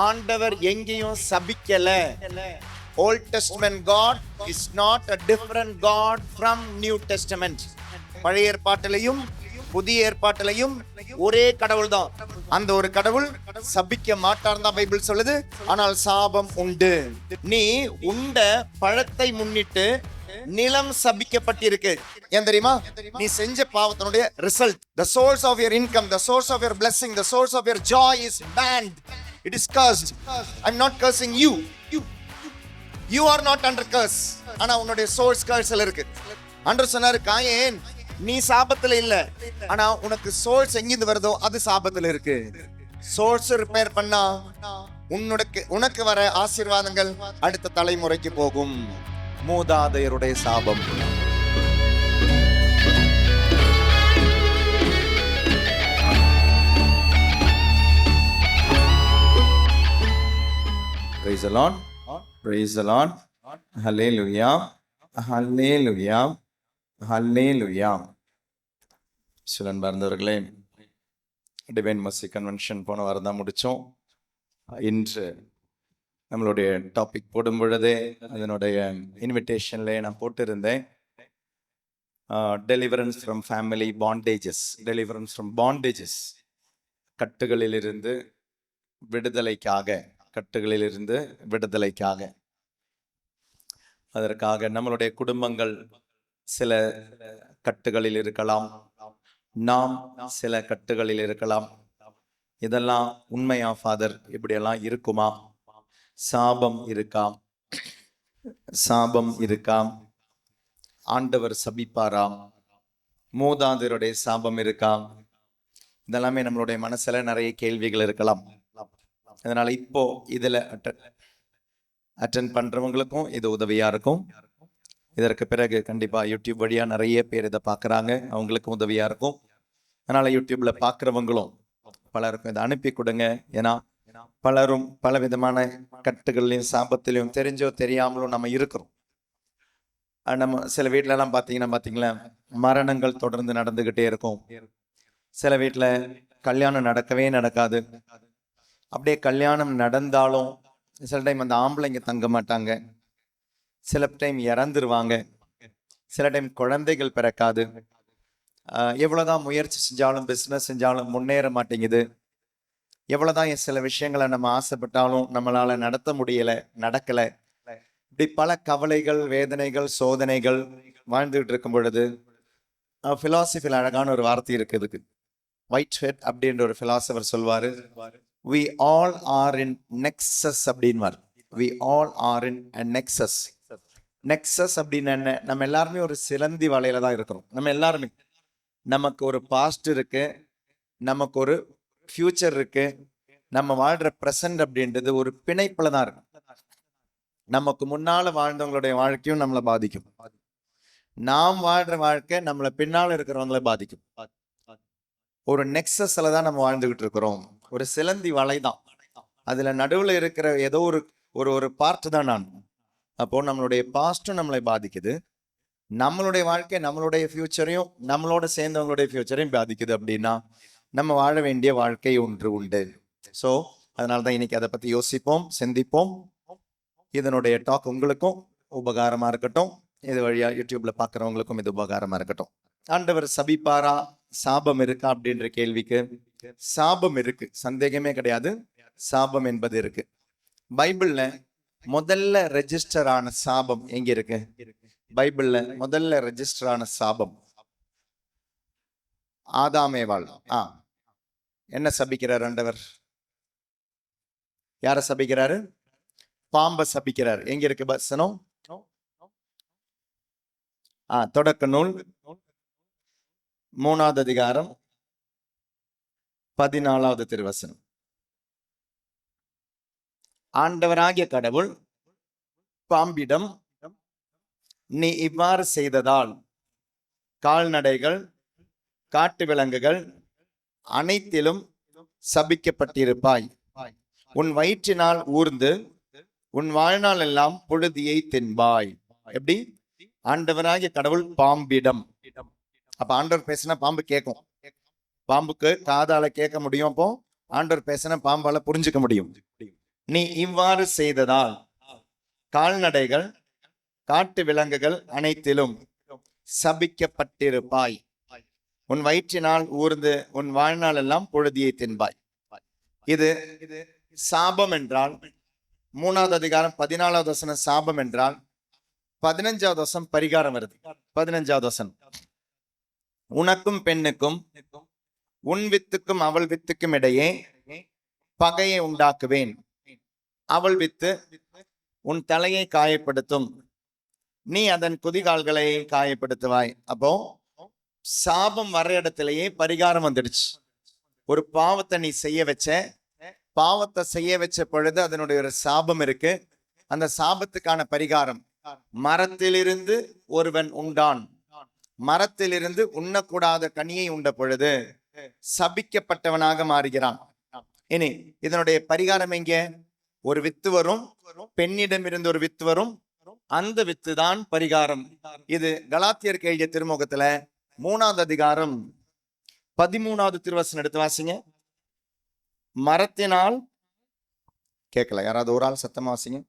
ஆண்டவர் எங்கேயும் சபிக்கல. Old Testament God is not a different God from New Testament. பழைய ஏற்பாட்டிலையும் புதிய ஏற்பாட்டிலையும் ஒரே கடவுள் தான். அந்த ஒரு கடவுள் சபிக்க மாட்டார் தான் பைபிள் சொல்லுது. ஆனால் சாபம் உண்டு. நீ உண்ட பழத்தை முன்னிட்டு நிலம் சபிக்கப்பட்டிருக்கு. ஏன் தெரியுமா? நீ செஞ்ச பாவத்தினுடைய result. The source of your income, the source of your blessing, the source of your joy is banned. It is cursed. I'm not cursing you. You are not under curse. ஆனா உன்னுடைய சோர்ஸ் கர்ஸ்ல இருக்கு. ஆண்டவர் சொன்னாரு, காயேன் நீ சாபத்துல இல்ல, ஆனா உனக்கு சோர்ஸ் எங்கிருந்து வருதோ அது சாபத்துல இருக்கு. சோர்ஸ் ரிப்பேர் பண்ணா உனக்கு வர ஆசீர்வாதங்கள் அடுத்த தலைமுறைக்கு போகும். மூதாதையருடைய சாபம். Praise the Lord. Praise the Lord. Hallelujah. Hallelujah. Hallelujah. சிலன் பார்ந்தவர்களே, டிவைன் மர்சி கன்வென்ஷன் போன வாரம் தான் முடித்தோம். இன்று நம்மளுடைய டாபிக் போடும் பொழுதே அதனுடைய இன்விடேஷன்ல நான் போட்டிருந்தேன், deliverance from family bondages. Deliverance from bondages, கட்டுகளிலிருந்து விடுதலைக்காக. கட்டுகளிலிருந்து விடுதலைக்காக. அதற்காக நம்மளுடைய குடும்பங்கள் சில கட்டுகளில் இருக்கலாம், நாம் சில கட்டுகளில் இருக்கலாம். இதெல்லாம் உண்மையா ஃபாதர்? இப்படியெல்லாம் இருக்குமா? சாபம் இருக்காம், சாபம் இருக்காம். ஆண்டவர் சபிப்பாராம், மூதாதையருடைய சாபம் இருக்காம். இதெல்லாமே நம்மளுடைய மனசுல நிறைய கேள்விகள் இருக்கலாம். அதனால இப்போ இதுல அட்டென்ட் பண்றவங்களுக்கும் இது உதவியா இருக்கும். இதற்கு பிறகு கண்டிப்பா யூடியூப் வழியா நிறைய பேர் இதை பார்க்குறாங்க, அவங்களுக்கும் உதவியா இருக்கும். அதனால யூடியூப்ல பார்க்குறவங்களும் பலருக்கும் இதை அனுப்பி கொடுங்க. ஏன்னா பலரும் பல விதமான கட்டுகள்லையும் சாபத்திலையும் தெரிஞ்சோ தெரியாமலும் நம்ம இருக்கிறோம். நம்ம சில வீட்டிலலாம் பார்த்தீங்களா மரணங்கள் தொடர்ந்து நடந்துகிட்டே இருக்கும். சில வீட்டில் கல்யாணம் நடக்கவே நடக்காது. அப்படியே கல்யாணம் நடந்தாலும் சில டைம் அந்த ஆம்பளைங்க தங்க மாட்டாங்க, சில டைம் இறந்துருவாங்க, சில டைம் குழந்தைகள் பிறக்காது. எவ்வளோதான் முயற்சி செஞ்சாலும் பிஸ்னஸ் செஞ்சாலும் முன்னேற மாட்டேங்குது. எவ்வளோதான் சில விஷயங்களை நம்ம ஆசைப்பட்டாலும் நம்மளால நடத்த முடியல, நடக்கல. இப்படி பல கவலைகள், வேதனைகள், சோதனைகள் வாழ்ந்துகிட்டு இருக்கும் பொழுது பிலாசபியில் அழகான ஒரு வார்த்தை இருக்குதுக்கு. ஒயிட் ஹெட் அப்படின்ற ஒரு பிலாசபர் சொல்வாரு, we all are in nexus அப்படின்வார். we all are in a nexus. nexus அப்படின்னு என்ன? நம்ம எல்லாருமே ஒரு சிலந்தி வலையில தான் இருக்கிறோம். நம்ம எல்லாருமே, நமக்கு ஒரு பாஸ்ட் இருக்கு, நமக்கு ஒரு ஃபியூச்சர் இருக்கு. நம்ம வாழ்ற பிரசன்ட் அப்படின்றது ஒரு பிணைப்புல தான் இருக்கு. நமக்கு முன்னால வாழ்ந்தவங்களுடைய வாழ்க்கையும் நம்மளை பாதிக்கும், நாம் வாழ்ற வாழ்க்கை நம்மளை பின்னால இருக்கிறவங்களை பாதிக்கும். ஒரு நெக்ஸஸ்ல தான் நம்ம வாழ்ந்துகிட்டு இருக்கிறோம். ஒரு சிலந்தி வலை தான், அதுல நடுவுல இருக்கிற ஏதோ ஒரு பார்ட் தான் நான். அப்போ நம்மளுடைய பாஸ்டும் நம்மளை பாதிக்குது, நம்மளுடைய வாழ்க்கை நம்மளுடைய ஃபியூச்சரையும் நம்மளோட சேர்ந்தவங்களுடைய ஃபியூச்சரையும் பாதிக்குது. அப்படின்னா நம்ம வாழ வேண்டிய வாழ்க்கை ஒன்று உண்டு. ஸோ அதனால தான் இன்னைக்கு அதை பத்தி யோசிப்போம், சிந்திப்போம். இதனுடைய டாக் உங்களுக்கும் உபகாரமா இருக்கட்டும், இது வழியா யூடியூப்ல பாக்குறவங்களுக்கும் இது உபகாரமா இருக்கட்டும். ஆண்டவர் சபிப்பாரா, சாபம் இருக்கா அப்படின்ற கேள்விக்கு சாபம் இருக்கு, சந்தேகமே கிடையாது. சாபம் என்பது இருக்கு. பைபிள்ல முதல்ல ரெஜிஸ்டர் ஆன சாபம் எங்க இருக்கு? பைபிள்ல முதல்ல ரெஜிஸ்டர் ஆன சாபம் ஆதாமேவாள். என்ன சபிக்கிறார் ஆண்டவர்? யார சபிக்கிறாரு? பாம்பை சபிக்கிறார். எங்க இருக்கு வசனம்? தொடக்க நூல் 3வது அதிகாரம் 14வது திருவசனம். ஆண்டவராகிய கடவுள் பாம்பிடம், நீ இவ்வாறு செய்ததால் கால்நடைகள், காட்டு விலங்குகள் அனைத்திலும் சபிக்கப்பட்டிருப்பாய். உன் வயிற்றினால் ஊர்ந்து உன் வாழ்நாள் எல்லாம் புழுதியை தின்பாய். எப்படி? ஆண்டவராகிய கடவுள் பாம்பிடம். அப்ப ஆண்டவர் பேசினா பாம்பு கேட்கும். பாம்புக்கு காதால கேட்க முடியும். அப்போ ஆண்டவர் பேசினா பாம்பால புரிஞ்சுக்க முடியும். நீ இவ்வாறு செய்ததால் கால்நடைகள் காட்டு விலங்குகள் அனைத்திலும் சபிக்கப்பட்டிருப்பாய். உன் வயிற்றினால் ஊர்ந்து உன் வாழ்நாள் எல்லாம் புழுதியை தின்பாய். இது சாபம் என்றால் 3வது அதிகாரம் 14வது வசனம் சாபம் என்றால் 15வது வசனம் பரிகாரம் வருது. 15வது வசனம், உனக்கும் பெண்ணுக்கும் உன் வித்துக்கும் அவள் வித்துக்கும் இடையே பகையை உண்டாக்குவேன். அவள் வித்து உன் தலையை காயப்படுத்தும், நீ அதன் குதிகால்களை காயப்படுத்துவாய். அப்போ சாபம் வர இடத்திலேயே பரிகாரம் வந்துடுச்சு. ஒரு பாவத்தை நீ செய்ய வச்ச, பாவத்தை செய்ய வச்ச பொழுது அதனுடைய ஒரு சாபம் இருக்கு. அந்த சாபத்துக்கான பரிகாரம், மரத்திலிருந்து ஒருவன் உண்டான், மரத்திலிருந்து உண்ணக்கூடாத கனியை உண்ட பொழுது சபிக்கப்பட்டவனாக மாறுகிறான். இனி இதனுடைய பரிகாரம் எங்க? ஒரு வித்து வரும், பெண்ணிடம் இருந்து ஒரு வித்து வரும், அந்த வித்து தான் பரிகாரம். இது கலாத்தியருக்கு எழுதிய திருமுகத்துல 3வது அதிகாரம் 13வது திருவசனம் எடுத்து வாசிங்க. மரத்தினால், கேட்கல, யாராவது ஒரு ஆள் சத்தமா வாசிங்க.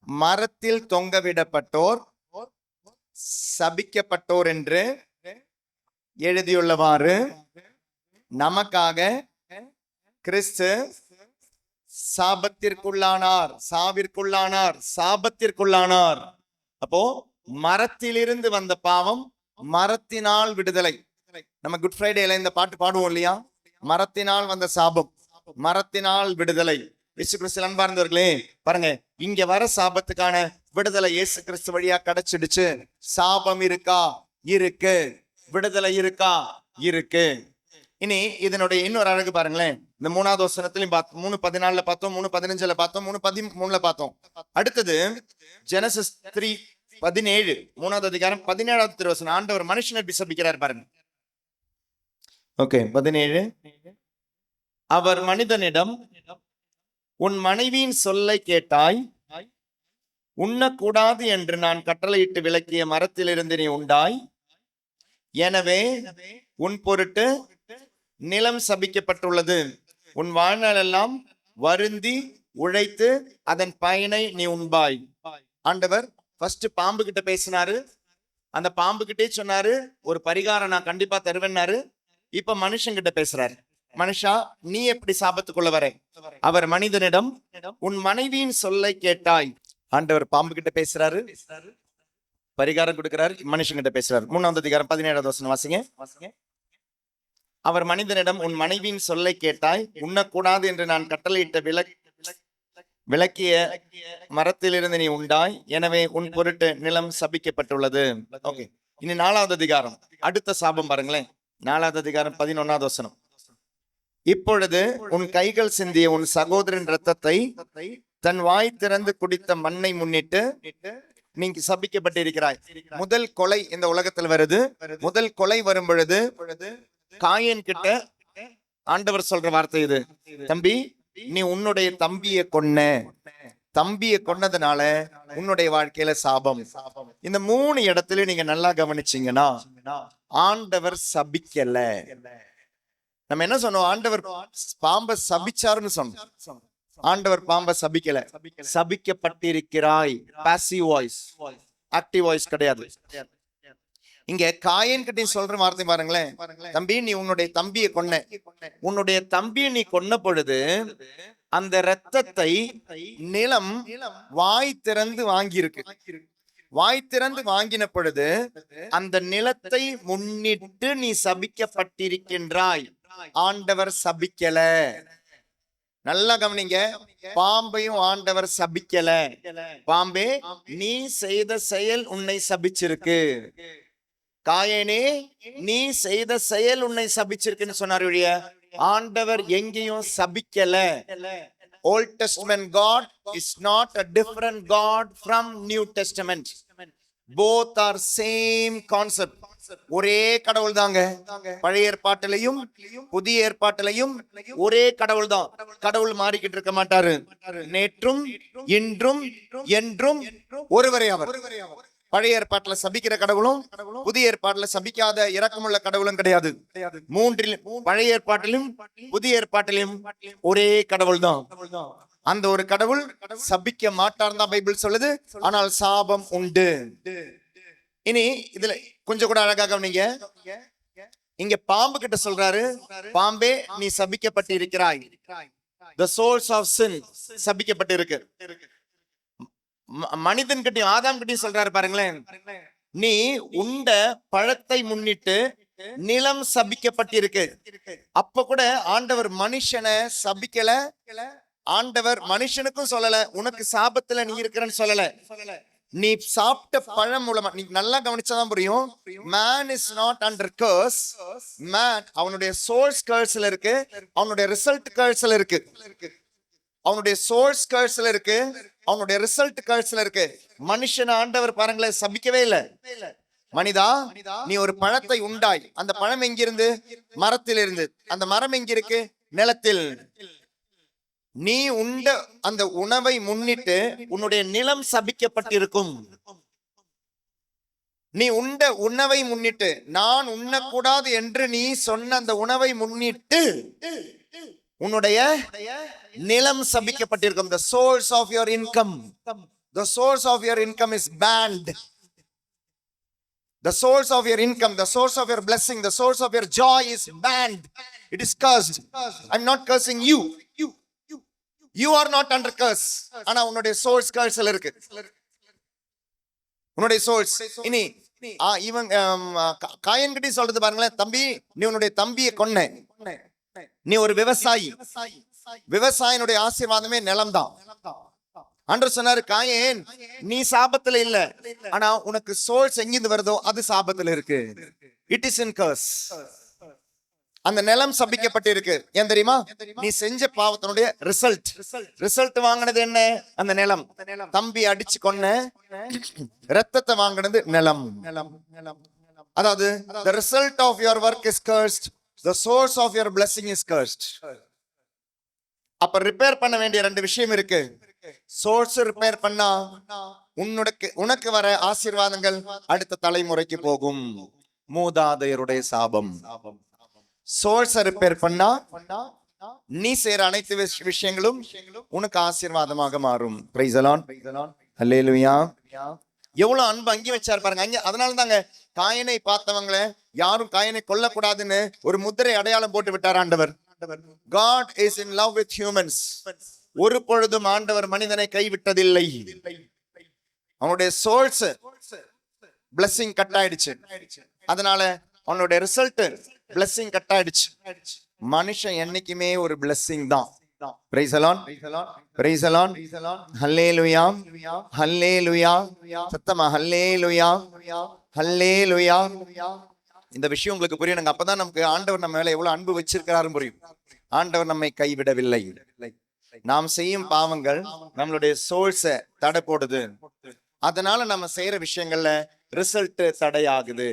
மரத்தில் தொங்கவிடப்பட்டோர் சபிக்கப்பட்டோர் என்று எழுதியுள்ளவாறு நமக்காக கிறிஸ்து சாபத்திற்குள்ளானார், சாவிற்குள்ளானார், சாபத்திற்குள்ளானார். அப்போ மரத்திலிருந்து வந்த பாவம், மரத்தினால் விடுதலை. நம்ம குட் ஃப்ரைடேல இந்த பாட்டு பாடுவோம் இல்லையா? மரத்தினால் வந்த சாபம், மரத்தினால் விடுதலை. இயேசு கிறிஸ்து அன்பார்ந்தவர்களே, பாருங்க, இங்க வர சாபத்துக்கான விடுதலை இயேசு கிறிஸ்து வழியா கிடைச்சிடுச்சு. சாபம் இருக்கா? இருக்கு. விடுதலை இருக்கா? இருக்கு. இனி இதனுடைய இன்னொரு அழகு பாருங்களேன். இந்த 3வது வசனத்திலையும் பார்த்தோம், 3:14 பார்த்தோம், 3:15 பார்த்தோம், 3:13 பார்த்தோம். அடுத்தது ஜெனசிஸ் 3:17, 3வது அதிகாரம் 17வது திருவசனம். ஆண்டவர் மனுஷனை எப்படி சபிக்கிறார் பாருங்க. ஓகே, 17, அவர் மனிதனிடம், உன் மனைவியின் சொல்லை கேட்டாய், உண்ணக்கூடாது என்று நான் கட்டளையிட்டு விலக்கிய மரத்திலிருந்து நீ உண்டாய், எனவே உன் பொருட்டு நிலம் சபிக்கப்பட்டுள்ளது, உன் வாழ்நாள் எல்லாம் வருந்தி உழைத்து அதன் பயனை நீ உண்பாய். ஆண்டவர் ஃபர்ஸ்ட் பாம்பு கிட்ட பேசினாரு, அந்த பாம்பு கிட்டே சொன்னாரு ஒரு பரிகாரம் நான் கண்டிப்பா தருவேன்னாரு. இப்ப மனுஷன் கிட்ட பேசுறாரு. மனுஷா, நீ எப்படி சாபத்துக்குள்ள வர? அவர் மனிதனிடம், உன் மனைவியின் சொல்லை கேட்டாய். ஆண்டவர் பாம்பு கிட்ட பேசுறாரு, பரிகாரம் கொடுக்கிறாரு, மனுஷன் கிட்ட பேசுறாரு. 3வது அதிகாரம் 17வது வசனம் வாசிங்க. அவர் மனிதனிடம், உன் மனைவியின் சொல்லை கேட்டாய், உண்ணக்கூடாது என்று நான் கட்டளையிட்ட விலக்கிய மரத்திலிருந்து நீ உண்டாய், எனவே உன் பொருட்டு நிலம் சபிக்கப்பட்டுள்ளது. ஓகே, இனி 4வது அதிகாரம், அடுத்த சாபம் பாருங்களேன். 4வது அதிகாரம் 11வது வசனம். இப்பொழுது உன் கைகள் சிந்திய உன் சகோதரன் இரத்தத்தை தன் வாய் திறந்து குடித்த மண்ணை முன்னிட்டு நீங்க சபிக்கப்பட்டிருக்கிறாய். முதல் கொலை இந்த உலகத்தில் வருது. முதல் கொலை வரும் பொழுது காயன் கிட்ட ஆண்டவர் சொல்ற வார்த்தை இது, தம்பி, நீ உன்னுடைய தம்பியை கொன்னதுனால உன்னுடைய வாழ்க்கையில சாபம். இந்த 3 இடத்துல நீங்க நல்லா கவனிச்சீங்கன்னா ஆண்டவர் சபிக்கல. நம்ம என்ன சொன்னோம்? ஆண்டவர் பாம்பை சபிச்சாருன்னு சொன்னோம். ஆண்டவர் பாம்பை சபிக்கல. சபிக்கப்பட்டிருக்கிறாய், பாசிவ் வாய்ஸ், ஆக்டிவ் வாய்ஸ் கிடையாது. இங்க காயன் கிட்ட சொல்ற வார்த்தை பாருங்களேன், தம்பி, நீ உன்னுடைய தம்பியை கொன்ன. உன்னுடைய தம்பியை நீ கொன்ன பொழுது அந்த இரத்தத்தை நிலம் வாய் திறந்து வாங்கியிருக்கு. வாய் திறந்து வாங்கின பொழுது அந்த நிலத்தை முன்னிட்டு நீ சபிக்கப்பட்டிருக்கின்றாய். ஆண்டவர் சபிக்கல. நல்லா கவனிங்க, பாம்பையும் ஆண்டவர் சபிக்கல. பாம்பே, நீ செய்த செயல் உன்னை சபிச்சிருக்கு. காயனே, நீ செய்த செயல் உன்னை சபிச்சிருக்குன்னு சொன்னார். ஆண்டவர் எங்கேயும் சபிக்கல. Old Testament God is not a different God from New Testament. Both are same concept. ஒரே கடவுள் தாங்க. பழைய ஏற்பாட்டிலையும் புதிய ஏற்பாட்டிலையும் ஒரே கடவுள் தான். கடவுள் மாறிக்கிட்டு இருக்க மாட்டாரு. நேற்றும் இன்றும் என்றும் ஒருவரே அவர். பழைய ஏற்பாட்டுல சபிக்கிற கடவுளும் புதிய ஏற்பாட்டுல சபிக்காத இரக்கமுள்ள கடவுளும் கிடையாது. மூன்றிலும், பழைய ஏற்பாட்டிலும் புதிய ஏற்பாட்டிலும் ஒரே கடவுள் தான். அந்த ஒரு கடவுள் சபிக்க மாட்டார் தான் பைபிள் சொல்லுது. ஆனால் சாபம் உண்டு. இனி இதுல கொஞ்சம் கூட அழகா கவனிங்க. இங்க பாம்பு கிட்ட சொல்றாரு, பாம்பே நீ சபிக்கப்பட்டு இருக்கிறாய். The source of sin சபிக்கப்பட்டு இருக்கு. மனிதன் கிட்டயும் ஆதாம் கிட்டயும் சொல்றாரு பாருங்களேன், நீ உண்ட பழத்தை முன்னிட்டு நிலம் சபிக்கப்பட்டிருக்கு. அப்ப கூட ஆண்டவர் மனுஷனை சபிக்கல. ஆண்டவர் மனுஷனுக்கும் சொல்லல உனக்கு சாபத்துல நீ இருக்கிறன்னு சொல்லல. நீ சாப்பிட்ட பழம் மூலமா, நீ நல்லா கவனிச்சாதான் புரியும். Man is not under curse. Man அவனுடைய சோர்ஸ் கர்ஸ்ல இருக்கு, அவனுடைய ரிசல்ட் கர்ஸ்ல இருக்கு. அவனுடைய சோர்ஸ் கர்ஸ்ல இருக்கு, அவனுடைய ரிசல்ட் கர்ஸ்ல இருக்கு. மனுஷன் ஆண்டவர் பாருங்களேன் சபிக்கவே இல்லை. மனிதா, நீ ஒரு பழத்தை உண்டாய். அந்த பழம் எங்கிருந்து? மரத்தில் இருந்து. அந்த மரம் எங்க இருக்கு? நிலத்தில். நீ உண்ட அந்த உணவை முன்னிட்டு உன்னுடைய நிலம் சபிக்கப்பட்டிருக்கும். நீ உண்ட உணவை முன்னிட்டு, நான் உண்ணக்கூடாது என்று நீ சொன்ன அந்த உணவை முன்னிட்டு உன்னுடைய நிலம் சபிக்கப்பட்டிருக்கும். The source of your income, the source of your income is banned. The source of your income, the source of your blessing, the source of your joy is banned. It is cursed. I'm not cursing you. You are not under curse. ஆனா உன்னுடைய source curseல இருக்கு. உன்னுடைய source. இனி இவன் காயன் கிட்ட சொல்றது பாருங்களேன், தம்பி நீ உன்னுடைய தம்பியை கொன்ன. நீ ஒரு விவசாயி. விவசாயினுடைய ஆசீர்வாதமே நிலம்தான். ஆண்டவர் சொன்னாரு, காயேன் நீ சாபத்துல இல்ல, ஆனா உனக்கு சோர்ஸ் எங்கிருந்து வருதோ அது சாபத்துல இருக்கு. It is in curse. அந்த நிலம் சபிக்கப்பட்டு இருக்கு. ஏன் தெரியுமா? நீ செஞ்ச பாவத்தினுடைய ரிசல்ட் வாங்கினது என்ன? அந்த நிலம். தம்பி அடிச்சு கொன்ன, ரத்தத்தை வாங்கினது நிலம். அதாவது the result of your work is cursed, the source of your blessing is cursed. அப்ப ரிப்பேர் பண்ண வேண்டிய ரெண்டு விஷயம் இருக்கு. சோர்ஸ் ரிப்பேர் பண்ணா உனக்கு வர ஆசீர்வாதங்கள் அடுத்த தலைமுறைக்கு போகும். மூதாதையருடைய சாபம். சோர்ஸ் ரிப்பேர் பண்ணா நீ செய்யற அனைத்து விஷயங்களும் உனக்கு ஆசீர்வாதமாக மாறும். Praise the lord. ஹல்லேலூயா. எவ்வளவு அன்பு அங்கே வச்சார் பாருங்க. அங்க அதனால தாங்க காயனை பார்த்தவங்கள யாரும் காயனை கொல்லக்கூடாதுன்னு ஒரு முத்திரை அடையாளம் போட்டு விட்டார் ஆண்டவர். God is in love with humans. ஒரு பொழுதும் ஆண்டவர் மனிதனை கைவிட்டதில்லை. அவனுடைய சோர்ஸ் blessing கட் ஆயிடுச்சு. அதனால அவனுடைய ரிசல்ட் blessing கட் ஆயிடுச்சு. மனுஷன் என்னைக்குமே ஒரு blessing தான். Praise the Lord. Praise the Lord. Hallelujah. Hallelujah. சத்தமா Hallelujah. Hallelujah. இந்த விஷயம் உங்களுக்கு புரியணும். அப்பதான் நமக்கு ஆண்டவர் நம்ம மேல எவ்வளவு அன்பு வச்சிருக்கிறாரு புரியும். ஆண்டவர் நம்மை கைவிடவில்லை. நாம் செய்யும் பாவங்கள் நம்மளுடைய சோர்ஸை தடை போடுது. அதனால நம்ம செய்யற விஷயங்கள்ல ரிசல்ட் தடையாகுது.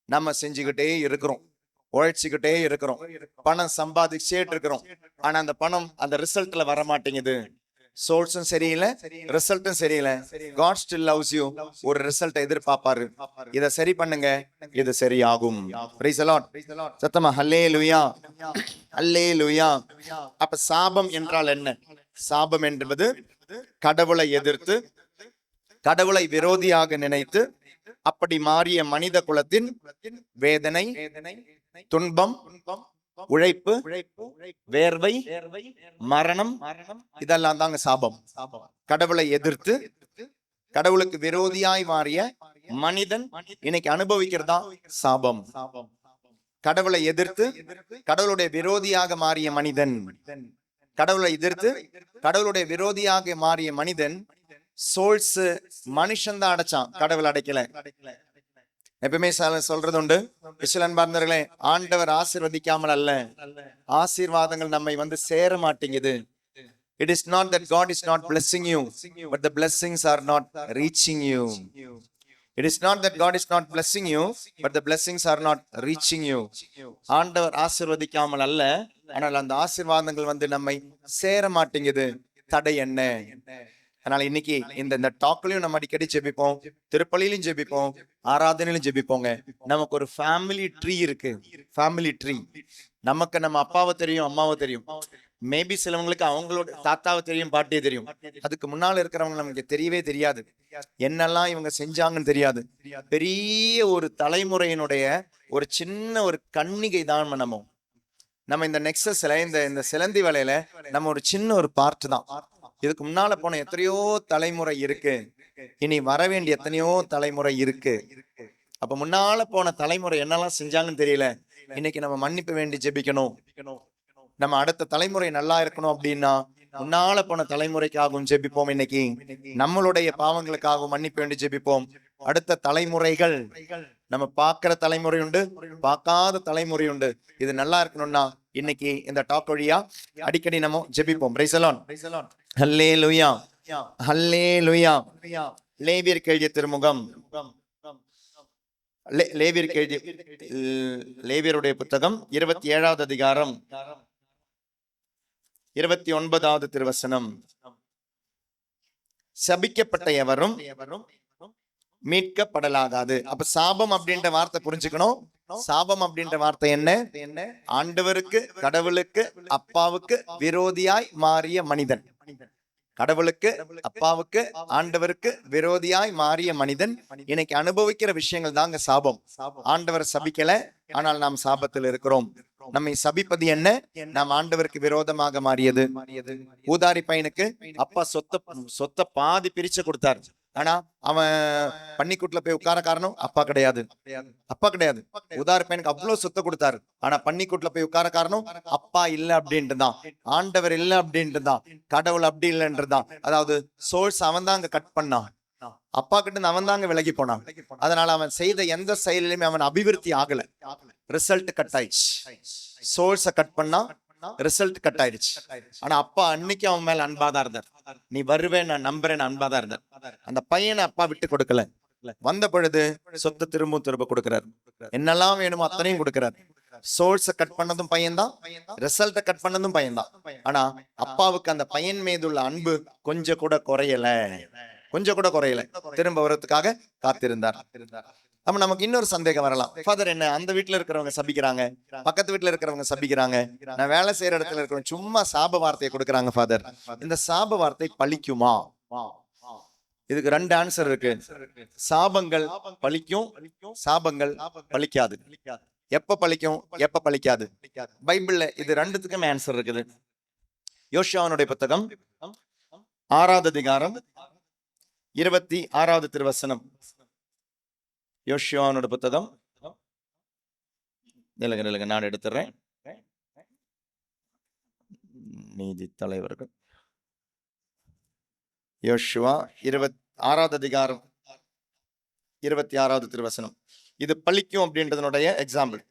நம்ம செஞ்சுக்கிட்டே இருக்கிறோம், உழைச்சுக்கிட்டே இருக்கிறோம், பணம் சம்பாதிச்சே இருக்கிறோம். ஆனா அந்த பணம் அந்த ரிசல்ட்ல வர மாட்டேங்குது. சோர்ஸும் சரியில்லை, ரிசல்ட்டும் சரியில்லை. God still loves you. ஒரு ரிசல்ட் எதிர்பார்ப்பாரு. இத சரி பண்ணுங்க, இது சரியாகும். Praise the Lord. சத்தமா ஹல்லேலூயா. ஹல்லேலூயா. அப்ப சாபம் என்றால் என்ன? சாபம் என்பது கடவுளை எதிர்த்து, கடவுளை விரோதியாக நினைத்து அப்படி மாறிய மனித குலத்தின் வேதனை, துன்பம், உழைப்பு, வேர்வை, மரணம், இதெல்லாம் தாங்க சாபம். கடவுளை எதிர்த்து கடவுளுக்கு விரோதியாய் மாறிய மனிதன் இன்னைக்கு அனுபவிக்கிறதா சாபம். கடவுளை எதிர்த்து கடவுளுடைய விரோதியாக மாறிய மனிதன், கடவுளை எதிர்த்து கடவுளுடைய விரோதியாக மாறிய மனிதன் சோல்ஸ் மனுஷன் தான் அடைச்சான், கடவுள் அடைக்கல. எப்பவுமே சொல்றது உண்டு, விசுவன்பர்களே, ஆண்டவர் ஆசீர்வதிக்காமல் அல்ல, ஆசீர்வாதங்கள் நம்மை வந்து சேர மாட்டேங்குது. It is not that God is not blessing you, but the blessings are not reaching you. It is not that God is not blessing you, but the blessings are not reaching you. ஆண்டவர் ஆசீர்வதிக்காமல் அல்ல, ஆனால் அந்த ஆசீர்வாதங்கள் வந்து நம்மை சேர மாட்டேங்குது. தடை என்ன? அதனால இன்னைக்கு இந்த டாக்லயும் நம்ம அடிக்கடி ஜெபிப்போம், திருப்பலியிலும் ஜெபிப்போம், ஆராதனையிலும் ஜெபிப்போங்க. நமக்கு ஒரு ஃபேமிலி ட்ரீ இருக்கு. Family tree. நமக்கு நம்ம அப்பாவை தெரியும், அம்மாவை தெரியும். மேபி சிலவங்களுக்கு அவங்களோட தாத்தாவை தெரியும், பாட்டியை தெரியும். அதுக்கு முன்னால இருக்கிறவங்க நமக்கு தெரியவே தெரியாது, என்னெல்லாம் இவங்க செஞ்சாங்கன்னு தெரியாது. பெரிய ஒரு தலைமுறையினுடைய ஒரு சின்ன ஒரு கன்னிகை தான் நம்ம இந்த நெக்ஸஸ்ல இந்த சிலந்தி வலையில நம்ம ஒரு சின்ன ஒரு பார்ட் தான். இதுக்கு முன்னால போன எத்தனையோ தலைமுறை இருக்கு, இனி வர வேண்டிய எத்தனையோ தலைமுறை இருக்கு. அப்ப முன்னால போன தலைமுறை என்னெல்லாம் செஞ்சாங்கன்னு தெரியல. இன்னைக்கு நம்ம மன்னிப்பு வேண்டி ஜெபிக்கணும். நம்ம அடுத்த தலைமுறை நல்லா இருக்கணும் அப்படின்னா முன்னால போன தலைமுறைக்காகவும் ஜெபிப்போம். இன்னைக்கு நம்மளுடைய பாவங்களுக்காகவும் மன்னிப்பு வேண்டி ஜெபிப்போம். அடுத்த தலைமுறைகள், நம்ம பார்க்கிற தலைமுறை உண்டு, பார்க்காத தலைமுறை உண்டு. இது நல்லா இருக்கணும்னா இன்னைக்கு இந்த டாக் வழியா அடிக்கடி நம்ம ஜெபிப்போம். Price the lord. ஹல்லேலூயா, ஹல்லேலூயா. லேவியருக்கு எழுதிய திருமுகம், லேவியருடைய புத்தகம் 27வது அதிகாரம் 29வது திருவசனம். சபிக்கப்பட்ட எவரும் மீட்கப்படலாகாது. அப்ப சாபம் அப்படின்ற வார்த்தை புரிஞ்சுக்கணும். சாபம் அப்படின்ற வார்த்தை என்ன? ஆண்டவருக்கு, கடவுளுக்கு, அப்பாவுக்கு விரோதியாய் மாறிய மனிதன். கடவுளுக்கு, அப்பாவுக்கு, ஆண்டவருக்கு விரோதியாய் மாறிய மனிதன் இன்னைக்கு அனுபவிக்கிற விஷயங்கள் தாங்க சாபம். ஆண்டவர் சபிக்கல, ஆனால் நாம் சாபத்தில் இருக்கிறோம். நம்மை சபிப்பது என்ன? நாம் ஆண்டவருக்கு விரோதமாக மாறியது. ஊதாரி பையனுக்கு அப்பா சொத்தை பாதி பிரிச்சு கொடுத்தாரு. ஆனா அவன் பன்னிக்கூட்டுல போய் உட்கார காரணம் அப்பா கிடையாது. ஊதாரி பையனுக்கு அவ்வளவு சொத்தை கொடுத்தாரு. ஆனா பன்னிக்கூட்டுல போய் உட்கார காரணம் அப்பா இல்ல அப்படின்ட்டுதான், ஆண்டவர் இல்ல அப்படின்ட்டுதான், கடவுள் அப்படி இல்லைன்றதுதான். அதாவது சோர்ஸ் அவன் தான் அங்க கட் பண்ணான், அப்பா கிட்ட அவன் தாங்க விலகி போனான். அதனால அவன் செய்த எந்த செயலிலுமே அவன் அபிவிருத்தி ஆகல. ரிசல்ட் கட் ஆயிடுச்சு. சோர்ஸ கட் பண்ணா ரிசல்ட் கட் ஆயிடுச்சு. ஆனா அப்பா அன்னைக்கு அவன் மேல அன்பாதான் இருந்தார். நீ வருவேன், நான் நம்புறேன், அன்பாதான் இருந்தார். அந்த பையனை அப்பா விட்டு கொடுக்கல. வந்த பொழுது சொத்தை திரும்ப கொடுக்கிறார். என்னெல்லாம் வேணுமோ அத்தனையும் கொடுக்கிறார். சோர்ஸ கட் பண்ணதும் பையன்தான், ரிசல்ட்ட கட் பண்ணதும் பையன்தான். ஆனா அப்பாவுக்கு அந்த பையன் மீதுள்ள அன்பு கொஞ்சம் கூட குறையல. திரும்ப வரதுக்காக காத்திருந்தார். அப்ப நமக்கு இன்னொரு சந்தேகம் வரலாம். ஃபாதர், என்ன அந்த வீட்டுல இருக்கிறவங்க சபிக்கிறாங்க, பக்கத்து வீட்டுல இருக்கிறவங்க சபிக்கிறாங்க, நான் வேலை செய்யற இடத்துல இருக்கிறவங்க சும்மா சாப வார்த்தையை கொடுக்கறாங்க. ஃபாதர், இந்த சாப வார்த்தை பலிக்குமா? இதுக்கு 2 ஆன்சர் இருக்கு. சாபங்கள் பலிக்கும், சாபங்கள் பலிக்காது. எப்ப பலிக்கும், எப்ப பலிக்காது? பைபிள்ல இது 2த்துக்கும் ஆன்சர் இருக்குது. யோசுவாவுடைய புத்தகம் 6வது அதிகாரம் 26வது திருவசனம். யோசுவாவோட புத்தகம், நிலங்க நான் எடுத்துறேன். நீதி தலைவர்கள், யோசுவா 26வது அதிகாரம் 26வது திருவசனம். இது பலிக்கும் அப்படின்றதனுடைய எக்ஸாம்பிள்.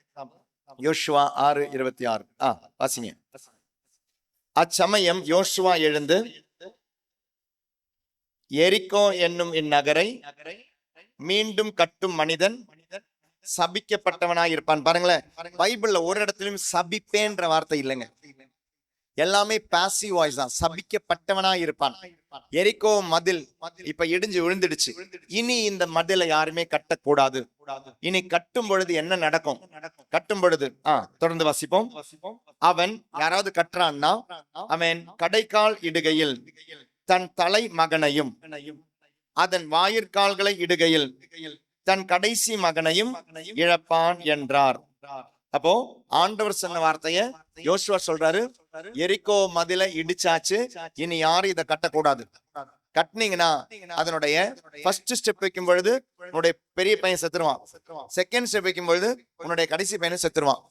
யோசுவா 6:26. வாசிங்க. அச்சமயம் யோசுவா எழுந்து எரிகோ என்னும் இந்நகரை மீண்டும் கட்டும் மனிதன் சபிக்கப்பட்டவனாய் இருப்பான். பாருங்களேன், பைபிள்ல ஒரு இடத்துலயும் சபிப்பேன்ற வார்த்தை இல்லைங்க. எல்லாமே பாசிவ் வாய்ஸ் தான். சபிக்கப்பட்டவனாய் இருப்பான். எரிகோ மதில் இப்ப இடிஞ்சு விழுந்துடுச்சு. இனி இந்த மதிலை யாருமே கட்டக்கூடாது. இனி கட்டும் பொழுது என்ன நடக்கும்? கட்டும் பொழுது தொடர்ந்து வாசிப்போம். அவன் யாராவது கட்டுறான்னா அவன் கடைக்கால் இடுகையில் தன் தலை மகனையும் அதன் வாயிற்கால்களை இடுகையில் தன் கடைசி மகனையும் இழப்பான் என்றார். அப்போ ஆண்டவர் சொன்ன வார்த்தைய யோசுவா சொல்றாரு, எரிகோ மதில இடிச்சாச்சு, இனி யாரும் இதை கட்டக்கூடாது. கட்டினீங்கன்னா அதனுடைய ஃபர்ஸ்ட் ஸ்டெப் வைக்கும் பொழுது உன்னுடைய பெரிய பையன் செத்துருவான், செகண்ட் ஸ்டெப் வைக்கும் பொழுது உன்னுடைய கடைசி பையனும் செத்துருவான்.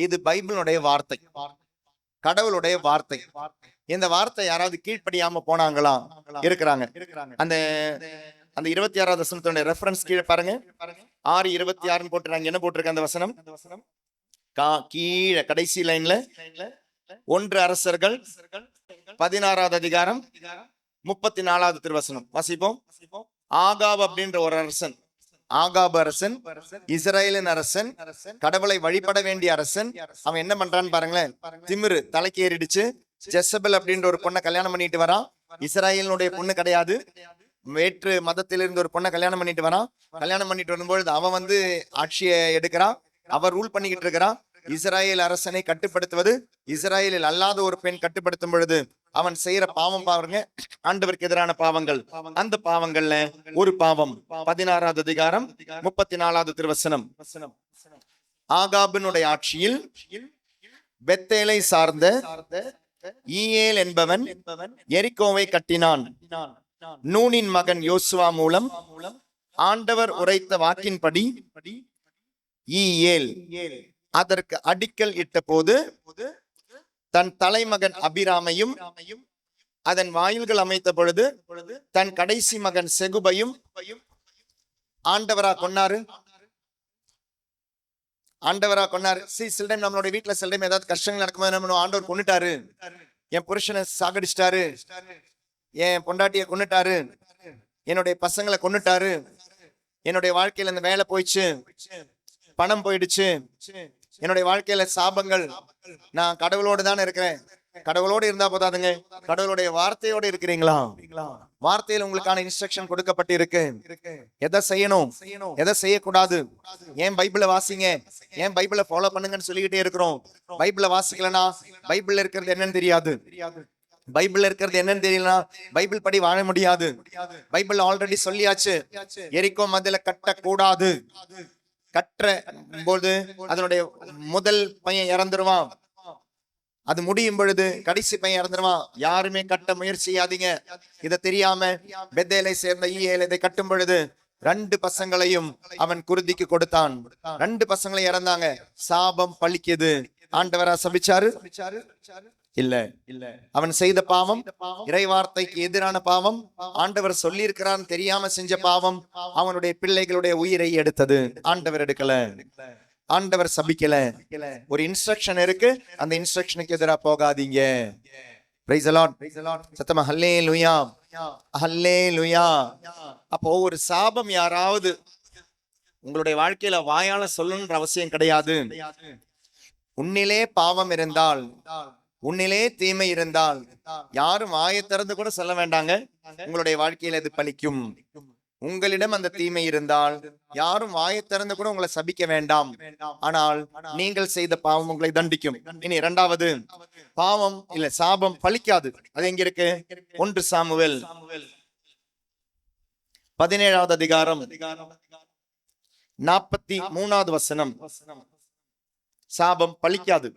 இது பைபிளுடைய வார்த்தை, கடவுளுடைய வார்த்தை. இந்த வார்த்தை யாராவது கீழ்ப்படியாம போனாங்களா? இருக்கிறாங்க. அந்த 26வது வசனத்தோட ரெஃபரன்ஸ் கீழே பாருங்க. 6:26 போட்டுறாங்க. என்ன போட்டிருக்க அந்த வசனம்? கீழே கடைசி லைன்ல 1 அரசர்கள் 16வது அதிகாரம் 34வது திருவசனம் வாசிப்போம். ஆகாப் அப்படின்ற ஒரு அரசன், ஆகாப் அரசன், இஸ்ரேலின் அரசன், கடவுளை வழிபட வேண்டிய அரசன். அவன் என்ன பண்றான்னு பாருங்களேன். திமிரு தலைக்கு ஏறிடுச்சு. ஜெசபெல் அப்படின்ற ஒரு பொண்ணை கல்யாணம் பண்ணிட்டு வரான். இஸ்ரேலினுடைய பொண்ணு கிடையாது, வேற்று மதத்திலிருந்து ஒரு பொண்ணை கல்யாணம் பண்ணிட்டு வரான். கல்யாணம் பண்ணிட்டு வரும்பொழுது அவன் ஆட்சியை எடுக்கிறான், அவர் ரூல் பண்ணிக்கிட்டு இருக்கிறான். இஸ்ராயேல் அரசனை கட்டுப்படுத்துவது இஸ்ராயேலில் அல்லாத ஒரு பெண் கட்டுப்படுத்தும் பொழுது அவன் செய்யற பாவம் பாருங்க, ஆண்டவருக்கு எதிரான பாவங்கள். அந்த பாவங்கள்ல ஒரு பாவம் 16வது அதிகாரம் 34வது திருவசனம். ஆகாபினுடைய ஆட்சியில் பெத்தேலை சார்ந்த ஈயேல் என்பவன் எரிகோவை கட்டினான். நூனின் மகன் யோசுவா மூலம் ஆண்டவர் உரைத்த வாக்கின்படி ஈயேல் அதற்கு அடிக்கல் இட்ட போது தன் தலைமகன் அபிராமையும் அதன் வாயில்கள் அமைத்த பொழுது தன் கடைசி மகன் செகுபையும் ஆண்டவரா கொன்னாரு. சில டைம் நம்மளோட வீட்டுல சில டைம் ஏதாவது கஷ்டங்கள் நடக்கும்போது நம்ம ஆண்டவர் கொன்னுட்டாரு, என் புருஷனை சாகடிச்சிட்டாரு, என் பொண்டாட்டிய கொன்னுட்டாரு, என்னுடைய பசங்களை கொன்னுட்டாரு, என்னுடைய வாழ்க்கையில இந்த வேலை போயிடுச்சு, பணம் போயிடுச்சு, என்னுடைய வாழ்க்கையில சாபங்கள், நான் கடவுளோடு தானே இருக்கிறேன். கடவுளோடு இருந்தா போதாதுங்க, கடவுளுடைய வார்த்தையோடு இருக்கிறீங்களா? வார்த்தையில் உங்களுக்கான இன்ஸ்ட்ரக்ஷன் கொடுக்கப்பட்டு இருக்கு. எதை செய்யணும், எதை செய்யக்கூடாது. ஏன் பைபிளை வாசிங்க, ஏன் பைபிளை ஃபாலோ பண்ணுங்கன்னு சொல்லிக்கிட்டே இருக்கிறோம். பைபிளை வாசிக்கலனா பைபிள்ல இருக்கிறது என்னன்னு தெரியாது. பைபிள்ல இருக்கிறது என்னன்னு தெரியலனா பைபிள் படி வாழ முடியாது. பைபிள் ஆல்ரெடி சொல்லியாச்சு, எரிகோ மதில கட்டக்கூடாது. கட்டுற போது அதனுடைய முதல் பையன் இறந்துருவான், அது முடியும் பொழுது கடைசி பையன் இறந்துருவான். யாருமே கட்ட முயற்சி செய்யாதீங்க. இதை தெரியாம பெத்தேலை சேர்ந்த ஈயேல் இதை கட்டும் பொழுது 2 பசங்களையும் அவன் குருதிக்கு கொடுத்தான். 2 பசங்களையும் இறந்தாங்க. சாபம் பலிக்குது. ஆண்டவரா சபிச்சாரு? இல்ல. அவன் செய்த பாவம் இறைவார்த்தைக்கு எதிரான பாவம். ஆண்டவர் சொல்லி இருக்கிறான்னு தெரியாம செஞ்ச பாவம் அவனுடைய பிள்ளைகளுடைய உயிரை எடுத்தது. ஆண்டவர் எடுக்கல, ஆண்டவர் சபிக்கல. ஒரு இன்ஸ்ட்ரக்ஷன் இருக்கு, அந்த இன்ஸ்ட்ரக்ஷனுக்கு எதிராக போகாதீங்க. Price the Lord. சத்தமா ஹல்லேலூயா, ஹல்லேலூயா. அப்போ ஒரு சாபம் யாராவது உங்களுடைய வாழ்க்கையில வாயால சொல்லணும்ன்ற அவசியம் கிடையாது. உன்னிலே பாவம் இருந்தால், உன்னிலே தீமை இருந்தால் யாரும் வாயை திறந்து கூட சொல்ல வேண்டாங்க, உங்களுடைய வாழ்க்கையில இது பலிக்கும். உங்களிடம் அந்த தீமை இருந்தால் யாரும் வாயை திறந்து கூட உங்களை சபிக்க வேண்டாம். ஆனால் நீங்கள் செய்த பாவம் உங்களை தண்டிக்கும். இனி 2வது பாவம் இல்ல சாபம் பலிக்காது. அது எங்க இருக்கு? 1 சாமுவேல் 17வது அதிகாரம் 43வது வசனம். சாபம் பலிக்காது.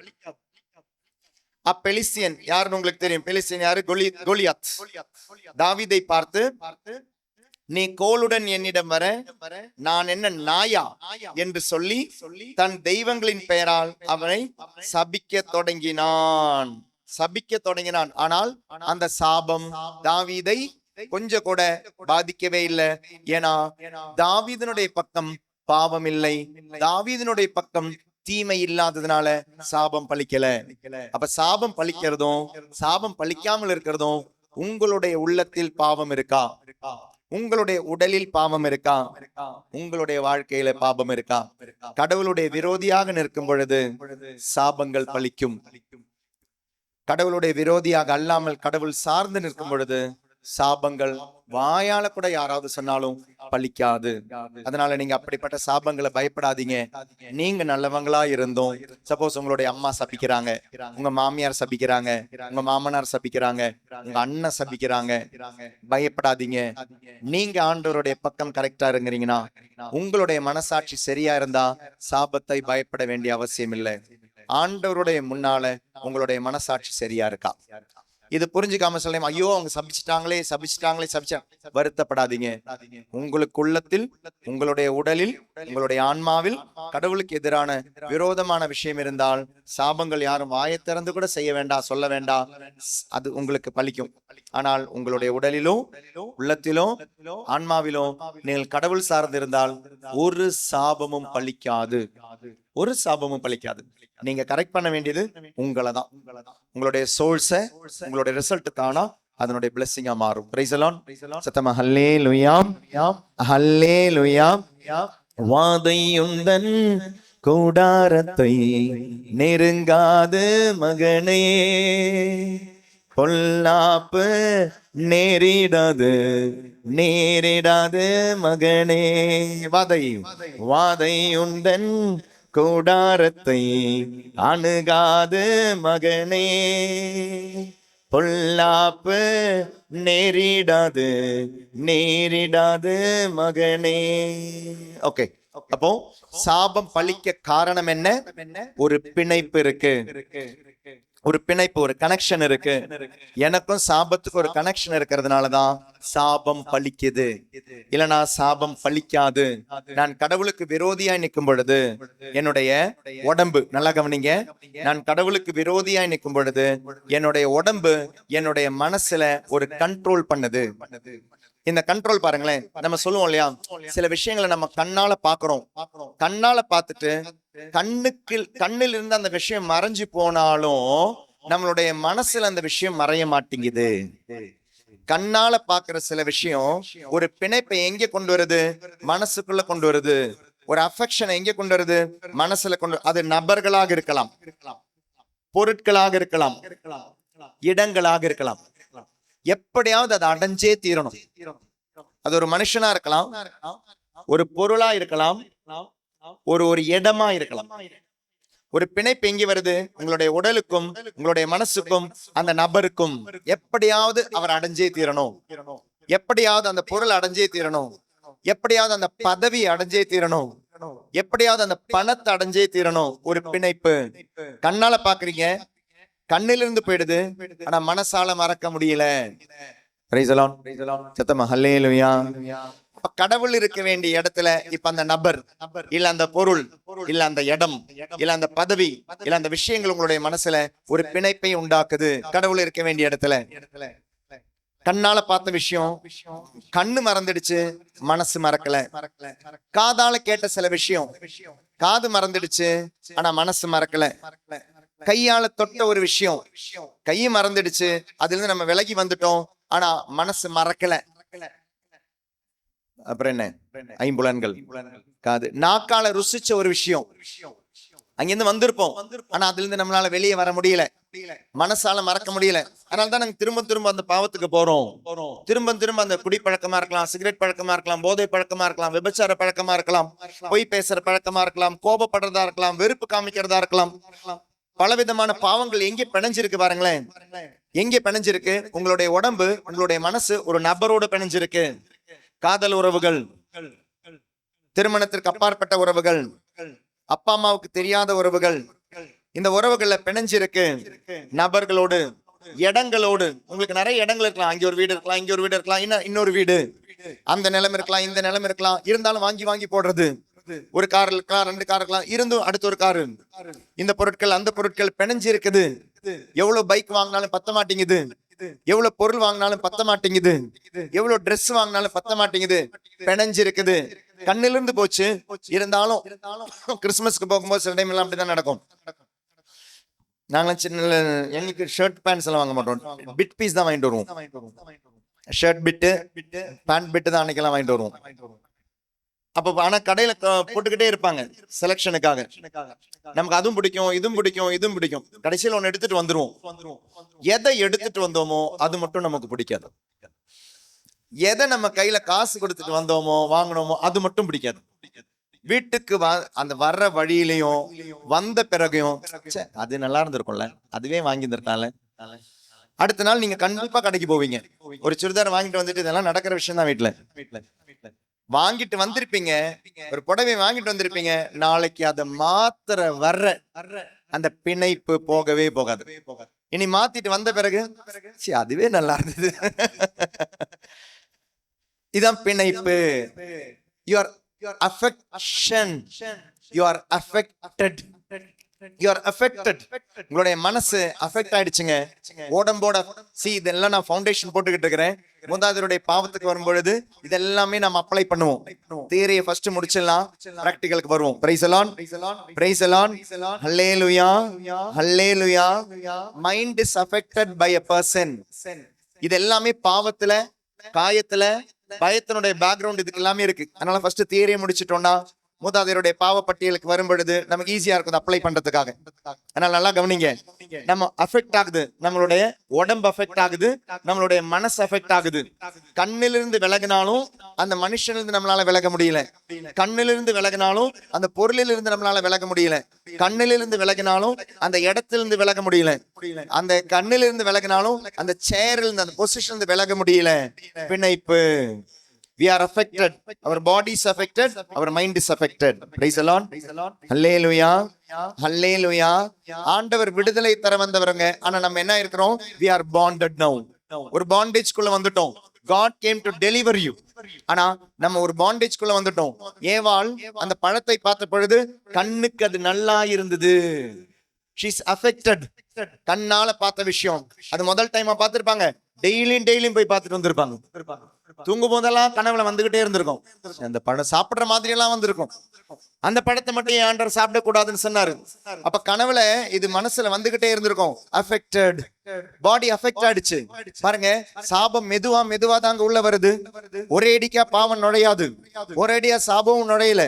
அப்பெலிஸ்தியன் யாருன்னு உங்களுக்கு தெரியும். பெலிஸ்தியன் யாரு? கோலியாத். தாவீதை பார்த்து, நீ கோலுடன் என்னிடம் வர நான் என்ன நாயா என்று சொல்லி தன் தெய்வங்களின் பெயரால் அவனை சபிக்க தொடங்கினான். ஆனால் அந்த சாபம் தாவீதை கொஞ்சம் கூட பாதிக்கவே இல்லை. ஏன்னா தாவீதினுடைய பக்கம் பாவம் இல்லை, தாவீதினுடைய பக்கம் தீமை இல்லாததுனால சாபம் பலிக்கல. அப்ப சாபம் பலிக்கிறதும் சாபம் பலிக்காமல் இருக்கிறதும், உங்களுடைய உள்ளத்தில் பாவம் இருக்கா, உங்களுடைய உடலில் பாவம் இருக்கா, உங்களுடைய வாழ்க்கையில பாவம் இருக்கா? கடவுளுடைய விரோதியாக நிற்கும் பொழுது சாபங்கள் பலிக்கும். கடவுளுடைய விரோதியாக அல்லாமல் கடவுள் சார்ந்து நிற்கும் பொழுது சாபங்கள் வாயால கூட யாராவது சொன்னாலும் பலிக்காது. அதனால நீங்க அப்படிப்பட்ட சாபங்களை பயப்படாதீங்க. நீங்க நல்லவங்களா இருந்தோம், சப்போஸ் உங்களுடைய அம்மா சபிக்கிறாங்க, உங்க மாமியார் சபிக்கிறாங்க, உங்க மாமனார் சபிக்கிறாங்க, உங்க அண்ணன் சபிக்கிறாங்க, பயப்படாதீங்க. நீங்க ஆண்டவருடைய பக்கம் கரெக்டா இருங்கிறீங்கன்னா, உங்களுடைய மனசாட்சி சரியா இருந்தா சாபத்தை பயப்பட வேண்டிய அவசியம் இல்லை. ஆண்டவருடைய முன்னால உங்களுடைய மனசாட்சி சரியா இருக்கா? இது புரிஞ்சுக்காம சொல்ல, ஐயோ அவங்க சபிச்சிட்டாங்களே வருத்தப்படாதீங்க. உங்களுக்கு உள்ளத்தில், உங்களுடைய உடலில், உங்களுடைய ஆன்மாவில் கடவுளுக்கு எதிரான விரோதமான விஷயம் இருந்தால் சாபங்கள் யாரும் வாயை திறந்து கூட செய்ய வேண்டாம், சொல்ல வேண்டாம், அது உங்களுக்கு பலிக்கும். ஆனால் உங்களுடைய உடலிலும் உள்ளத்திலும் ஆன்மாவிலும் நீங்கள் கடவுள் சார்ந்து இருந்தால் ஒரு சாபமும் பலிக்காது, ஒரு சாபமும் பலிக்காது. நீங்க கரெக்ட் பண்ண வேண்டியது உங்களை தான். உங்களுடைய சோர்ஸை, உங்களுடைய ரிசல்ட் தானா அதனுடைய பிளெஸிங்கா மாறும். Praise the Lord. சத்தமா ஹல்லேலூயா, ஹல்லேலூயா. வாதையுந்தன் கூடாரத்தை நெருங்காது மகனே, பொல்லாப்பு நேரிடாது மகனே. வாதை உந்தன் கூடாரத்தை அணுகாது மகனே, பொல்லாப்பு நேரிடாது நேரிடாது மகனே. ஓகே, அப்போ சாபம் பழிக்க காரணம் என்ன? ஒரு பிணைப்பு இருக்கு, ஒரு பிணைப்பு, ஒரு கனெக்ஷன் இருக்கு. எனக்கும் சாபத்துக்கு ஒரு கனெக்ஷன் இருக்கிறதுனாலதான் சாபம் பழிக்குது. இல்லனா சாபம் பழிக்காது. நான் கடவுளுக்கு விரோதியாய் நிற்கும் பொழுது என்னுடைய உடம்பு, நல்லா கவனிங்க, நான் கடவுளுக்கு விரோதியாய் நிற்கும் பொழுது என்னுடைய உடம்பு என்னுடைய மனசுல ஒரு கண்ட்ரோல் பண்ணுது. இந்த கண்ட்ரோல் பாருங்களேன், நம்ம சொல்லுவோம் இல்லையா, சில விஷயங்களை நம்ம கண்ணால பாக்குறோம், கண்ணால பார்த்துட்டு கண்ணில் இருந்து அந்த விஷயம் மறைஞ்சு போனாலும் நம்மளுடைய மனசுல அந்த விஷயம் மறைய மாட்டேங்குது. கண்ணால பாக்குற சில விஷயம் ஒரு பிணைப்பை எங்க கொண்டு வருது? மனசுக்குள்ள கொண்டு வருது. ஒரு அஃபெக்ஷனை எங்க கொண்டு வருது? மனசுல கொண்டு. அது நபர்களாக இருக்கலாம், பொருட்களாக இருக்கலாம், இடங்களாக இருக்கலாம். எப்படியாவது அதை அடைஞ்சே தீரணும். அது ஒரு மனுஷனா இருக்கலாம், ஒரு பொருளா இருக்கலாம், ஒரு இடமா இருக்கலாம். ஒரு பிணைப்பு எங்க வருது? உங்களுடைய உடலுக்கும் உங்களுடைய மனசுக்கும் அந்த நபருக்கும். எப்படியாவது அவர் அடைஞ்சே தீரணும், எப்படியாவது அந்த பொருள் அடைஞ்சே தீரணும், எப்படியாவது அந்த பதவி அடைஞ்சே தீரணும், எப்படியாவது அந்த பணத்தை அடைஞ்சே தீரணும். ஒரு பிணைப்பு. கண்ணால பாக்குறீங்க, கண்ணிலிருந்து போயிடுது, ஆனா மனசால மறக்க முடியல. சத்தமா ஹல்லேலூயா. கடவுள் இருக்க வேண்டிய இடத்துல இப்ப அந்த நபர் இல்ல அந்த பொருள் இல்ல அந்த இடம் இல்ல அந்த பதவி இல்ல அந்த விஷயங்கள் உங்களுடைய மனசுல ஒரு பிணைப்பை உண்டாக்குது. கடவுள் இருக்க வேண்டிய இடத்துல கண்ணால பார்த்த விஷயம் கண்ணு மறந்துடுச்சு, மனசு மறக்கல. காதால கேட்ட சில விஷயம் காது மறந்துடுச்சு, ஆனா மனசு மறக்கல. கையால தொட்ட ஒரு விஷயம் கை மறந்துடுச்சு, அதுல இருந்து நம்ம விலகி வந்துட்டோம், ஆனா மனசு மறக்கல. அப்புறம் என்ன? ஐம்புலன்கள், காது, நாக்கால ருசிச்ச ஒரு விஷயம் அங்கிருந்து வந்திருப்போம், ஆனா அதுல இருந்து நம்மளால வெளியே வர முடியல, மனசால மறக்க முடியல. அதனாலதான் நாங்க திரும்ப திரும்ப அந்த பாவத்துக்கு போறோம். திரும்ப திரும்ப அந்த குடி பழக்கமா இருக்கலாம், சிகரெட் பழக்கமா இருக்கலாம், போதை பழக்கமா இருக்கலாம், விபச்சார பழக்கமா இருக்கலாம், பொய் பேசுற பழக்கமா இருக்கலாம், கோபப்படுறதா இருக்கலாம், வெறுப்பு காமிக்கிறதா இருக்கலாம். பலவிதமான பாவங்கள் எங்கே பிணைஞ்சிருக்கு பாருங்களேன். எங்கே பிணைஞ்சிருக்கு? உங்களுடைய உடம்பு உங்களுடைய மனசு ஒரு நபரோட பிணைஞ்சிருக்கு. காதல் உறவுகள், திருமணத்திற்கு அப்பாற்பட்ட உறவுகள், அப்பா அம்மாவுக்கு தெரியாத உறவுகள், இந்த உறவுகள்ல பிணைஞ்சிருக்கு. நபர்களோடு, இடங்களோடு. உங்களுக்கு நிறைய இடங்கள் இருக்கலாம். அங்கே ஒரு வீடு இருக்கலாம், இங்க ஒரு வீடு இருக்கலாம், இன்னொரு வீடு, அந்த நிலம் இருக்கலாம், இந்த நிலம் இருக்கலாம். இருந்தாலும் வாங்கி வாங்கி போடுறது. ஒரு கார் இருக்கலாம், 2 கார் இருக்கலாம், இருந்தும் அடுத்த ஒரு காரு. இந்த பொருட்கள் அந்த பொருட்கள் பிணைஞ்சு இருக்குது. எவ்வளவு பைக் வாங்கினாலும் பத்த மாட்டேங்குது, எவ்வளவு பொருள் வாங்கினாலும் பத்த மாட்டேங்குது, எவ்வளவு ட்ரெஸ் வாங்கினாலும் பத்த மாட்டேங்குது, பிணைஞ்சு இருக்குது. கண்ணிலிருந்து போச்சு. இருந்தாலும் கிறிஸ்துமஸ்க்கு போகும்போது சில டைம் எல்லாம் அப்படிதான் நடக்கும். நாங்க சின்ன எனக்கு ஷர்ட் பேண்ட்ஸ் எல்லாம் வாங்க மாட்டோம், பிட் பீஸ் தான் வாங்கிட்டு வருவோம். ஷர்ட் பிட்டு, பேண்ட் பிட்டு தான் அன்னைக்கெல்லாம் வாங்கிட்டு வருவோம். அப்ப ஆனா கடையில போட்டுக்கிட்டே இருப்பாங்க செலக்ஷனுக்காக. நமக்கு அதுவும் பிடிக்கும், இதுவும் பிடிக்கும், இதுவும் பிடிக்கும். கடைசியில் ஒன்னு எடுத்துட்டு வந்துருவோம். எதை எடுத்துட்டு வந்தோமோ அது மட்டும் நமக்கு பிடிக்காது. எதை நம்ம கையில காசு கொடுத்துட்டு வந்தோமோ வாங்கினோமோ அது மட்டும் பிடிக்காது. வீட்டுக்கு அந்த வர்ற வழியிலையும் வந்த பிறகையும் அது நல்லா இருந்திருக்கும்ல, அதுவே வாங்கி இருந்திருக்கால. அடுத்த நாள் நீங்க கண்டிப்பா கடைக்கு போவீங்க, ஒரு சுடிதார் வாங்கிட்டு வந்துட்டு, இதெல்லாம் நடக்கிற விஷயம் தான். வீட்டுல வாங்கிட்டு வந்திருப்பீங்க, ஒரு புடவை வாங்கிட்டு வந்திருப்பீங்க, நாளைக்கு அதை மாத்திர வர்ற அந்த பிணைப்பு போகவே போகாது. இனி மாத்திட்டு வந்த பிறகு அதுவே நல்லா இருந்தது. இதான் பிணைப்பு. Your affection, you are affected, you are affected. உங்களுடைய மனசு அஃபெக்ட் ஆயிடுச்சுங்க. உடம்போட இதெல்லாம் நான் ஃபவுண்டேஷன் போட்டுக்கிட்டு இருக்கிறேன். மூன்றாவதுடைய பாவத்துக்கு வரும்பொழுது இதெல்லாமே நம்ம அப்ளை பண்ணுவோம். தியரியை ஃபர்ஸ்ட் முடிச்சிடலாம், பிராக்டிகலுக்கு வருவோம். Praise the Lord, praise the Lord, hallelujah, hallelujah. Mind is affected by a person. இது எல்லாமே பாவத்துல, காயத்துல, பயத்தினுடைய பேக்ரவுண்ட் இதுக்கு எல்லாமே இருக்கு. அதனால ஃபர்ஸ்ட் தியரியை முடிச்சிட்டோம்னா மூதாதையருடைய பாவ பட்டியலுக்கு வரும் பொழுது நமக்கு ஈஸியா இருக்கும் அப்ளை பண்றதுக்காக. அதனால நல்லா கவனிங்க, நம்ம அஃபெக்ட் ஆகுது, நம்மளுடைய உடம்பு அஃபெக்ட் ஆகுது, நம்மளுடைய மனசு அஃபெக்ட் ஆகுது. கண்ணிலிருந்து விலகினாலும் அந்த மனுஷனிலிருந்து நம்மளால விலக முடியல, கண்ணிலிருந்து விலகினாலும் அந்த பொருளிலிருந்து நம்மளால விலக முடியல, கண்ணிலிருந்து விலகினாலும் அந்த இடத்திலிருந்து விலக முடியல, அந்த கண்ணிலிருந்து விலகினாலும் அந்த சேரிலிருந்து அந்த பொசிஷன்ல இருந்து விலக முடியல. பிணைப்பு. We are affected. Our body is affected. Our mind is affected. Praise the Lord. Hallelujah. Hallelujah. ஆண்டவர் விடுதலை தர வந்தவருங்க. ஆனா நம்ம என்ன இருக்கிறோம்? We are bonded now. ஒரு பாண்டேஜ் குள்ள வந்துட்டோம். God came to deliver you. ஆனா நம்ம ஒரு பாண்டேஜ் குள்ள வந்துட்டோம். ஏவாள் அந்த பழத்தை பார்த்த பொழுது கண்ணுக்கு அது நல்லா இருந்தது. She is affected. கண்ணால பார்த்த விஷயம் அது முதல் டைமா பார்த்திருப்பாங்க. டெய்லியும் போய் பார்த்துட்டு வந்திருப்பாங்க. தூங்கும் போதெல்லாம் கனவுல வந்துகிட்டே இருந்திருக்கும். அந்த பழம் சாப்பிடுற மாதிரி எல்லாம் வந்திருக்கும். அந்த பழத்தை மட்டும் ஆண்டவர் சாப்பிடக்கூடாதுன்னு சொன்னாரு. அப்ப கனவுல இது மனசுல வந்துகிட்டே இருந்திருக்கும். அஃபெக்டட், பாடி அஃபெக்ட் ஆயிடுச்சு. பாருங்க, சாபம் மெதுவா தாங்க உள்ள வருது. ஒரே அடிக்கா பாவம் நுழையாது, ஒரே அடியா சாபமும் நுழையல.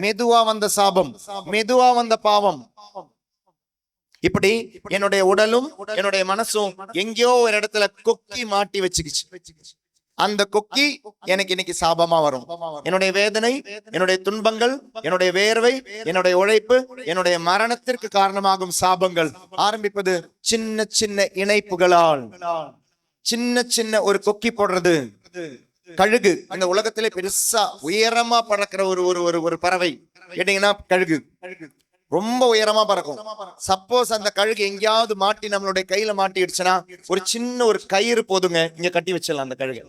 மெதுவா வந்த சாபம், மெதுவா வந்த பாவம். இப்படி என்னுடைய உடலும் என்னுடைய மனசும் எங்கேயோ ஒரு இடத்துல கொக்கி மாட்டி வச்சுக்கிச்சு. அந்த கொக்கி எனக்கு இன்னைக்கு சாபமா வரும். என்னுடைய வேதனை, என்னுடைய துன்பங்கள், என்னுடைய வேர்வை, என்னுடைய உழைப்பு, என்னுடைய மரணத்திற்கு காரணமாகும் சாபங்கள் ஆரம்பிப்பது சின்ன சின்ன இணைப்புகளால். சின்ன ஒரு கொக்கி போடுறது. கழுகு இந்த உலகத்திலே பெருசா உயரமா பறக்கிற ஒரு பறவை கேட்டீங்கன்னா கழுகு ரொம்ப உயரமா பறக்கும். சப்போஸ் அந்த கழுகு எங்கேயாவது மாட்டி நம்மளுடைய கையில மாட்டிடுச்சுன்னா ஒரு சின்ன ஒரு கயிறு போதுங்க, இங்க கட்டி வச்சிடலாம். அந்த கழுகு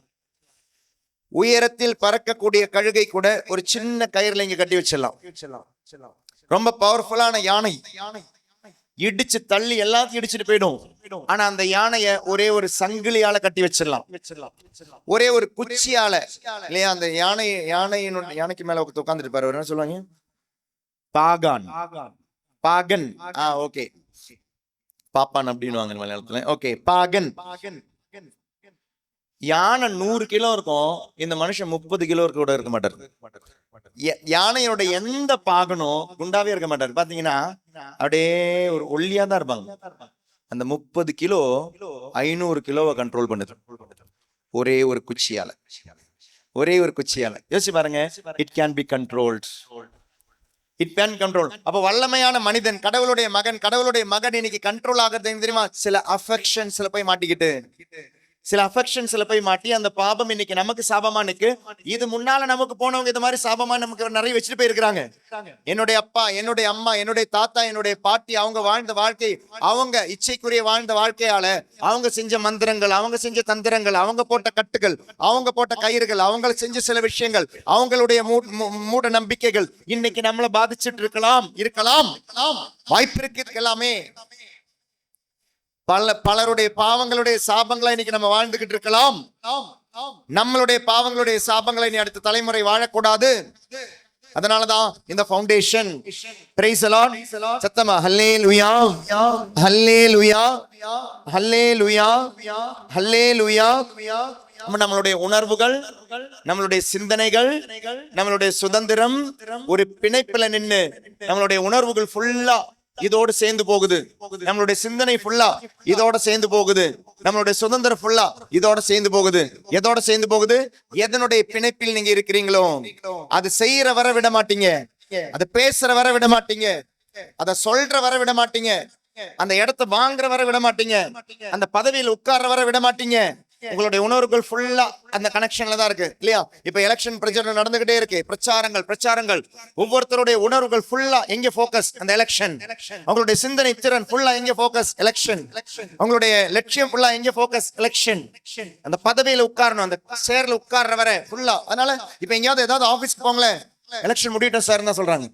உயரத்தில் பறக்கக்கூடிய கழுகை கூட ஒரு சின்ன கயிறுல இங்க கட்டி வச்சிடலாம். ரொம்ப பவர்ஃபுல்லான யானை, இடிச்சு தள்ளி எல்லாத்தையும் இடிச்சுட்டு போயிடும். ஆனா அந்த யானைய ஒரே ஒரு சங்கிலியால கட்டி வச்சிடலாம், ஒரே ஒரு குச்சியால இல்லையா? அந்த யானைக்கு மேல உட்காந்துட்டு பாரு, என்ன சொல்லுவாங்க? பாகன். ஓகே, பாப்பான் அப்படின்னுவாங்க மலையாளத்துல. ஓகே, பாகன். யானை 100 கிலோ இருக்கும், இந்த மனுஷன் 30 கிலோ கூட இருக்க மாட்டாரு. யானையோட எந்த பாகனும் குண்டாவே இருக்க மாட்டாரு. பாத்தீங்கன்னா அப்படியே ஒரு ஒல்லியா தான் இருப்பாங்க. அந்த 30 கிலோ 500 கிலோவை கண்ட்ரோல் பண்ணுது ஒரே ஒரு குச்சியால. யோசிச்சு பாருங்க. It can be controlled. It can control. அப்ப வல்லமையான மனிதன், கடவுளுடைய மகன் இன்னைக்கு கண்ட்ரோல் ஆகிறது தெரியுமா? சில அஃபெக்ஷன்ஸ்ல போய் மாட்டிக்கிட்டு, அந்த பாபம் இன்னைக்கு நமக்கு சாபமா நிக்கு. இது முன்னால நமக்கு போனவங்க இது மாதிரி சாபமா நமக்கு நிறைய வச்சுட்டு போயிருக்கிறாங்க. என்னுடைய அப்பா, என்னுடைய அம்மா, என்னுடைய தாத்தா, என்னுடைய பாட்டி, அவங்க வாழ்ந்த வாழ்க்கை, அவங்க இச்சைக்குரிய வாழ்ந்த வாழ்க்கையால அவங்க செஞ்ச மந்திரங்கள், அவங்க செஞ்ச தந்திரங்கள், அவங்க போட்ட கட்டுகள், அவங்க போட்ட கயிறுகள், அவங்க செஞ்ச சில விஷயங்கள், அவங்களுடைய மூட நம்பிக்கைகள் இன்னைக்கு நம்மளை பாதிச்சுட்டு இருக்கலாம். வாய்ப்பு இருக்கு எல்லாமே. பலருடைய பாவங்களுடைய சாபங்களை இன்னைக்கு நம்ம வாழ்ந்துகிட்டு இருக்கலாம். நம்மளுடைய பாவங்களுடைய சாபங்களை இனி அடுத்த தலைமுறை வாழக்கூடாது. அதனாலதான் இந்த ஃபவுண்டேஷன். Price the Lord. சத்தமா ஹல்லேலூயா, ஹல்லேலூயா, ஹல்லேலூயா, ஹல்லேலூயா. நம்மளுடைய உணர்வுகள், நம்மளுடைய சிந்தனைகள், நம்மளுடைய சுதந்திரம் ஒரு பிணைப்புல நின்னு நம்மளுடைய உணர்வுகள் ஃபுல்லா இதோடு சேர்ந்து போகுது, நம்மளுடைய சிந்தனை ஃபுல்லா இதோட சேர்ந்து போகுது, நம்மளுடைய சுதந்திரம் ஃபுல்லா இதோட சேர்ந்து போகுது. எதோட சேர்ந்து போகுது? எதனுடைய பிணைப்பில் நீங்க இருக்கிறீங்களோ அது செய்யற வர விட மாட்டீங்க, அதை பேசுற வர விட மாட்டீங்க, அதை சொல்ற வர விட மாட்டீங்க, அந்த இடத்தை வாங்குற வர விட மாட்டீங்க, அந்த பதவியில் உட்கார்ற வர விட மாட்டீங்க. உங்களுடைய உணர்வுகள் ஃபுல்லா அந்த கனெக்ஷன்ல தான் இருக்கு இல்லையா? இப்ப எலெக்ஷன் பிரச்சாரம் நடந்துகிட்டே இருக்கு. பிரச்சாரங்கள் ஒவ்வொருத்தருடைய உணர்வுகள் ஃபுல்லா எங்க போக்கஸ்? அந்த எலெக்ஷன். அவங்களுடைய சிந்தனை திறன் ஃபுல்லா எங்க போக்கஸ்? எலெக்ஷன். அவங்களுடைய லட்சியம் ஃபுல்லா எங்க போக்கஸ்? எலெக்ஷன். அந்த பதவியில உட்காரணும், அந்த சேர்ல உட்கார்ற வரை ஃபுல்லா. அதனால இப்ப எங்கேயாவது ஏதாவது ஆபீஸ்க்கு போங்களேன், எலெக்ஷன் முடியட்டும் சார் தான் சொல்றாங்க.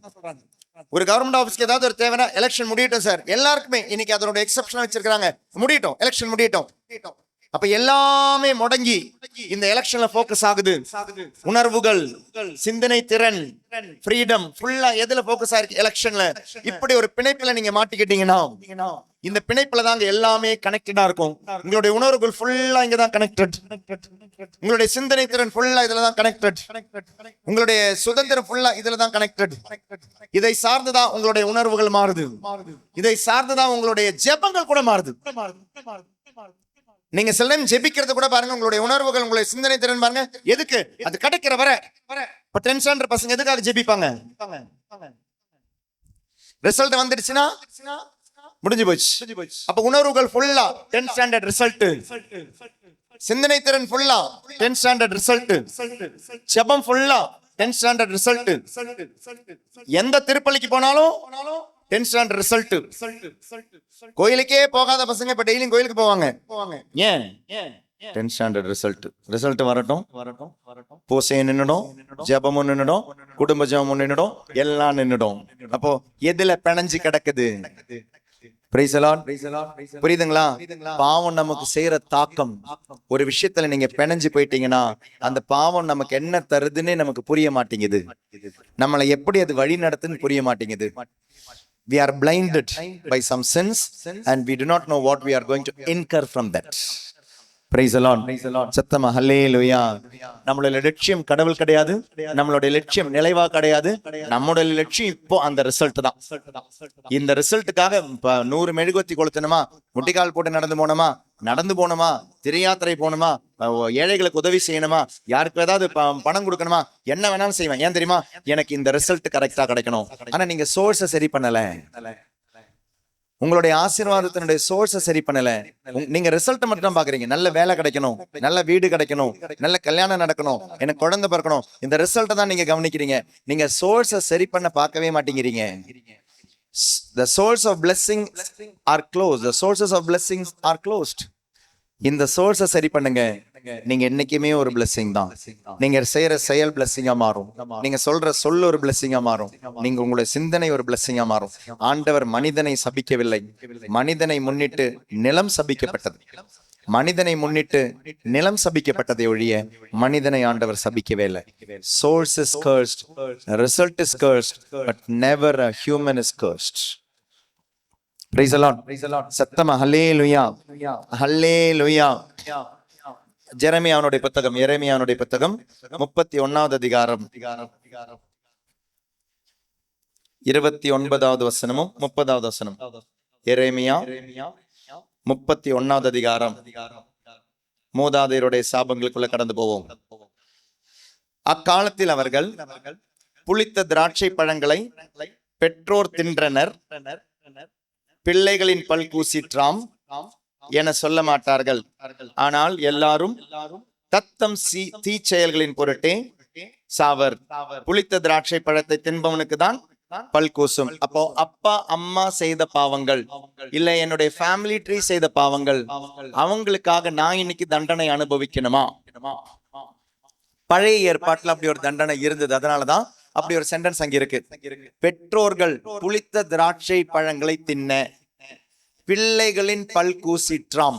ஒரு கவர்மெண்ட் ஆபீஸ்க்கு ஏதாவது ஒரு தேவைன்னா எலெக்ஷன் முடியட்டும் சார். எல்லாருக்குமே இன்னைக்கு அதோட எக்ஸெப்ஷன் வச்சிருக்காங்க. முடியட்டும், எலெக்ஷன் முடியட்டும். அப்ப எல்லாமே முடங்கி இந்த எலெக்ஷன்ல போக்கஸ் ஆகுது. உணர்வுகள், சிந்தனை திறன், ஃப்ரீடம் ஃபுல்லா எதுல போக்கஸ் ஆயிருக்கு? எலெக்ஷன்ல. இப்படி ஒரு பிணைப்புல நீங்க மாட்டிக்கிட்டீங்கன்னா இந்த பிணைப்புல தாங்க எல்லாமே கனெக்டடா இருக்கும். உங்களுடைய உணர்வுகள் ஃபுல்லா இங்க தான் கனெக்டட். உங்களுடைய சிந்தனை திறன் ஃபுல்லா இதுல தான் கனெக்டட். உங்களுடைய சுதந்திரம் ஃபுல்லா இதுல தான் கனெக்டட். இதை சார்ந்துதான் உங்களுடைய உணர்வுகள் மாறுது. இதை சார்ந்துதான் உங்களுடைய ஜெபங்கள் கூட மாறுது. நீங்க சில டைம் ஜெபிக்கிறது கூட பாருங்க, உங்களுடைய உணர்வுகள், உங்களுடைய சிந்தனை திறன் பாருங்க. எதுக்கு அது கிடைக்கிற வர இப்ப டென்ஷன் பசங்க எதுக்காக ஜெபிப்பாங்க? ரிசல்ட் வந்துடுச்சுன்னா முடிஞ்சு போச்சு. அப்ப உணர்வுகள் ஃபுல்லா 10 ஸ்டாண்டர்ட் ரிசல்ட், சிந்தனை திறன் ஃபுல்லா 10 ஸ்டாண்டர்ட் ரிசல்ட், ஜெபம் ஃபுல்லா 10 ஸ்டாண்டர்ட் ரிசல்ட். எந்த திருப்பலிக்கு போனாலும் 10 ஸ்டாண்டர்ட் ரிசல்ட். கோயிலுக்கே போகாத பசங்க இப்ப டெய்லியும் கோயிலுக்கு போவாங்க. ஏன்? 10 ஸ்டாண்டர்ட் ரிசல்ட் வரட்டும், பூசையும் நின்னுடும், ஜெபமும் நின்னுடும், குடும்ப ஜெபமும் நின்னுடும், எல்லாம் நின்னுடும். அப்போ எதுல பிணைஞ்சு கிடக்குது? Praise the Lord. புரியுதுங்களா? பாவம் நமக்கு செய்யற தாக்கம், ஒரு விஷயத்துல நீங்க பிணைஞ்சு போயிட்டீங்கன்னா அந்த பாவம் நமக்கு என்ன தருதுன்னே நமக்கு புரிய மாட்டேங்குது. நம்மளை எப்படி அது வழி நடத்துன்னு புரிய மாட்டேங்குது. We are blinded by some sins and we do not know what we are going to incur from that. Praise the Lord. சத்தமா ஹல்லேலூயா. நம்மளுடைய லட்சியம் கடவுள் கிடையாது, நம்மளுடைய லட்சியம் நிலைவா கிடையாது. நம்மளுடைய லட்சியம் இப்போ அந்த ரிசல்ட் தான். இந்த ரிசல்ட்டுக்காக 100 மெழுகுவர்த்தி கொளுத்தணுமா, முட்டிக்கால் போட்டு நடந்து போனோமா, திரையாத்திரை போகணுமா, ஏழைகளுக்கு உதவி செய்யணுமா, யாருக்கு ஏதாவது பணம் கொடுக்கணுமா, என்ன வேணாலும் செய்வேன். ஏன் தெரியுமா? எனக்கு இந்த ரிசல்ட் கரெக்டா கிடைக்கணும். ஆனா நீங்க சோர்ஸை சரி பண்ணல, உங்களுடைய ஆசீர்வாதத்தினுடைய சோர்ஸை சரி பண்ணல. நீங்க ரிசல்ட் மட்டும் தான் பாக்குறீங்க. நல்ல வேலை கிடைக்கணும், நல்ல வீடு கிடைக்கணும், நல்ல கல்யாணம் நடக்கணும், எனக்கு குழந்தை பிறக்கணும், இந்த ரிசல்ட்டை தான் நீங்க கவனிக்கிறீங்க. நீங்க சோர்ஸை சரி பண்ண பார்க்கவே மாட்டேங்கிறீங்க. The source of blessing are closed. The sources of blessings are closed. இந்த சோர்ஸை சரி பண்ணுங்க. நீங்க என்னைக்குமே ஒரு பிளெஸிங் தான். நீங்க செய்யற செயல் பிளெஸிங்கா மாறும். நீங்க சொல்ற சொல் ஒரு பிளெஸிங்கா மாறும். நீங்க உங்களுடைய சிந்தனை ஒரு பிளெஸிங்கா மாறும். ஆண்டவர் மனிதனை சபிக்கவில்லை, மனிதனை முன்னிட்டு நிலம் சபிக்கப்பட்டது. மனிதனை முன்னிட்டு நிலம் சபிக்கப்பட்டதை ஒழிய மனிதனை ஆண்டவர் சபிக்கவே இல்லை. Source is cursed, result is cursed, but never a human is cursed. Praise the Lord. சத்தமா ஹல்லேலூயா, ஹல்லேலூயா. எரேமியாவுடைய புத்தகம் 31வது அதிகாரம் 29வது வசனமும் 30வது வசனம். எரேமியா 31வது அதிகாரம். மூதாதையருடைய சாபங்களுக்குள்ள கடந்து போவோம். அக்காலத்தில் அவர்கள் புளித்த திராட்சை பழங்களை பெற்றோர் தின்றனர், பிள்ளைகளின் பல் கூசிற்றாம் என சொல்ல மாட்டார்கள். ஆனால் எல்லாரும் தத்தம் தீச்செயல்களின் பொருட்டே சாவர். புளித்த திராட்சை பழத்தை தின்பவனுக்கு தான் பல் கூசும். அப்போ அப்பா அம்மா செய்த பாவங்கள், இல்ல என்னுடைய ஃபேமிலி ட்ரீ செய்த பாவங்கள், அவங்களுக்காக நான் இன்னைக்கு தண்டனை அனுபவிக்கணுமா? பழைய ஏற்பாட்டுல அப்படி ஒரு தண்டனை இருந்தது. அதனாலதான் அப்படி ஒரு சென்டென்ஸ் அங்க இருக்கு. பெற்றோர்கள் புளித்த திராட்சை பழங்களை தின்ன, பிள்ளைகளின் பல் கூசிற்றாம்.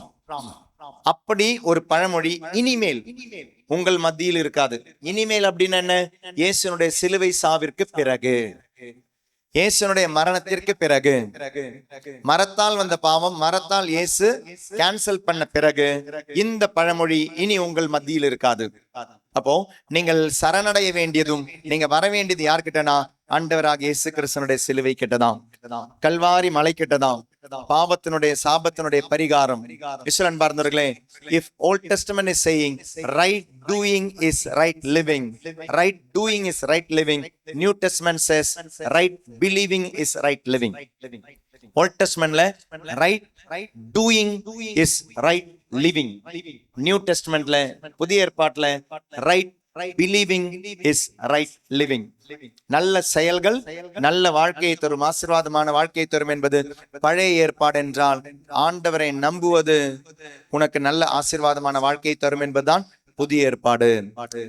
அப்படி ஒரு பழமொழி இனிமேல் உங்கள் மத்தியில் இருக்காது. இனிமேல் அப்படின்னு என்ன? இயேசுனுடைய சிலுவை சாவிற்கு பிறகு, இயேசுனுடைய மரணத்திற்கு பிறகு, மரத்தால் வந்த பாவம் மரத்தால் இயேசு கேன்சல் பண்ண பிறகு இந்த பழமொழி இனி உங்கள் மத்தியில் இருக்காது. அப்போ நீங்கள் சரணடைய வேண்டியதும் நீங்க வர வேண்டியது யார்கிட்டனா? ஆண்டவராக இயேசு கிறிஸ்துனுடைய சிலுவை கிட்டதான், கல்வாரி மலை கிட்டதான். பாவத்தினுடைய சாபத்தினுடைய பரிகாரம். இஸ்வரன் பார்ந்தவர்களே, if Old Testament is saying right doing is right living, right doing is right living, New Testament says right believing is right living. Old Testamentல right doing is right living, New Testamentல புதிய ஏற்பாட்டுல right believing is right living. நல்ல செயல்கள் நல்ல வாழ்க்கையை தரும், ஆசீர்வாதமான வாழ்க்கையை தரும் என்பது பழைய ஏற்பாடு என்றால், ஆண்டவரை நம்புவது உனக்கு நல்ல ஆசீர்வாதமான வாழ்க்கையை தரும் என்பதுதான் புதிய ஏற்பாடு.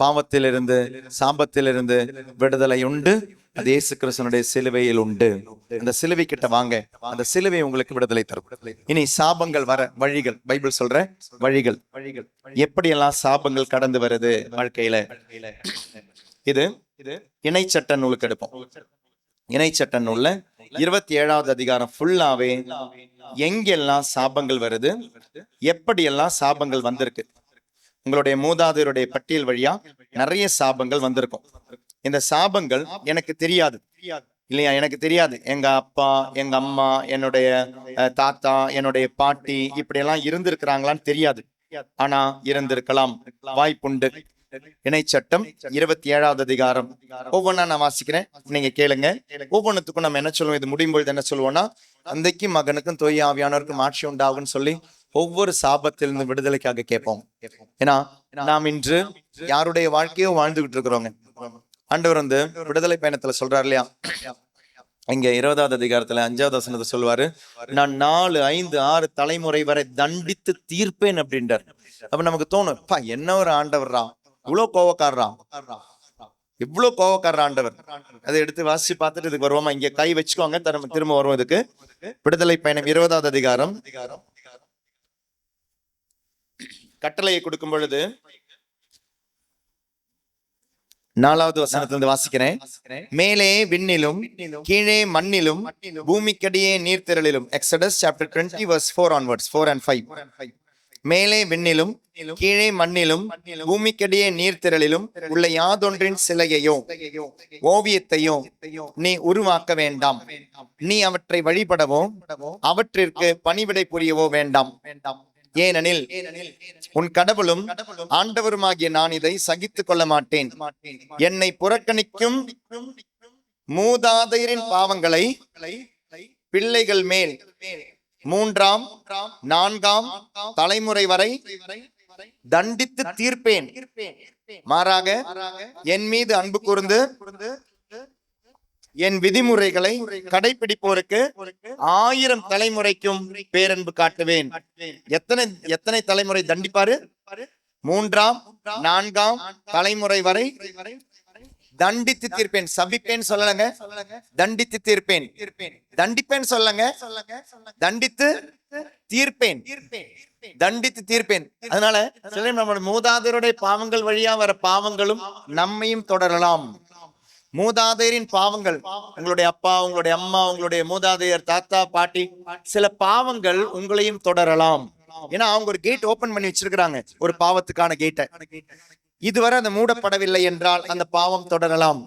பாவத்திலிருந்து சாபத்திலிருந்து விடுதலை உண்டு. அது இயேசு கிறிஸ்துவினுடைய சிலுவையில் உண்டு. அந்த சிலுவை கிட்ட வாங்க, அந்த சிலுவை உங்களுக்கு விடுதலை தரும். இனி சாபங்கள் வர வழிகள், பைபிள் சொல்ற வழிகள், எப்படியெல்லாம் சாபங்கள் கடந்து வருது வாழ்க்கையில. இது இணைச்சட்ட நூலுக்கு எடுப்போம். இணைச்சட்ட நூல்ல 27வது அதிகாரம் ஃபுல்லாவே எங்கெல்லாம் சாபங்கள் வருது, எப்படியெல்லாம் சாபங்கள் வந்திருக்கு. உங்களுடைய மூதாதையருடைய பட்டியல் வழியா நிறைய சாபங்கள் வந்திருக்கும். இந்த சாபங்கள் எனக்கு தெரியாது இல்லையா, எனக்கு தெரியாது. எங்க அப்பா, எங்க அம்மா, என்னுடைய தாத்தா, என்னுடைய பாட்டி இப்படி எல்லாம் இருந்திருக்கிறாங்களான்னு தெரியாது. ஆனா இருந்திருக்கலாம், வாய்ப்புண்டு. இணைச்சட்டம் 27வது அதிகாரம் ஒவ்வொன்னா நான் வாசிக்கிறேன், நீங்க கேளுங்க. ஒவ்வொன்றுத்துக்கும் நம்ம என்ன சொல்லுவோம், இது முடியும் பொழுது என்ன சொல்லுவோம்னா, தந்தைக்கும் மகனுக்கும் தூய ஆவியானவருக்கும் ஆட்சி உண்டாகும்னு சொல்லி ஒவ்வொரு சாபத்திலிருந்து விடுதலைக்காக கேட்போம். ஏன்னா நாம் இன்று யாருடைய வாழ்க்கையோ வாழ்ந்துகிட்டு இருக்கிறோங்க. ஆண்டவர் வந்து விடுதலை பயணத்துல சொல்றாரு இல்லையா, இங்க 20வது அதிகாரத்துல 5வது வசனத்தை சொல்லுவாரு, நான் 4, 5, 6 தலைமுறை வரை தண்டித்து தீர்ப்பேன் அப்படின்றார். அப்ப நமக்கு தோணும், என்ன ஒரு ஆண்டவர்ரா, இவ்வளவு கோவக்காரரா, இவ்வளவு கோவக்காரர் ஆண்டவர். அதை எடுத்து வாசிச்சு பார்த்துட்டு இதுக்கு வருவோமா, இங்க கை வச்சுக்கோங்க, திரும்ப வருவோம் இதுக்கு. விடுதலை பயணம் 20வது அதிகாரம் கட்டளையை கொடுக்கும் பொழுது 4வது வசனத்திலிருந்து வாசிக்கிறேன். மேலே விண்ணிலும் கீழே மண்ணிலும் பூமிக்கடியே நீர்த்திரளிலும். Exodus chapter 20 verse 4 onwards, 4 and 5. மேலே விண்ணிலும் கீழே மண்ணிலும் பூமிக்கடியே நீர்த்திரளிலும் உள்ள யாதொன்றின் சிலையையோ ஓவியத்தையோ நீ உருவாக்க வேண்டாம். நீ அவற்றை வழிபடவோ அவற்றிற்கு பணிவிடை புரியவோ வேண்டாம். ஏனெனில் உன் கடவுளும் ஆண்டவருமாகிய நான் இதை சகித்துக் கொள்ள மாட்டேன். என்னை புறக்கணிக்கும் மூதாதையரின் பாவங்களை பிள்ளைகள் மேல் 3ஆம் 4ஆம் தலைமுறை வரை தண்டித்து தீர்ப்பேன். மாறாக என் மீது அன்பு கூர்ந்து என் விதிமுறைகளை கடைபிடிப்போருக்கு 1000 தலைமுறைக்கும் பேரன்பு காட்டுவேன். எத்தனை தலைமுறை தண்டிப்பாரு? 3ஆம் 4ஆம் தலைமுறை வரை தண்டித்து தீர்ப்பேன். சபிப்பேன் சொல்லலங்க, தண்டித்து தீர்ப்பேன். தண்டிப்பேன் சொல்லங்க, தண்டித்து தீர்ப்பேன். தண்டித்து தீர்ப்பேன். அதனால நம்மளுடைய மூதாதையருடைய பாவங்கள் வழியா வர பாவங்களும் நம்மையும் தொடரலாம். மூதாதையரின் பாவங்கள், உங்களுடைய அப்பா, உங்களுடைய அம்மா, உங்களுடைய மூதாதையர், தாத்தா, பாட்டி, சில பாவங்கள் உங்களையும் தொடரலாம். ஏன்னா அவங்க ஒரு கேட் ஓபன் பண்ணி வச்சிருக்கிறாங்க, ஒரு பாவத்துக்கான கேட்டை. இதுவரை அந்த மூடப்படவில்லை என்றால் அந்த பாவம் தொடரலாம்.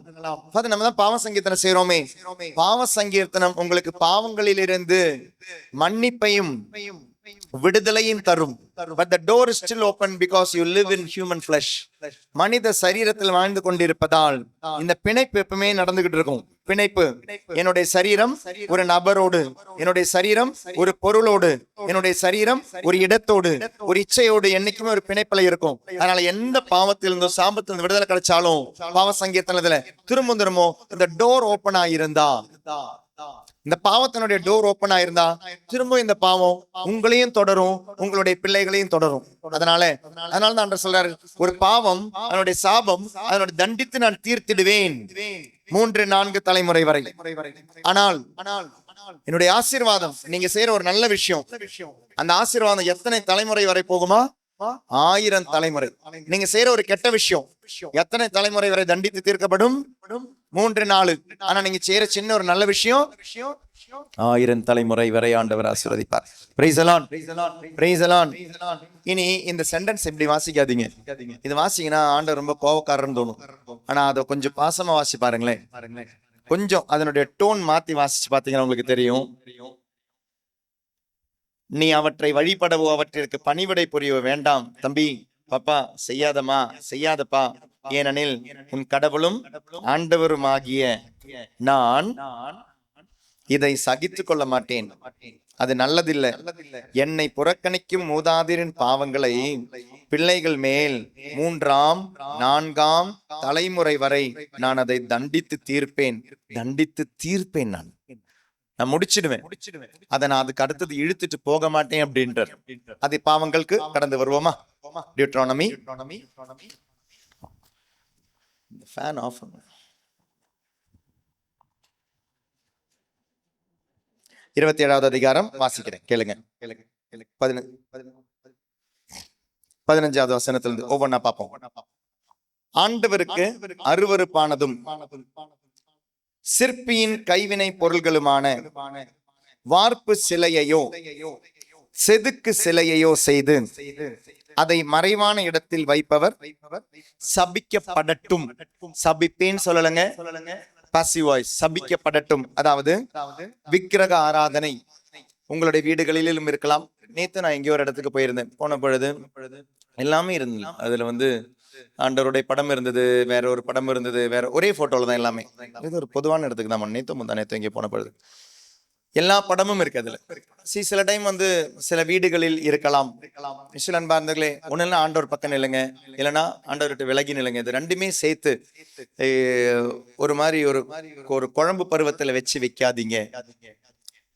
நம்ம தான் பாவ சங்கீர்த்தனம் செய்யறோமே. பாவ சங்கீர்த்தனம் உங்களுக்கு பாவங்களிலிருந்து மன்னிப்பையும் விடுதலையும் தரும். But the door is still open because you live in human flesh. மனித சரீரத்தில் வாழ்ந்து கொண்டிருப்பதால் இந்த பிணைப்பு எப்பவுமே நடந்துகிட்டு இருக்கும். பிணைப்பு, என்னுடைய சரீரம் ஒரு நபரோடு, என்னுடைய சரீரம் ஒரு பொருளோடு, என்னுடைய சரீரம் ஒரு இடத்தோடு, ஒரு இச்சையோடு என்னைக்குமே ஒரு பிணைப்புல இருக்கும். அதனால எந்த பாவத்திலிருந்தோ சாபத்திலிருந்து விடுதலை கிடைச்சாலும் பாவ சங்கீர்த்தனத்துல திரும்ப இந்த டோர் ஓபன் ஆயிருந்தா, இந்த பாவத்தினுடைய டோர் ஓபன் ஆயிருந்தா திரும்ப இந்த பாவம் உங்களையும் தொடரும், உங்களுடைய பிள்ளைகளையும் தொடரும். அதனாலதான் ஆண்டவர் சொல்றாரு, ஒரு பாவம் அதனுடைய சாபம் அதனுடைய தண்டித்து நான் தீர்த்திடுவேன் 3-4 தலைமுறை வரை. ஆனால் என்னுடைய ஆசீர்வாதம், நீங்க செய்யற ஒரு நல்ல விஷயம், அந்த ஆசீர்வாதம் எத்தனை தலைமுறை வரை போகுமா? 1000 தலைமுறை. நீங்க செய்யற ஒரு கெட்ட விஷயம் எத்தனை தலைமுறை வரை தண்டித்து தீர்க்கப்படும்? 3-4. ஆனா நீங்க செய்யற சின்ன ஒரு நல்ல விஷயம் 1000 தலைமுறை வரை ஆண்டவர் ஆசீர்வதிப்பார். Praise the Lord. Praise the Lord. இனி இந்த சென்டென்ஸ் இப்படி வாசிக்காதீங்க. இது வாசிங்கன்னா ஆண்டவர் ரொம்ப கோவக்காரன்னு தோணும். ஆனா அதை கொஞ்சம் பாசமா வாசி பாருங்களேன். கொஞ்சம் அதனுடைய டோன் மாத்தி வாசிச்சு பாத்தீங்கன்னா உங்களுக்கு தெரியும். நீ அவற்றை வழிபடவோ அவற்றிற்கு பணிவிடை புரியவோ வேண்டாம். தம்பி, பாப்பா, செய்யாதமா, செய்யாதப்பா. ஏனெனில் உன் கடவுளும் ஆண்டவருமாகிய நான் இதை சகித்துக் கொள்ள மாட்டேன். அது நல்லதில்லை. என்னை புறக்கணிக்கும் மூதாதையரின் பாவங்களை பிள்ளைகள் மேல் 3ஆம் 4ஆம் தலைமுறை வரை நான் அதை தண்டித்து தீர்ப்பேன். தண்டித்து தீர்ப்பேன். நான் முடிச்சிடுவேன். அதை நான் அதுக்கு அடுத்தது இழுத்துட்டு போக மாட்டேன் அப்படின்றார். அது பாவங்களுக்கு கடந்து வருவோமா? டியூட்ரானமி ஃபேன் ஆஃப் 27வது அதிகாரம் வாசிக்கிறேன், கேளுங்க. 15வது வசனத்திலிருந்து ஒவ்வொன்னா பார்ப்போம். ஆண்டவருக்கு அருவருப்பானதும் சிற்பியின் கைவினை பொருள்களுமான வார்ப்பு சிலையையோ செதுக்கு சிலையையோ செய்து அதை மறைவான இடத்தில் வைப்பவர் சபிக்கப்படட்டும். சபிப்பேன்னு சொல்லலங்க, பாசிவ் வாய்ஸ், சபிக்கப்படட்டும். அதாவது விக்கிரக ஆராதனை உங்களுடைய வீடுகளிலும் இருக்கலாம். நேத்து நான் எங்கேயோ ஒரு இடத்துக்கு போயிருந்தேன். போன பொழுது எல்லாமே இருந்தது. அதுல ஆண்டவருடைய படம் இருந்தது, வேற ஒரு படம் இருந்தது, வேற ஒரே போட்டோல தான் எல்லாமே. இது ஒரு பொதுவான இடத்துக்கு தான் நேத்து முந்தா நேத்து எங்கேயோ போன பொழுது எல்லா படமும் இருக்கு அதுல. சில டைம் சில வீடுகளில் இருக்கலாம். சில அன்பார்ந்தர்களே, ஒண்ணு ஆண்டவர் பக்கம் நில்லுங்க, இல்லைன்னா ஆண்டவர்கிட்ட விலகி நில்லுங்க. இது ரெண்டுமே சேர்த்து ஒரு மாதிரி ஒரு குழம்பு பருவத்துல வச்சு வைக்காதீங்க.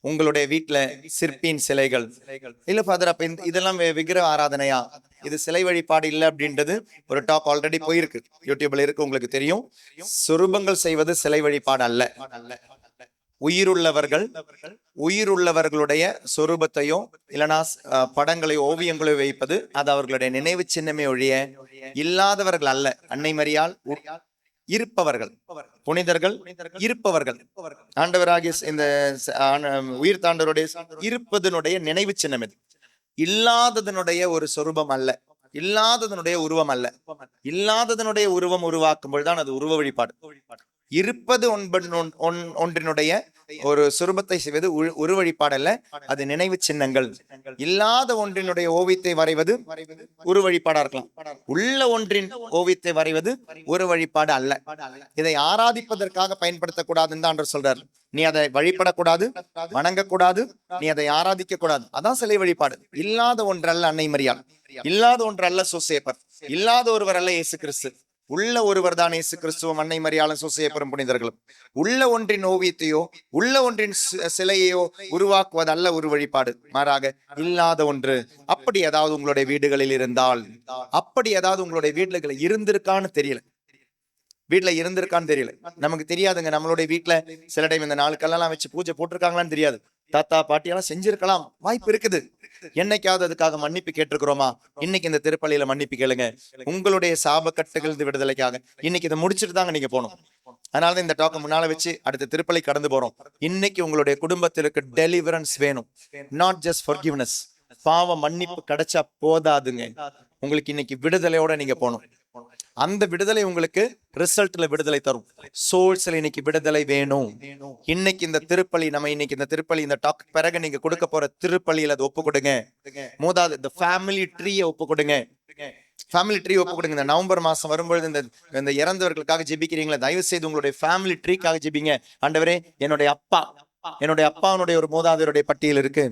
உங்களுடைய வீட்டுல சிற்பியின் சிலைகள் இல்ல ஃபாதர், அப்ப இதெல்லாம் விக்கிரக ஆராதனையா, இது சிலை வழிபாடு இல்லை அப்படின்றது ஒரு டாக் ஆல்ரெடி போயிருக்கு, யூடியூப்ல இருக்கு, உங்களுக்கு தெரியும். சுரூபங்கள் செய்வது சிலை வழிபாடு அல்ல. உயிருள்ளவர்களுடைய சொரூபத்தையோ இல்லைனா படங்களையோ ஓவியங்களையோ வைப்பது அது அவர்களுடைய நினைவு சின்னமே ஒழிய இல்லாதவர்கள் அல்ல. அன்னை மரியாள் இருப்பவர்கள், புனிதர்கள் இருப்பவர்கள், ஆண்டவராகிய இந்த உயிர் தாண்டவருடைய இருப்பதனுடைய நினைவு சின்னம் இது. இல்லாததனுடைய ஒரு சொரூபம் அல்ல, இல்லாததனுடைய உருவம் அல்ல. இல்லாததனுடைய உருவம் உருவாக்கும் பொழுதுதான் அது உருவ வழிபாடு. இருப்பது ஒன்றினுடைய ஒரு சுரூபத்தை செய்வது ஒரு வழிபாடு அல்ல, அது நினைவு சின்னங்கள். இல்லாத ஒன்றினுடைய ஓவியத்தை வரைவது ஒரு வழிபாடா இருக்கலாம். உள்ள ஒன்றின் ஓவியத்தை வரைவது ஒரு வழிபாடு அல்ல. இதை ஆராதிப்பதற்காக பயன்படுத்தக்கூடாதுன்னு தான் ஆண்டவர் சொல்றார். நீ அதை வழிபடக்கூடாது, வணங்கக்கூடாது, நீ அதை ஆராதிக்க கூடாது. அதான் சிலை வழிபாடு. இல்லாத ஒன்றல்ல அன்னை மரியாள், இல்லாத ஒன்றல்ல சூசேப்பர், இல்லாத ஒருவர் அல்ல இயேசு கிறிஸ்து. உள்ள ஒருவர் தான் இயேசு கிறிஸ்துவும் அன்னை மரியாளும் சூசேப்பரும் புனிதர்களும். உள்ள ஒன்றின் ஓவியத்தையோ உள்ள ஒன்றின் சிலையையோ உருவாக்குவது அல்ல ஒரு வழிபாடு, மாறாக இல்லாத ஒன்று. அப்படி ஏதாவது உங்களுடைய வீடுகளில் இருந்தால், அப்படி ஏதாவது உங்களுடைய வீடுகளில் இருந்திருக்கான்னு தெரியல, வீட்டுல இருந்திருக்கான்னு தெரியல, நமக்கு தெரியாதுங்க. நம்மளுடைய வீட்டுல சில டைம் இந்த நாளுக்கெல்லாம் வச்சு பூஜை போட்டிருக்காங்களான்னு தெரியாது. தாத்தா பாட்டியெல்லாம் செஞ்சிருக்கலாம், வாய்ப்பு இருக்குது. என்னைக்காவது அதுக்காக மன்னிப்பு கேட்டிருக்கிறோமா? இன்னைக்கு இந்த திருப்பலியில மன்னிப்பு கேளுங்க. உங்களுடைய சாபக்கட்டுகள் விடுதலைக்காக இன்னைக்கு இதை முடிச்சுட்டு தாங்க நீங்க போகணும். அதனாலதான் இந்த டாக்க முன்னால வச்சு அடுத்த திருப்பலி கடந்து போறோம். இன்னைக்கு உங்களுடைய குடும்பத்திற்கு டெலிவரன்ஸ் வேணும், நாட் ஜஸ்ட் ஃபர்கிவ்னஸ். பாவ மன்னிப்பு கிடைச்சா போதாதுங்க, உங்களுக்கு இன்னைக்கு விடுதலையோட நீங்க போகணும். அந்த விடுதலை உங்களுக்கு ரிசல்ட்ல விடுதலை தரும். சோல்ஸ்ல இன்னைக்கு விடுதலை வேணும். இன்னைக்கு இந்த திருப்பலி இந்த டாக் பிறகு நீங்க கொடுக்க போற திருப்பலியில அதை ஒப்பு கொடுங்க. மூதாவது இந்த ஃபேமிலி ட்ரீயை ஒப்பு கொடுங்க. ஃபேமிலி ட்ரீ ஒப்பு கொடுங்க. இந்த நவம்பர் மாசம் வரும்பொழுது இந்த இறந்தவர்களுக்காக ஜெபிக்கிறீங்களா, தயவு செய்து உங்களுடைய ஃபேமிலி ட்ரீக்காக ஜெபிங்க. ஆண்டவரே, என்னுடைய அப்பாவுடைய ஒரு மூதாதையருடைய பட்டியல் இருக்கு.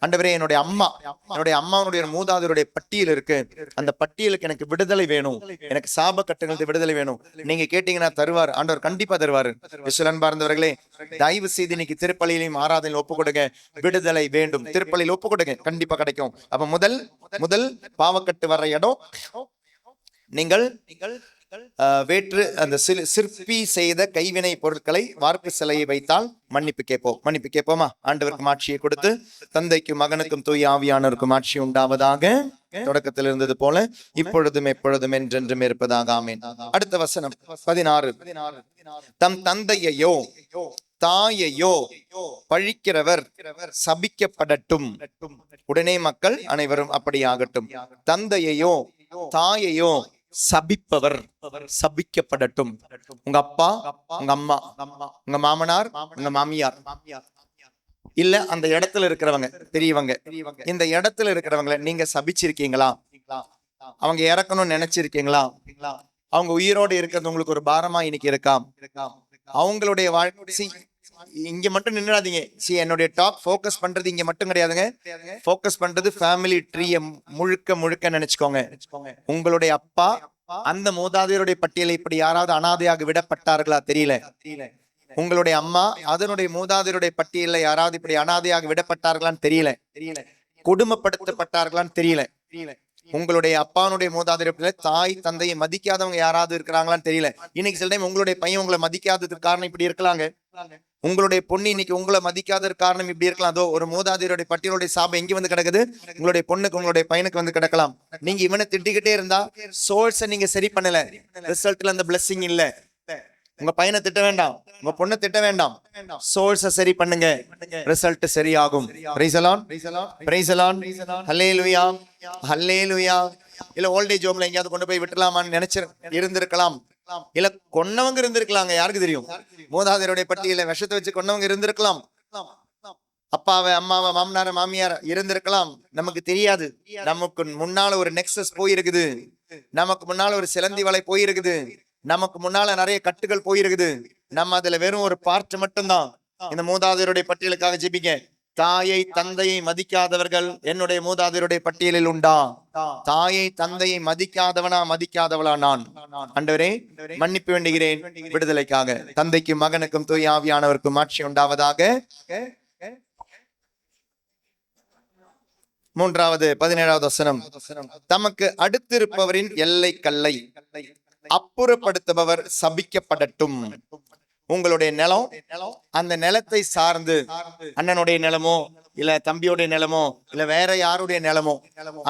ஆண்டவரே, என்னுடைய அம்மாவுடைய மூதாதையருடைய பட்டியல் இருக்கு. அந்த பட்டியலுக்கு எனக்கு விடுதலை வேணும், எனக்கு சாப கட்டுகளுக்கு விடுதலை வேணும். நீங்க கேட்டீங்கன்னா தருவார், ஆண்டவர் கண்டிப்பா தருவாரு. அன்பார்ந்தவர்களே, தயவு செய்து இன்னைக்கு திருப்பலியிலையும் ஆராதனையில் ஒப்பு கொடுங்க. விடுதலை வேண்டும், திருப்பலியில் ஒப்பு கொடுங்க, கண்டிப்பா கிடைக்கும். அப்ப முதல் பாவக்கட்டு வர்ற இடம், நீங்கள் வேற்று அந்த சிற்பி செய்த கைவினை பொருட்களை வார்ப்பு சிலையை வைத்தால் மன்னிப்பு கேட்போமா? ஆண்டவருக்கு மாட்சியை கொடுத்து தந்தைக்கும் மகனுக்கும் தூய ஆவியானவருக்கும் மாட்சி உண்டாவதாக, தொடக்கத்தில் இருந்தது போல இப்பொழுதும் எப்பொழுதும் என்றென்றும் இருப்பதாக, ஆமென். அடுத்த வசனம் 16. தம் தந்தையையோ தாயையோ பழிக்கிறவர் சபிக்கப்படட்டும். உடனே மக்கள் அனைவரும் அப்படியாகட்டும். தந்தையையோ தாயையோ சபிப்பவர் சபிக்கப்படட்டும். உங்க அப்பா, உங்க அம்மா, உங்க மாமனார், உங்க மாமியார், இல்ல அந்த இடத்துல இருக்கிறவங்க பெரியவங்க, இந்த இடத்துல இருக்கிறவங்களை நீங்க சபிச்சிருக்கீங்களா? அவங்க இறக்கணும்னு நினைச்சிருக்கீங்களா? அவங்க உயிரோடு இருக்கிறது உங்களுக்கு ஒரு பாரமா இன்னைக்கு இருக்கா? அவங்களுடைய வாழ்க்கை இங்க மட்டும் நின்றாதீங்க. என்னுடைய டாக் ஃபோக்கஸ் பண்றது இங்க மட்டும் கிடையாதுங்க. ஃபோக்கஸ் பண்றது ஃபேமிலி ட்ரீய முழுக்க நினைச்சுக்கோங்க. உங்களுடைய அப்பா அந்த மூதாதையருடைய பட்டியலை இப்படி யாராவது அனாதையாக விடப்பட்டார்களா தெரியல. உங்களுடைய அம்மா அதனுடைய மூதாதையருடைய பட்டியல யாராவது இப்படி அனாதையாக விடப்பட்டார்களான்னு தெரியல. கொடுமைப்படுத்தப்பட்டார்களான்னு தெரியல. உங்களுடைய அப்பானுடைய மூதாதையர் தாய் தந்தையை மதிக்காதவங்க யாராவது இருக்கிறாங்களான்னு தெரியல. இன்னைக்கு சில டைம் உங்களுடைய பையன் உங்களை மதிக்காததுக்கு காரணம் இப்படி இருக்கலாங்க. உங்களுடைய பொண்ணு இன்னைக்கு உங்களை மதிக்காததுக்கு காரணம் இப்படி இருக்கலாம். அதோ ஒரு மூதாதையருடைய பட்டியலுடைய சாபம் எங்க வந்து கிடக்குது? உங்களுடைய பொண்ணுக்கு உங்களுடைய பையனுக்கு வந்து கிடக்கலாம். நீங்க இவனை திட்டிக்கிட்டே இருந்தா சோர்ஸை நீங்க சரி பண்ணல, ரிசல்ட்ல அந்த பிளெஸிங் இல்ல. உங்க பையனை திட்ட வேண்டாம், உங்க பொண்ணை திட்ட வேண்டாம், சோர்ஸை சரி பண்ணுங்க, ரிசல்ட் சரியாகும். Praise the lord, praise the lord, hallelujah, hallelujah. இல்ல ஓல்டேஜ் ஹோம்ல எங்கயாவது கொண்டு போய் விட்டுலாமான்னு நினைச்சு இருந்திருக்கலாம். இல்ல கொன்னவங்க இருந்திருக்கலாங்க, யாருக்கு தெரியும்? மூதாதையருடைய பட்டியல விஷத்தை வச்சு கொன்னவங்க இருந்திருக்கலாம். அப்பாவை அம்மாவை மாமனார மாமியார் இருந்திருக்கலாம், நமக்கு தெரியாது. நமக்கு முன்னால ஒரு நெக்ஸஸ் போயிருக்குது, நமக்கு முன்னால ஒரு சிலந்தி வலை போயிருக்குது, நமக்கு முன்னால நிறைய கட்டுகள் போயிருக்குது. நம்ம அதுல வெறும் ஒரு பார்ட் மட்டும்தான். இந்த மூதாதையருடைய பட்டியலுக்காக ஜெபிங்க. தாயை தந்தையை மதிக்காதவர்கள் என்னுடைய மூதாதையருடைய பட்டியலில் உண்டா? தாயை தந்தையை மதிக்காதவனா மதிக்காதவளா நான்? ஆண்டவரே மன்னிப்பு வேண்டுகிறேன் விடுதலைக்காக. தந்தைக்கும் மகனுக்கும் தூய ஆவியானவருக்கும் ஆட்சி உண்டாவதாக. மூன்றாவது 17வது வசனம். தமக்கு அடுத்திருப்பவரின் எல்லை கல்லை அப்புறப்படுத்துபவர் சபிக்கப்படட்டும். உங்களுடைய நிலம், அந்த நிலத்தை சார்ந்து அண்ணனுடைய நிலமோ இல்ல தம்பியோடைய நிலமோ இல்ல வேற யாருடைய நிலமோ,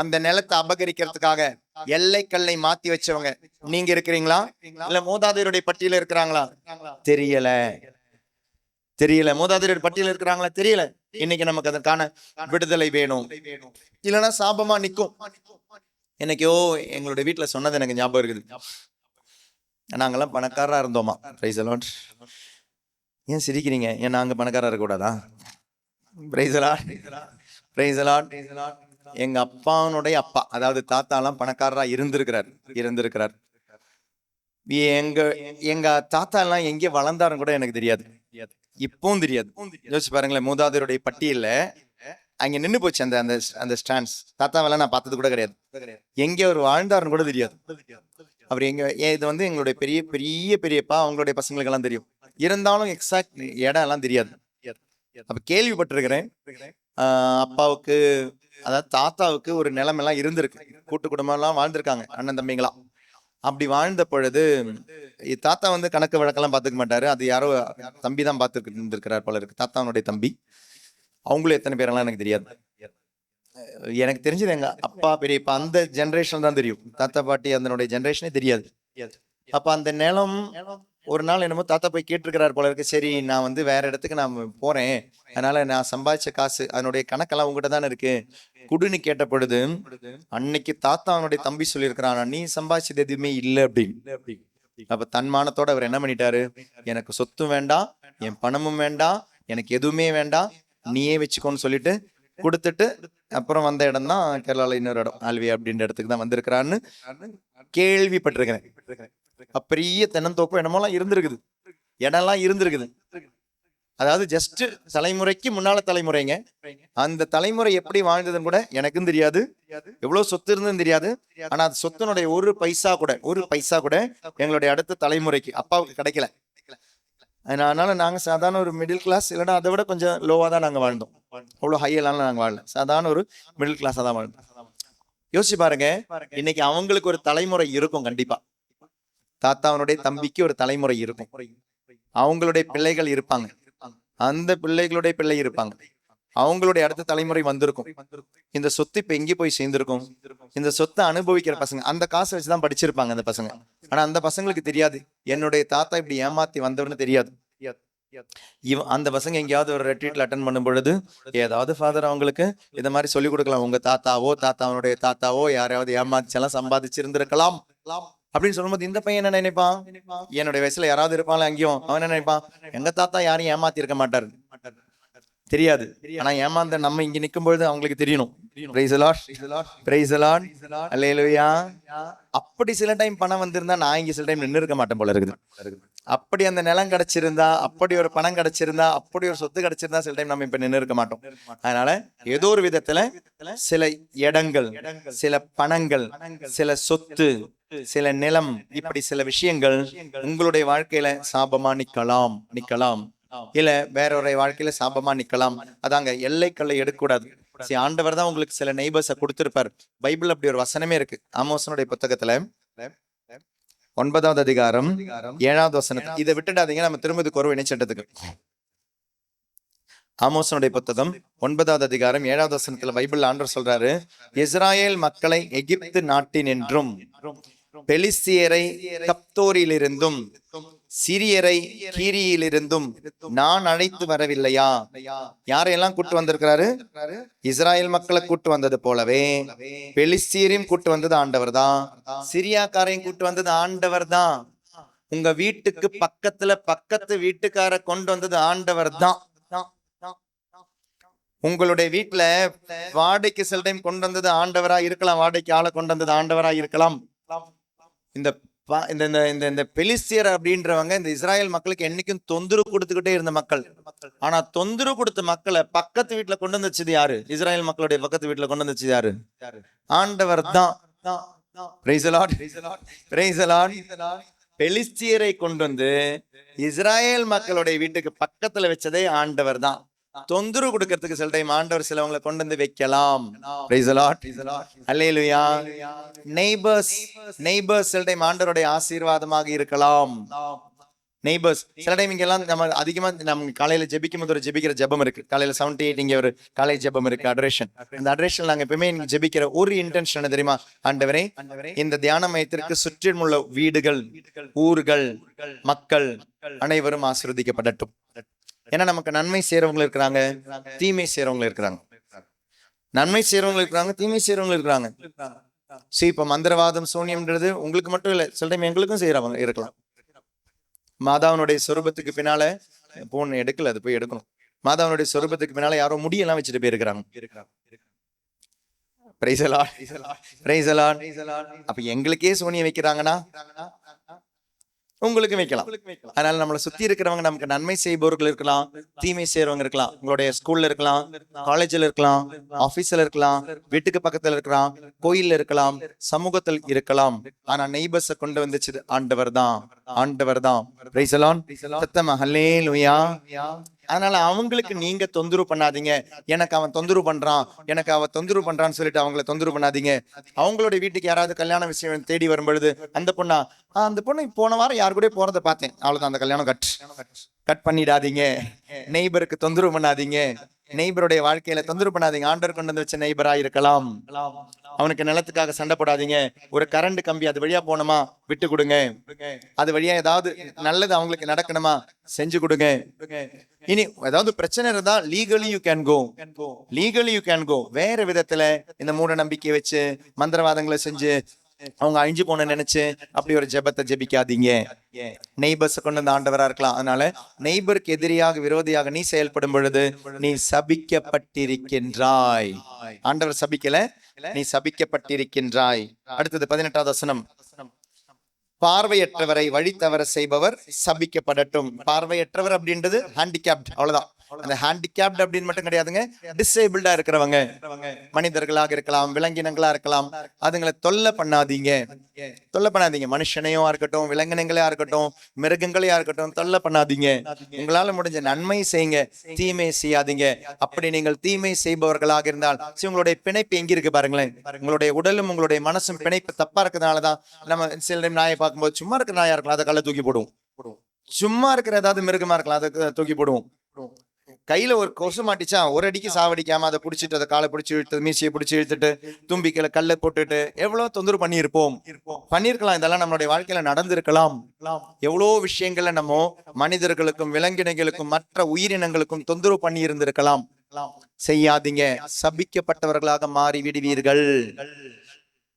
அந்த நிலத்தை அபகரிக்கிறதுக்காக எல்லை கல்லை மாத்தி வச்சவங்க நீங்க இருக்கிறீங்களா? இல்ல மூதாதையருடைய பட்டியல இருக்கிறாங்களா? தெரியல, தெரியல. மூதாதையர் பட்டியல இருக்கிறாங்களா? தெரியல. இன்னைக்கு நமக்கு அதற்கான விடுதலை வேணும், இல்லைன்னா சாபமா நிக்கும். என்னைக்கோ எங்களுடைய வீட்டுல சொன்னது எனக்கு ஞாபகம் இருக்குது. நாங்கெல்லாம் பணக்காரா இருந்தோமா? Praise the lord. ஏன் சிரிக்கிறீங்க? ஏன் நாங்க பணக்காரா இருக்கக்கூடாதா? Praise the lord, praise the lord. எங்க அப்பானுடைய அப்பா, அதாவது தாத்தாலாம் பணக்காரரா இருந்திருக்கிறார். எங்க எங்க தாத்தா எல்லாம் எங்கே வளர்ந்தாரும் கூட எனக்கு தெரியாது, இப்பவும் தெரியாது. யோசிச்சு பாருங்களேன், மூதாதையருடைய பட்டியல்ல அங்க நின்னு போச்சு அந்த அந்த ஸ்டாண்ட்ஸ். தாத்தாவெல்லாம் நான் பார்த்தது கூட கிடையாது, எங்க அவர் வாழ்ந்தாருன்னு கூட தெரியாது. அவர் எங்க இது வந்து எங்களுடைய பெரிய பெரிய பெரியப்பா அவங்களுடைய பசங்களுக்கு எல்லாம் தெரியும், இருந்தாலும் எக்ஸாக்ட் இடம் எல்லாம் தெரியாது. அப்ப கேள்விப்பட்டிருக்கிறேன், அப்பாவுக்கு அதாவது தாத்தாவுக்கு ஒரு நிலம் எல்லாம் இருந்திருக்கு, கூட்டு குடும்பம் எல்லாம் வாழ்ந்திருக்காங்க, அண்ணன் தம்பிங்களாம். அப்படி வாழ்ந்த பொழுது தாத்தா வந்து கணக்கு வழக்கெல்லாம் பார்த்துக்க மாட்டாரு, அது யாரோ தம்பி தான் பார்த்துட்டு இருந்திருக்கிறார் போல இருக்கு, தாத்தாவுடைய தம்பி. அவங்களும் எத்தனை பேரெல்லாம் எனக்கு தெரியாது. எனக்கு தெரிஞ்சது எங்க அப்பா பெரியப்பா அந்த ஜெனரேஷன் தான் தெரியும், தாத்தா பாட்டி அதனுடைய ஜெனரேஷனே தெரியாது. அப்ப அந்த நிலம் ஒரு நாள் என்னமோ தாத்தா போய் கேட்டிருக்கிறார் போல இருக்கு. சரி, நான் வந்து வேற இடத்துக்கு நான் போறேன், அதனால நான் சம்பாதிச்ச காசு அதனுடைய கணக்கெல்லாம் உங்ககிட்ட தானே இருக்கு, குடுன்னு கேட்ட பொழுது அன்னைக்கு தாத்தா அவனுடைய தம்பி சொல்லியிருக்கிறான், நீ சம்பாதிச்சது எதுவுமே இல்லை அப்படின்னு. அப்ப தன்மானத்தோட அவர் என்ன பண்ணிட்டாரு, எனக்கு சொத்தும் வேண்டாம், என் பணமும் வேண்டாம், எனக்கு எதுவுமே வேண்டாம், நீயே வச்சுக்கோன்னு சொல்லிட்டு கொடுத்துட்டு அப்புறம் வந்த இடம் தான் கேரளால இன்னொரு இடம் ஆல்வி அப்படின்ற இடத்துக்கு தான் வந்திருக்கிறான்னு கேள்விப்பட்டிருக்கிறேன். பெரிய தென்னந்தோப்பு என்னமோலாம் இருந்திருக்குது, இடம்லாம் இருந்திருக்குது. அதாவது ஜஸ்ட் தலைமுறைக்கு முன்னால தலைமுறைங்க, அந்த தலைமுறை எப்படி வாழ்ந்ததுன்னு கூட எனக்கும் தெரியாது, எவ்வளவு சொத்து இருந்ததுன்னு தெரியாது. ஆனா அது சொத்தினுடைய ஒரு பைசா கூட எங்களுடைய அடுத்த தலைமுறைக்கு அப்பாவுக்கு கிடைக்கல. அதனால நாங்க சாதாரண ஒரு மிடில் கிளாஸ், இல்லைன்னா அதை விட கொஞ்சம் லோவா தான் நாங்க வாழ்ந்தோம், அவ்வளவு ஹையெல்லாம் நாங்க வாழல, சாதாரண ஒரு மிடில் கிளாஸா தான் வாழ்ந்தோம். யோசிச்சு பாருங்க, இன்னைக்கு அவங்களுக்கு ஒரு தலைமுறை இருக்கும் கண்டிப்பா, தாத்தாவனுடைய தம்பிக்கு ஒரு தலைமுறை இருக்கும், அவங்களுடைய பிள்ளைகள் இருப்பாங்க, அந்த பிள்ளைகளுடைய பிள்ளை இருப்பாங்க, அவங்களுடைய அடுத்த தலைமுறை வந்திருக்கும். இந்த சொத்து இப்ப எங்கே போய் சேர்ந்திருக்கும்? இந்த சொத்தை அனுபவிக்கிற பசங்க அந்த காசை வச்சுதான் படிச்சிருப்பாங்க அந்த பசங்க. ஆனா அந்த பசங்களுக்கு தெரியாது என்னுடைய தாத்தா இப்படி ஏமாத்தி வந்தவர்னு தெரியாது. அந்த பசங்க எங்கேயாவது ஒரு ரெட்ரீட்ல அட்டன் பண்ணும் பொழுது ஏதாவது ஃபாதர் அவங்களுக்கு இந்த மாதிரி சொல்லி கொடுக்கலாம், உங்க தாத்தாவோ தாத்தாவனுடைய தாத்தாவோ யாரையாவது ஏமாத்திச்செல்லாம் சம்பாதிச்சிருந்திருக்கலாம் அப்படின்னு சொல்லும்போது இந்த பையன் என்ன நினைப்பான், என்னுடைய வயசுல யாராவது இருப்பாங்களே அங்கேயும், அவன் என்ன நினைப்பான், எங்க தாத்தா யாரையும் ஏமாத்தி இருக்க மாட்டாரு, தெரியாது. ஆனா ஏமாந்த நம்ம இங்க நிக்கும் பொழுது அவங்களுக்கு தெரியணும். Praise the lord, praise the lord, alleluia. அப்படி சில டைம் பணம் வந்திருந்தா நான் இங்க சில டைம் நின்று இருக்க மாட்டேன் போல இருக்குது. அப்படி அந்த நிலம் கிடைச்சிருந்தா, அப்படி ஒரு பணம் கிடைச்சிருந்தா, அப்படி ஒரு சொத்து கிடைச்சிருந்தா சில டைம் நம்ம இப்ப நின்று இருக்க மாட்டோம். அதனால ஏதோ ஒரு விதத்துல சில இடங்கள், சில பணங்கள், சில சொத்து, சில நிலம், இப்படி சில விஷயங்கள் உங்களுடைய வாழ்க்கையில சாபமா நிக்கலாம், இல்ல வேற ஒரு வாழ்க்கையில சாபமா நிக்கலாம். அதாங்க எல்லைக்கல்லை எடுக்கக்கூடாது. சரி, ஆண்டவர் தான் உங்களுக்கு சில நெய்பர்ஸை கொடுத்திருப்பார். பைபிள் அப்படி ஒரு வசனமே இருக்கு. ஆமோசனுடைய புத்தகத்துல 9வது அதிகாரம் 7வது வசனத்தை இதை விட்டுடாதீங்க, நம்ம திரும்ப இதுக்கு ஒரு இணைச்சட்டத்துக்கு. ஆமோசனுடைய புத்தகம் 9வது அதிகாரம் 7வது வசனத்துல பைபிள் ஆண்டவர் சொல்றாரு, இஸ்ராயேல் மக்களை எகிப்து நாட்டினின்றும் பெலிஸ்தியரை கப்தோரிலிருந்தும் சிரியரை கீரியிலிருந்தும் நான் அழைத்து வரவில்லையா? யாரையெல்லாம் கூட்டு வந்திருக்கிறாரு? இஸ்ராயேல் மக்களை கூட்டு வந்தது போலவே பெலிஸ்தியரையும் கூட்டு வந்தது ஆண்டவர் தான், சிரியாக்காரையும் கூட்டு வந்தது ஆண்டவர் தான், உங்க வீட்டுக்கு பக்கத்து வீட்டுக்கார கொண்டு வந்தது ஆண்டவர் தான். உங்களுடைய வீட்டுல வாடகைக்கு சில டைம் கொண்டு வந்தது ஆண்டவரா இருக்கலாம், வாடகைக்கு ஆளை கொண்டு வந்தது ஆண்டவரா இருக்கலாம். இந்த பெலிஸ்தியர் அப்படின்றவங்க இந்த இஸ்ராயேல் மக்களுக்கு என்னைக்கும் தொந்தரவு கொடுத்துக்கிட்டே இருந்த மக்கள். ஆனா தொந்தரவு கொடுத்த மக்களை பக்கத்து வீட்டுல கொண்டு வந்துச்சது யாரு? இஸ்ராயேல் மக்களுடைய பக்கத்து வீட்டுல கொண்டு வந்துச்சு யாரு? ஆண்டவர் தான். Praise the lord, praise the lord. பெலிஸ்தியரை கொண்டு வந்து இஸ்ராயேல் மக்களுடைய வீட்டுக்கு பக்கத்துல வச்சதே ஆண்டவர் தான். தொந்தரவு கொடுக்கறதுக்கு சில டைம் ஆண்டவர் சிலவங்களை கொண்டு வந்து வைக்கலாம். Price the lord, hallelujah. Neighbours சில டைம் ஆண்டவருடைய ஆசீர்வாதமாக இருக்கலாம். நெய்பர்ஸ் சில டைம் இங்கெல்லாம் நம்ம அதிகமா நம்ம காலையில ஜெபிக்கும் போது ஒரு ஜெபிக்கிற ஜெபம் இருக்கு. காலையில 7-8 இங்க ஒரு காலை ஜெபம் இருக்கு, அடரேஷன். அந்த அடரேஷன் நாங்க எப்பவுமே ஜெபிக்கிற ஒரு இன்டென்ஷன் என்ன தெரியுமா? ஆண்டவரே, இந்த தியான மையத்திற்கு சுற்றிலுள்ள வீடுகள், ஊர்கள், மக்கள் அனைவரும் ஆசீர்வதிக்கப்படட்டும். ஏன்னா நமக்கு நன்மை செய்யறவங்க இருக்கிறாங்க, தீமை செய்யறவங்க இருக்கிறாங்க. நன்மை செய்யறவங்க இருக்கிறாங்க, தீமை செய்யறவங்க இருக்கிறாங்க. சரி, இப்ப மந்திரவாதம் சூன்யம்ன்றது உங்களுக்கு மட்டும் இல்ல, சில டைம் எங்களுக்கும் செய்யறவங்க இருக்கலாம். மாதாவனுடைய சொரூபத்துக்கு பின்னால போன் எடுக்கல, அது போய் எடுக்கணும். மாதாவனுடைய சொரூபத்துக்கு பின்னால யாரோ முடியெல்லாம் வச்சுட்டு போயிருக்கிறாங்க. Price the lord, praise the Lord. அப்ப எங்களுக்கே சூனியம் வைக்கிறாங்கன்னா உங்களுக்கு வைக்கலாம். அதனால நம்மளை சுத்தி இருக்கிறவங்க நமக்கு நன்மை செய்பவர்கள் இருக்கலாம், தீமை செய்யறவங்க இருக்கலாம். உங்களுடைய ஸ்கூல்ல இருக்கலாம், காலேஜ்ல இருக்கலாம், ஆபீஸ்ல இருக்கலாம், வீட்டுக்கு பக்கத்துல இருக்கலாம், கோயில்ல இருக்கலாம், சமூகத்தில் இருக்கலாம். ஆனா நெய்பர்ஸை கொண்டு வந்துச்சு ஆண்டவர் தான், ஆண்டவர் தான். பிரைஸ் தி லார்ட், சத்தமா ஹல்லேலூயா. அதனால அவங்களுக்கு நீங்க தொந்தரவு பண்ணாதீங்க. எனக்கு அவன் தொந்தரவு பண்றான், எனக்கு அவ தொந்தரவு பண்றான்னு சொல்லிட்டு அவங்கள தொந்தரவு பண்ணாதீங்க. அவங்களுடைய வீட்டுக்கு யாராவது கல்யாண விஷயம் தேடி வரும்பொழுது அந்த பொண்ணு போன வாரம் யாரு கூட போறதை பார்த்தேன், அவ்வளவுதான், அந்த கல்யாணம் கட் பண்ணிடாதீங்க. நெய்பருக்கு தொந்தரவு பண்ணாதீங்க, நெய்பருடைய வாழ்க்கையில தொந்தரவு பண்ணாதீங்க. ஆண்டவர் கொண்டு வந்து வச்ச நெய்பரா இருக்கலாம். அவனுக்கு நிலத்துக்காக சண்டை போடாதீங்க. ஒரு கரண்ட் கம்பி அது வழியா போனோமா விட்டு கொடுங்க, அது வழியா ஏதாவது நல்லது அவங்களுக்கு நடக்கணுமா செஞ்சு கொடுங்க. இனி ஏதாவது பிரச்சனை இருந்தா லீகலி யூ கேன் கோ. வேற விதத்துல இந்த மூட நம்பிக்கையை வச்சு மந்திரவாதங்களை செஞ்சு அவங்க அழிஞ்சு போன நினைச்சு அப்படி ஒரு ஜெபத்தை ஜெபிக்காதீங்க. நெய்பர்ஸ் கொண்டு வந்த ஆண்டவரா இருக்கலாம். அதனால நெய்பருக்கு எதிரியாக விரோதியாக நீ செயல்படும் பொழுது நீ சபிக்கப்பட்டிருக்கின்றாய். ஆண்டவர் சபிக்கல, நீ சபிக்கப்பட்டிருக்கின்றாய். அடுத்தது 18வது வசனம். பார்வையற்றவரை வழி தவற செய்பவர் சபிக்கப்படட்டும். பார்வையற்றவர் அப்படின்றது ஹேண்டிகேப்ட், அவ்வளவுதான். அந்த ஹேண்டிகேப்ட் அப்படின்னு மட்டும் கிடையாதுங்க, டிசேபிள்டா இருக்கிறவங்க, மனிதர்களாக இருக்கலாம், விலங்கினங்களா இருக்கலாம். அதுங்களை தொல்லை பண்ணாதீங்க. மனுஷனையும் இருக்கட்டும், விலங்கினங்களையா இருக்கட்டும், மிருகங்களையா இருக்கட்டும், தொல்லை பண்ணாதீங்க. உங்களால முடிஞ்ச நன்மை செய்யுங்க, தீமை செய்யாதீங்க. அப்படி நீங்கள் தீமை செய்பவர்களாக இருந்தால் உங்களுடைய பிணைப்பு எங்க இருக்கு பாருங்களேன். உங்களுடைய உடலும் உங்களுடைய மனசும் பிணைப்பு தப்பா இருக்கிறதுனாலதான் நம்ம சில டைம் நாயை பார்க்கும்போது சும்மா இருக்கிற நாயா இருக்கலாம், அதை கல்ல தூக்கி போடுவோம். சும்மா இருக்கிற ஏதாவது மிருகமா இருக்கலாம், அதை தூக்கி போடுவோம். கையில ஒரு கொசு மாட்டிச்சா ஒரு அடிக்கு சாவடிக்காம அதை பிடிச்சிட்டு அதை காலை பிடிச்சி இழுத்து மீசியை பிடிச்சி இழுத்துட்டு தும்பிக்கையில கல்லை போட்டுட்டு எவ்வளவு தொந்தரவு பண்ணியிருக்கலாம். இதெல்லாம் நம்மளுடைய வாழ்க்கையில நடந்திருக்கலாம். எவ்வளோ விஷயங்கள்ல நம்ம மனிதர்களுக்கும் விலங்கினங்களுக்கும் மற்ற உயிரினங்களுக்கும் தொந்தரவு பண்ணி இருந்திருக்கலாம். செய்யாதீங்க, சபிக்கப்பட்டவர்களாக மாறி விடுவீர்கள்.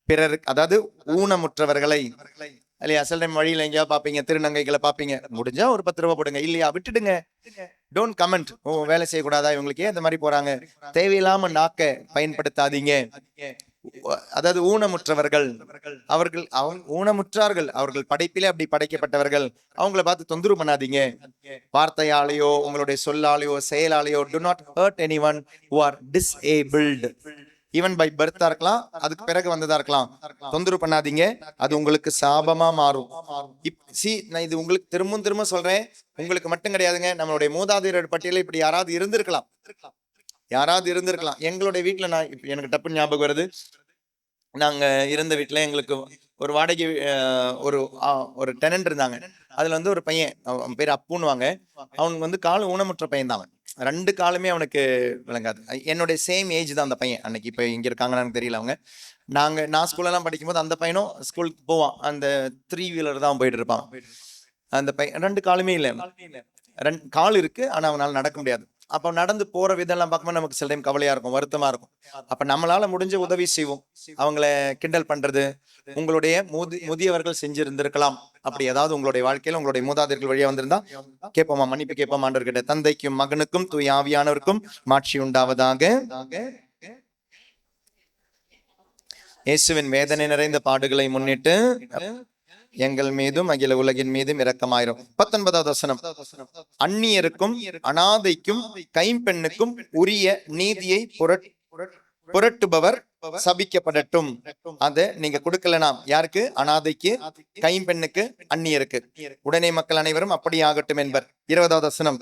பிறர், அதாவது ஊனமுற்றவர்களை இல்லையா, சில டைம் வழியில எங்கேயாவது பாப்பீங்க, திருநங்கைகளை பாப்பீங்க, முடிஞ்சா ஒரு 10 ரூபாய் போடுங்க, இல்லையா விட்டுடுங்க. Don't comment. வேலை செய்யக்கூடாதா இவங்களுக்கு, ஏன் இந்த மாதிரி போறாங்க, தேவையில்லாம நாக்க பயன்படுத்தாதீங்க. அதாவது ஊனமுற்றவர்கள், ஊனமுற்றார்கள், அவர்கள் படைப்பிலே அப்படி படைக்கப்பட்டவர்கள். அவங்கள பார்த்து தொந்தரவு பண்ணாதீங்க. வார்த்தையாலேயோ உங்களுடைய சொல்லாலேயோ செயலாலேயோ do not hurt anyone who are disabled. Even by பர்த்தா இருக்கலாம், அதுக்கு பிறகு வந்ததா இருக்கலாம். தொந்தரவு பண்ணாதீங்க, அது உங்களுக்கு சாபமா மாறும். நான் இது உங்களுக்கு திரும்ப சொல்றேன், உங்களுக்கு மட்டும் கிடையாதுங்க. நம்மளுடைய மூதாதையர் பட்டியல இப்படி யாராவது இருந்திருக்கலாம். யாராவது இருந்திருக்கலாம். எங்களுடைய வீட்டுல நான் இப்ப எனக்கு டப்புன்னு ஞாபகம் வருது. நாங்க இருந்த வீட்டுல எங்களுக்கு ஒரு வாடகை ஒரு டெனன்ட் இருந்தாங்க. அதுல வந்து ஒரு பையன், அவன் பேர் அப்புன்னுவாங்க. அவனுக்கு வந்து கால் ஊனமுற்ற பையன் தான் அவன். 2 காலுமே அவனுக்கு விளங்காது. என்னுடைய சேம் ஏஜ் தான் அந்த பையன். அன்னைக்கு இப்ப இங்க இருக்காங்கன்னு எனக்கு தெரியல அவங்க. நான் ஸ்கூலெல்லாம் படிக்கும்போது அந்த பையனும் ஸ்கூலுக்கு போவான். அந்த 3 வீலர் தான் போயிட்டு இருப்பான். அந்த பையன் 2 காலுமே இல்லை. 2 கால் இருக்கு, ஆனா அவனால நடக்க முடியாது. அப்ப நடந்து போற விதம்லாம் பார்க்கும்போது நமக்கு சில டைம் கவலையா இருக்கும், வருத்தமா இருக்கும். அப்ப நம்மளால முடிஞ்ச உதவி செய்வோம். அவங்கள கிண்டல் பண்றது உங்களுடைய முதியவர்கள் செஞ்சிருந்திருக்கலாம். அப்படி ஏதாவது உங்களுடைய வாழ்க்கையில உங்களுடைய மூதாதையர்கள் வழியா வந்திருந்தா கேட்போமா, மன்னிப்பு கேட்போம் ஆண்டவர்கிட்ட. தந்தைக்கும் மகனுக்கும் தூய ஆவியானவருக்கும் மாட்சி உண்டாவதாக. இயேசுவின் வேதனை நிறைந்த பாடுகளை முன்னிட்டு எங்கள் மீதும் அகில உலகின் மீதும் இரக்கமாயிரும். 19வது வசனம். அந்நியருக்கும் அனாதைக்கும் கைம்பெண்ணுக்கும் உரிய நீதியை புரட்டுபவர் சபிக்கப்படட்டும். அதை நீங்க கொடுக்கலனா யாருக்கு? அனாதைக்கு, கைம்பெண்ணுக்கு, அந்நியருக்கு. உடனே மக்கள் அனைவரும் அப்படி ஆகட்டும் என்பர். 20வது வசனம்.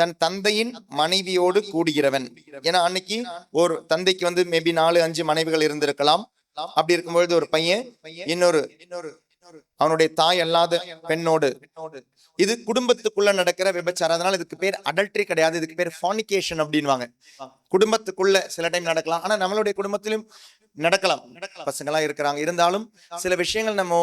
தன் தந்தையின் மனைவியோடு கூடுகிறவன். ஏன்னா அன்னைக்கு ஒரு தந்தைக்கு வந்து மேபி 4-5 மனைவிகள் இருந்திருக்கலாம். அப்படி இருக்கும்பொழுது ஒரு பையன் இன்னொரு அவனுடைய தாய் அல்லாத பெண்ணோடு, இது குடும்பத்துக்குள்ள நடக்கிற விபச்சாரம். அதனால இதுக்கு பேர் அடல்ட்ரி கிடையாது, இதுக்கு பேர் ஃபார்னிகேஷன் அப்படின்வாங்க. குடும்பத்துக்குள்ள சில டைம் நடக்கலாம், ஆனா நம்மளுடைய குடும்பத்திலும் நடக்கலாம். பசங்களா இருக்கிறாங்க, இருந்தாலும் சில விஷயங்கள் நம்ம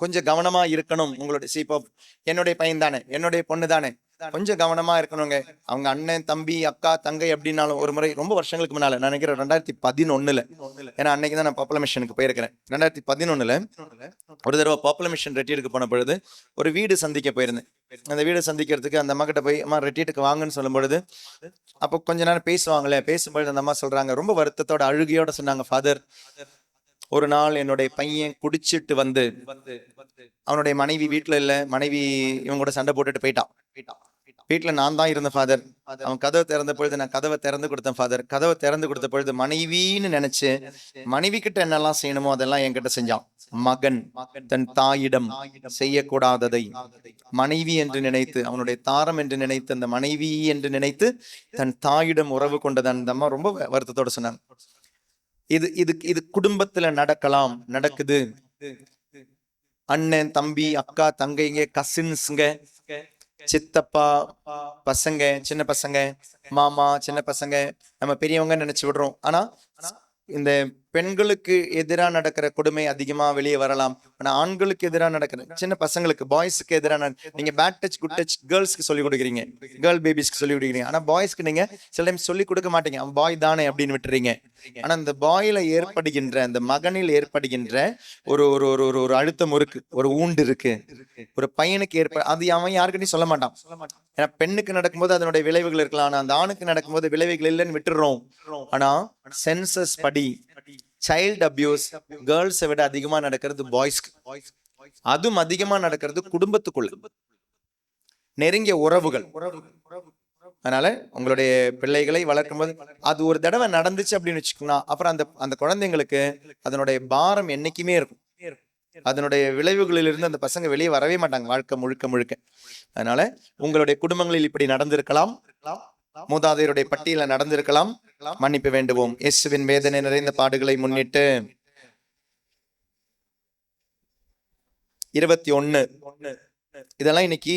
கொஞ்சம் கவனமா இருக்கணும். உங்களுடைய இப்போ என்னுடைய பையன் தானே, என்னுடைய பொண்ணு தானே, கொஞ்சம் கவனமா இருக்கணுங்க. அவங்க அண்ணன், தம்பி, அக்கா, தங்கை அப்படின்னாலும் ஒரு முறை ரொம்ப வருஷங்களுக்கு முன்னால, நான் நினைக்கிறேன் 2011, ஏன்னா அன்னைக்கு தான் நான் பாப்புலர் மிஷனுக்கு போயிருக்கிறேன். 2011 ஒரு தடவை பாப்புலர் மிஷன் ரெட்டீட்டுக்கு போன பொழுது ஒரு வீடு சந்திக்க போயிருந்தேன். அந்த வீடு சந்திக்கிறதுக்கு அந்த அம்மா கிட்ட போய், அம்மா ரெட்டீட்டுக்கு வாங்கன்னு சொல்லும் பொழுது, அப்போ கொஞ்ச நேரம் பேசுவாங்களே, பேசும்பொழுது அந்த அம்மா சொல்றாங்க, ரொம்ப வருத்தத்தோட அழுகையோட சொன்னாங்க, ஃபாதர், ஒரு நாள் என்னுடைய பையன் குடிச்சிட்டு வந்து அவனுடைய மனைவி வீட்டுல இல்ல, மனைவி இவங்க கூட சண்டை போட்டுட்டு போயிட்டான். வீட்டுல நான் தான் இருந்தேன் ஃபாதர். அவன் கதவை திறந்த பொழுது நான் கதவை திறந்து கொடுத்தேன் ஃபாதர். கதவை திறந்து கொடுத்த பொழுது மனைவின்னு நினைச்சு மனைவி கிட்ட என்னெல்லாம் செய்யணுமோ அதெல்லாம் என்கிட்ட செஞ்சான். மகன் தன் தாயிடம் செய்யக்கூடாததை மனைவி என்று நினைத்து, அவனுடைய தாரம் என்று நினைத்து, அந்த மனைவி என்று நினைத்து தன் தாயிடம் உறவு கொண்டது. அந்த அம்மா ரொம்ப வருத்தத்தோட சொன்னாங்க. இது குடும்பத்துல நடக்கலாம், நடக்குது. அண்ணன், தம்பி, அக்கா, தங்கைங்க, கசின்ஸுங்க, சித்தப்பா பசங்க, சின்ன பசங்க, மாமா, சின்ன பசங்க, நம்ம பெரியவங்க நினைச்சு விடுறோம். ஆனா இந்த பெண்களுக்கு எதிராக நடக்கிற கொடுமை அதிகமா வெளியே வரலாம். ஆனா ஆண்களுக்கு எதிராக நடக்கிற, சின்ன பசங்களுக்கு, பாய்ஸுக்கு எதிரான, நீங்க பேட் டச், குட் டச் கேர்ள்ஸ்க்கு சொல்லி கொடுக்குறீங்க, கேர்ள் பேபிஸ்க்கு சொல்லி கொடுக்குறீங்க. ஆனா பாய்ஸ்க்கு நீங்க சில டைம் சொல்லி கொடுக்க மாட்டீங்க, அவன் பாய் தானே அப்படின்னு விட்டுறீங்க. ஆனா அந்த பாயில ஏற்படுகின்ற, அந்த மகனில் ஏற்படுகின்ற ஒரு ஒரு ஒரு ஒரு ஒரு அழுத்தம் இருக்கு, ஒரு ஊண்டு இருக்கு. ஒரு பையனுக்கு அது அவன் யாருக்கிட்டையும் சொல்ல மாட்டான். ஏன்னா பெண்ணுக்கு நடக்கும்போது அதனுடைய விளைவுகள் இருக்கலாம், ஆனா அந்த ஆணுக்கு நடக்கும்போது விளைவுகள் இல்லைன்னு விட்டுறோம். ஆனா சென்சஸ் படி சைல்ட் அபியூஸ் கேர்ள்ஸை விட அதிகமா நடக்கிறது பாய்ஸ்க்கு. அதுவும் அதிகமா நடக்கிறது குடும்பத்துக்குள்ள, நெருங்கிய உறவுகள். அதனால உங்களுடைய பிள்ளைகளை வளர்க்கும் போது அது ஒரு தடவை நடந்துச்சு அப்படின்னு வச்சுக்கோங்க, அப்புறம் அந்த குழந்தைங்களுக்கு அதனுடைய பாரம் என்னைக்குமே இருக்கும். அதனுடைய விளைவுகளிலிருந்து அந்த பசங்க வெளியே வரவே மாட்டாங்க வாழ்க்கை முழுக்க. அதனால உங்களுடைய குடும்பங்களில் இப்படி நடந்திருக்கலாம், மூதாதையருடைய பட்டியல நடந்திருக்கலாம், மன்னிப்பு வேண்டுவோம். இயேசுவின் வேதனை நிறைந்த பாடுகளை முன்னிட்டு. 21 இதெல்லாம் இன்னைக்கு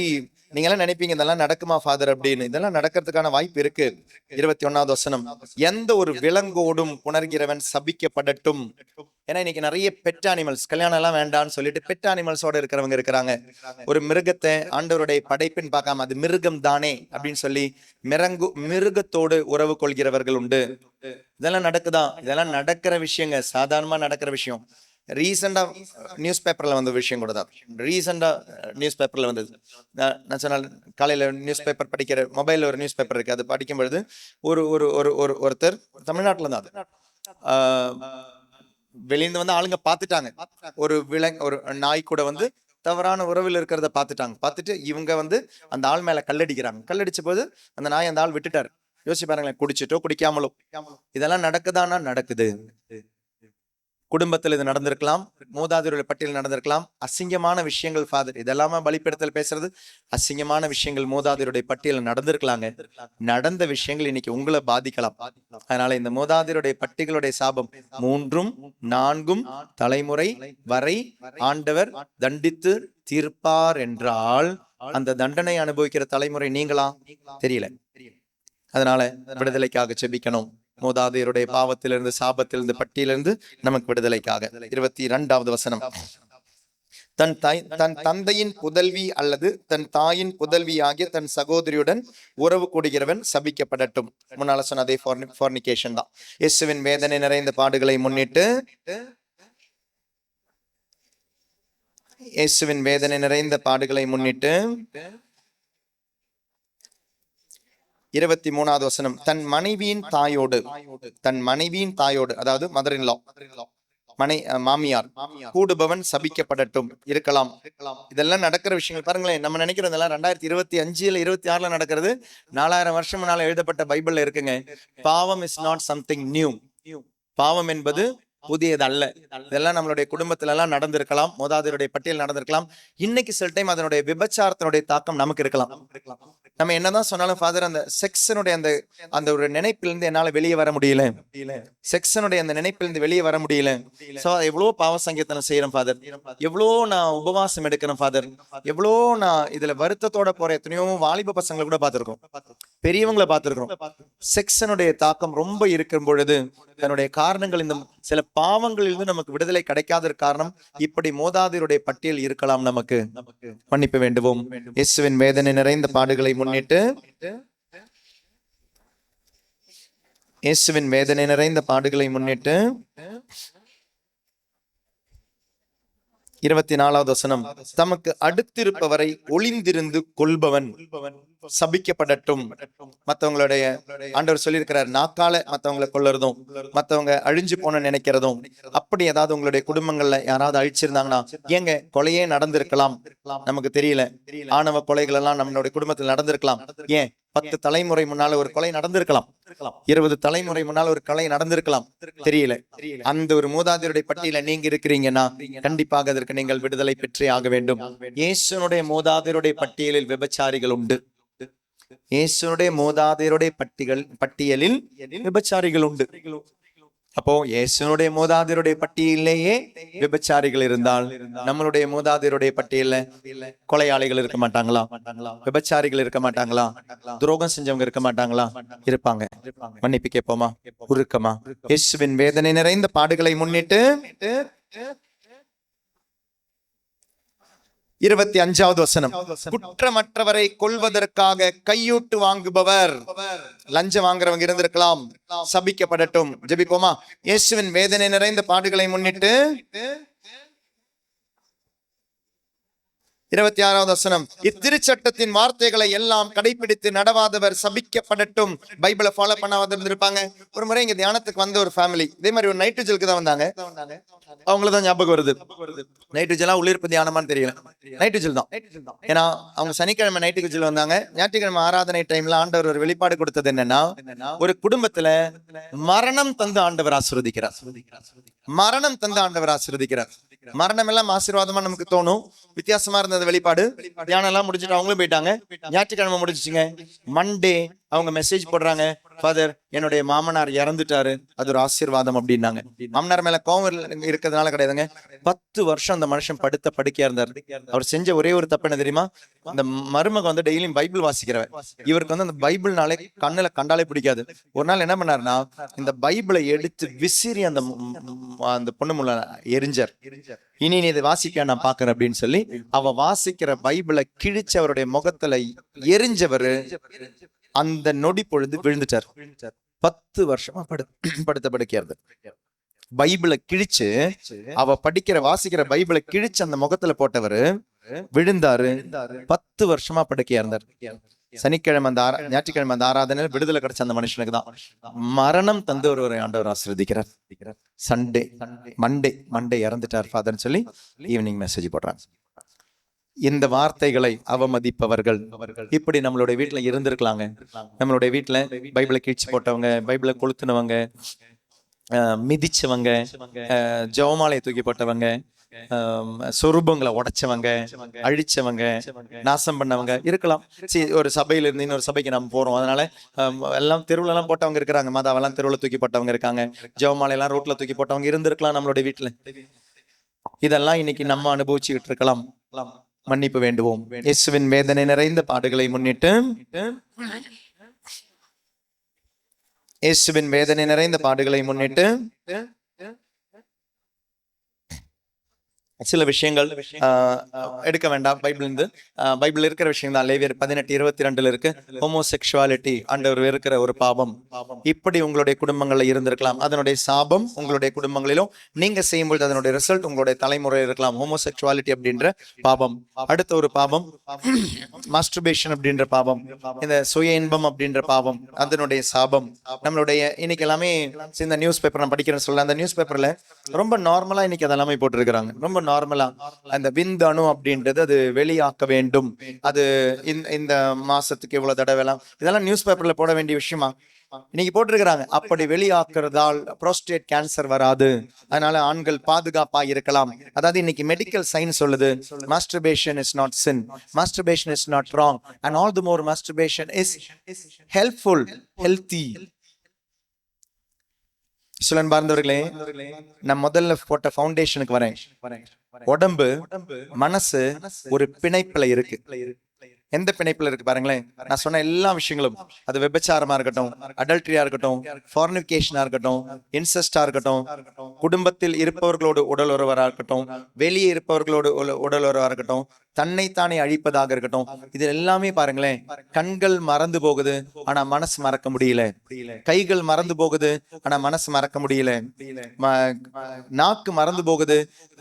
நீங்க எல்லாம் நினைப்பீங்க இதெல்லாம் நடக்குமா ஃபாதர் அப்படின்னு. இதெல்லாம் நடக்கிறதுக்கான வாய்ப்பு இருக்கு. 21வது வசனம். எந்த ஒரு விலங்கோடும் புணர்கிறவன் சபிக்கப்படட்டும். ஏன்னா இன்னைக்கு நிறைய பெட் அனிமல்ஸ், கல்யாணம் எல்லாம் வேண்டாம்னு சொல்லிட்டு பெட் அனிமல்ஸோட இருக்கிறவங்க இருக்கிறாங்க. ஒரு மிருகத்தை ஆண்டவருடைய படைப்புன்னு பார்க்காம அது மிருகம் தானே அப்படின்னு சொல்லி மிருகத்தோடு உறவு கொள்கிறவர்கள் உண்டு. இதெல்லாம் நடக்குதான், இதெல்லாம் நடக்கிற விஷயங்க, சாதாரணமா நடக்கிற விஷயம். ரீசெண்டா நியூஸ் பேப்பர்ல வந்த விஷயம் கூட தான். ரீசெண்டா நியூஸ் பேப்பர்ல வந்தது. நான் சொன்னால் காலையில நியூஸ் பேப்பர் படிக்கிற, மொபைல்ல ஒரு நியூஸ் பேப்பர் இருக்கு, அது படிக்கும் பொழுது ஒருத்தர் தமிழ்நாட்டுல தான், வெளியிருந்து வந்து ஆளுங்க பாத்துட்டாங்க, ஒரு நாய் கூட வந்து தவறான உறவில் இருக்கிறத பார்த்துட்டு இவங்க வந்து அந்த ஆள் மேல கல்லடிக்கிறாங்க. கல்லடிச்ச போது அந்த நாய் அந்த ஆள் விட்டுட்டாரு. யோசிச்சு பாருங்களேன், குடிச்சிட்டோ குடிக்காமலோ. இதெல்லாம் நடக்குதானா? நடக்குது. குடும்பத்தில் இது நடந்திருக்கலாம், மூதாதையருடைய பட்டியல் நடந்திருக்கலாம். அசிங்கமான விஷயங்கள் ஃபாதர், இதெல்லாமே பலிப்பீடத்தில் பேசுறது அசிங்கமான விஷயங்கள் மூதாதையருடைய பட்டியல் நடந்திருக்கலாங்க. நடந்த விஷயங்கள் இன்னைக்கு உங்களை பாதிக்கலாம். அதனால இந்த மூதாதையருடைய பட்டியலுடைய சாபம் 3, 4 தலைமுறை வரை ஆண்டவர் தண்டித்து தீர்ப்பார் என்றால் அந்த தண்டனை அனுபவிக்கிற தலைமுறை நீங்களா? தெரியல. அதனால விடுதலைக்காக செபிக்கணும். மூதாதையருடைய பாவத்திலிருந்து, சாபத்திலிருந்து, பட்டியலிருந்து நமக்கு விடுதலைக்காக. 22வது வசனம். தன் தந்தையின் புதல்வி அல்லது தன் தாயின் புதல்வி ஆகிய தன் சகோதரியுடன் உறவு கூடுகிறவன் சபிக்கப்படட்டும். முன்னால சொன்ன அதே ஃபார்னிகேஷன் தான். இயேசுவின் வேதனை நிறைந்த பாடுகளை முன்னிட்டு, இயேசுவின் வேதனை நிறைந்த பாடுகளை முன்னிட்டு 23வது வசனம். தன் மனைவியின் தாயோடு அதாவது மதர் இன் லா, மாமியார் கூடுபவன் சபிக்கப்படட்டும். இருக்கலாம். இதெல்லாம் நடக்கிற விஷயங்கள் பாருங்களேன். நம்ம நினைக்கிறதெல்லாம் 2025 26 நடக்கிறது. 4000 வருஷம் முன்னால எழுதப்பட்ட பைபிள்ல இருக்குங்க. பாவம் இஸ் நாட் சம்திங் நியூ. பாவம் என்பது புதியது அல்ல. இதெல்லாம் நம்மளுடைய குடும்பத்துல எல்லாம் நடந்திருக்கலாம். மூதாதையருடைய பட்டியல் நடந்திருக்கலாம். இன்னைக்கு சில டைம் அதனுடைய விபச்சாரத்தினுடைய தாக்கம் நமக்கு இருக்கலாம். நம்ம என்னதான் சொன்னாலும் ஃபாதர், அந்த செக்ஸனுடைய அந்த ஒரு நினைப்பிலிருந்து என்னால வெளியே வர முடியல, செக்ஸனுடைய அந்த நினைப்பிலிருந்து வெளியே வர முடியல. சோ எவ்வளவு பாவ சங்கீர்த்தனம் செய்யறேன் ஃபாதர், எவ்வளோ நான் உபவாசம் எடுக்கிறேன் ஃபாதர், எவ்வளோ நான் இதுல வருத்தத்தோட போற எத்தனையோ வாலிப பசங்களை கூட பார்த்திருக்கோம், பெரியவங்களை பார்த்திருக்கிறோம். செக்ஸனுடைய தாக்கம் ரொம்ப இருக்கும் பொழுது தன்னுடைய காரணங்கள், இந்த சில பாவங்களிலிருந்து நமக்கு விடுதலை கிடைக்காத காரணம் இப்படி மூதாதையருடைய பட்டியல் இருக்கலாம். நமக்கு மன்னிப்பு வேண்டுவோம். இயேசுவின் வேதனை நிறைந்த பாடுகளை முன்னிட்டு, இயேசுவின் வேதனை நிறைந்த பாடுகளை முன்னிட்டு 24வது வசனம். தமக்கு அடுத்திருப்பவரை ஒளிந்திருந்து கொள்பவன் சபிக்கப்படட்டும். மத்தவங்களுடைய ஆண்டவர் சொல்லியிருக்கிறார், நாக்கால மத்தவங்களை கொல்லுறதும், மத்தவங்க அழிஞ்சு போன நினைக்கிறதும். அப்படி ஏதாவது உங்களுடைய குடும்பங்கள்ல யாராவது அழிச்சிருந்தாங்கன்னா, ஏங்க கொலையே நடந்திருக்கலாம், நமக்கு தெரியல. ஆணவ கொலைகள் எல்லாம் நம்மளுடைய குடும்பத்தில் நடந்திருக்கலாம். ஏன் 10 தலைமுறை முன்னால ஒரு கொலை நடந்திருக்கலாம், 20 தலைமுறை முன்னால ஒரு கொலை நடந்திருக்கலாம், தெரியல. அந்த ஒரு மூதாதையருடைய பட்டியல நீங்க இருக்கிறீங்கன்னா கண்டிப்பாக அதற்கு நீங்கள் விடுதலை பெற்றே ஆக வேண்டும். இயேசுனுடைய மூதாதையருடைய பட்டியலில் விபச்சாரிகள் உண்டு. இயேசுனுடைய மூதாதையருடைய பட்டியலில் விபச்சாரிகள் உண்டு. அப்போ இயேசுனுடைய மூதாதையருடைய பட்டியலிலேயே விபச்சாரிகள் இருந்தால், நம்மளுடைய மூதாதையருடைய பட்டியல்ல கொலையாளிகள் இருக்க மாட்டாங்களா? விபச்சாரிகள் இருக்க மாட்டாங்களா? துரோகம் செஞ்சவங்க இருக்க மாட்டாங்களா? இருப்பாங்க. மன்னிப்பு கேட்போமா? உருக்கமா? இயேசுவின் வேதனை நிறைந்த பாடுகளை முன்னிட்டு 25வது வசனம். குற்றமற்றவரை கொல்வதற்காக கையூட்டு வாங்குபவர், லஞ்சம் வாங்குறவங்க இருந்திருக்கலாம், சபிக்கப்படட்டும். ஜெபிப்போமா? இயேசுவின் வேதனை நிறைந்த பாடுகளை முன்னிட்டு 26வது வசனம். இத்திருச்சட்டத்தின் வார்த்தைகளை எல்லாம் கடைபிடித்து நடவாதவர் சபிக்கப்படட்டும். பைபிளை ஃபாலோ பண்ணாத இருந்திருப்பாங்க. ஒரு முறை இங்க தியானத்துக்கு வந்த ஒரு ஃபேமிலி இதே மாதிரி ஒரு நைட்ரோஜலுக்கு தான் வந்தாங்க. அவங்களதான் ஞாபகம் வருது. நைட்ரோஜலா உள்ளிருப்பு தியானமான்னு தெரியல, நைட்ரோஜல் தான். ஏன்னா அவங்க சனிக்கிழமை நைட்ரோஜல் வந்தாங்க. ஞாயிற்றுக்கிழமை ஆராதனை டைம்ல ஆண்டவர் ஒரு வெளிப்பாடு கொடுத்தது என்னன்னா, ஒரு குடும்பத்துல மரணம் தந்து ஆண்டவர் ஆசீர்வதிக்கிறார். மரணம் தந்து ஆண்டவர் ஆசீர்வதிக்கிறார். மரணம் எல்லாம் ஆசீர்வாதமா நமக்கு தோணும். வித்தியாசமா இருந்தது வெளிப்பாடு. தியானம் எல்லாம் முடிச்சுட்டு அவங்களும் போயிட்டாங்க. ஞாயிற்றுக்கிழமை முடிச்சுங்க. மண்டே அவங்க மெசேஜ் போடுறாங்க, ஃபாதர் என்னுடைய மாமனார் இறந்துட்டாரு, அது ஒரு ஆசீர்வாதம் அப்படின்னாங்க. மாமனார் மேல கோவம் இருக்கிறதுனால கிடையாதுங்க. 10 வருஷம் அந்த மனுஷன் படுத்த படுக்கையா இருந்தார். அவர் செஞ்ச ஒரே ஒரு தப்பு என்ன தெரியுமா? அந்த மருமக வந்து டெய்லியும் பைபிள் வாசிக்கிறவன். இவருக்கு வந்து அந்த பைபிள்னாலே கண்ணுல கண்டாலே பிடிக்காது. ஒரு நாள் என்ன பண்ணாருன்னா, இந்த பைபிளை எடுத்து விசிறி அந்த பொண்ணு முள்ள எரிஞ்சார். இனி நீ இதை வாசிக்க நான் பாக்குறேன் அப்படின்னு சொல்லி அவ வாசிக்கிற பைபிளை கிழிச்சு அவருடைய முகத்துல எரிஞ்சவரு அந்த நொடி பொழுது விழுந்துட்டார். 10 வருஷமா படுத்த படுக்கையாரு. பைபிளை கிழிச்சு அவ வாசிக்கிற பைபிளை கிழிச்சு அந்த முகத்துல போட்டவரு விழுந்தாரு. 10 வருஷமா படுக்கையா இருந்தார். சனிக்கிழமை ஞாயிற்றுக்கிழமை அந்த ஆராதனையில விடுதலை கிடைச்ச அந்த மனுஷனுக்கு தான் மரணம் தந்து ஒரு ஆண்டவர் ஆசீர்வதிக்கிறார். மண்டே இறந்துட்டார் ஃபாதர்னு சொல்லி ஈவினிங் மெசேஜ் போடுறாங்க. இந்த வார்த்தைகளை அவமதிப்பவர்கள் இப்படி நம்மளுடைய வீட்டுல இருந்திருக்கலாங்க. நம்மளுடைய வீட்டுல பைபிளை கிழிச்சு போட்டவங்க, பைபிளை கொளுத்துனவங்க, மிதிச்சவங்க, ஜெபமாலையை தூக்கி போட்டவங்க, சொரூபங்களை உடைச்சவங்க, அழிச்சவங்க, நாசம் பண்ணவங்க இருக்கலாம். ஒரு சபையில இருந்து இன்னொரு சபைக்கு நம்ம போறோம், அதனால எல்லாம் தெருவுல எல்லாம் போட்டவங்க இருக்கிறாங்க. மாதாவெல்லாம் தெருவுல தூக்கி போட்டவங்க இருக்காங்க. ஜெபமாலை எல்லாம் ரோட்ல தூக்கி போட்டவங்க இருந்திருக்கலாம் நம்மளுடைய வீட்டுல. இதெல்லாம் இன்னைக்கு நம்ம அனுபவிச்சுக்கிட்டு இருக்கலாம். மன்னிப்பு வேண்டுவோம். இயேசுவின் வேதனை நிறைந்த பாடுகளை முன்னிட்டு, இயேசுவின் வேதனை நிறைந்த பாடுகளை முன்னிட்டு சில விஷயங்கள் எடுக்க வேண்டாம். பைபிள் இருக்கிற விஷயம் தான். லேவியர் 18:22 இருக்கு. ஹோமோசெக்சுவாலிட்டி ஆண்டவர் இருக்கிற ஒரு பாவம். இப்படி உங்களுடைய குடும்பங்கள்ல இருந்திருக்கலாம். அதனுடைய சாபம் உங்களுடைய குடும்பங்களிலும் நீங்க செய்யும்போது அதனுடைய ரிசல்ட் உங்களுடைய தலைமுறையில் இருக்கலாம். ஹோமோசெக்சுவாலிட்டி அப்படின்ற பாவம். அடுத்த ஒரு பாவம் மாஸ்டர்பேஷன் அப்படின்ற பாவம். இந்த சுய இன்பம் அப்படின்ற பாவம், அதனுடைய சாபம். நம்மளுடைய இன்னைக்கு எல்லாமே இந்த நியூஸ் பேப்பர் நான் படிக்கிறேன்னு சொல்ல, அந்த நியூஸ் பேப்பர்ல ரொம்ப நார்மலா இன்னைக்கு அதெல்லாமே போட்டிருக்கிறாங்க. ரொம்ப நார்மலா அந்த விந்தணு அப்படின்றது அது வெளியாக்க வேண்டும், அது இந்த மாசத்துக்கு இவ்வளவு தடவை எல்லாம், இதெல்லாம் நியூஸ் பேப்பர்ல போட வேண்டிய விஷயமா? இன்னைக்கு போட்டிருக்கிறாங்க. அப்படி வெளியாக்குறதால் புரோஸ்டேட் கேன்சர் வராது, அதனால ஆண்கள் பாதுகாப்பா இருக்கலாம். அதாவது இன்னைக்கு மெடிக்கல் சயின்ஸ் சொல்லுது masturbation is not sin, masturbation is not wrong, and all the more masturbation is helpful, healthy. சுலன் பார்ந்தவர்களே, நான் முதல்ல போட்ட ஃபவுண்டேஷனுக்கு வரேன். உடம்பு, மனசு ஒரு பிணைப்புல இருக்கு. எந்த பிணைப்புல இருக்கு பாருங்களேன். நான் சொன்ன எல்லா விஷயங்களும், அது விபச்சாரமா இருக்கட்டும், அடல்ட்ரியா இருக்கட்டும், ஃபார்னிகேஷனா இருக்கட்டும், இன்செஸ்டா இருக்கட்டும், குடும்பத்தில் இருப்பவர்களோடு உடல் உறவா இருக்கட்டும், வெளியே இருப்பவர்களோடு உடல் உறவா இருக்கட்டும், தன்னைத்தானே அழிப்பதாக இருக்கட்டும், இது எல்லாமே பாருங்களேன். கண்கள் மறந்து போகுது, ஆனா மனசு மறக்க முடியல. கைகள் மறந்து போகுது, ஆனா மனசு மறக்க முடியல. நாக்கு மறந்து போகுது,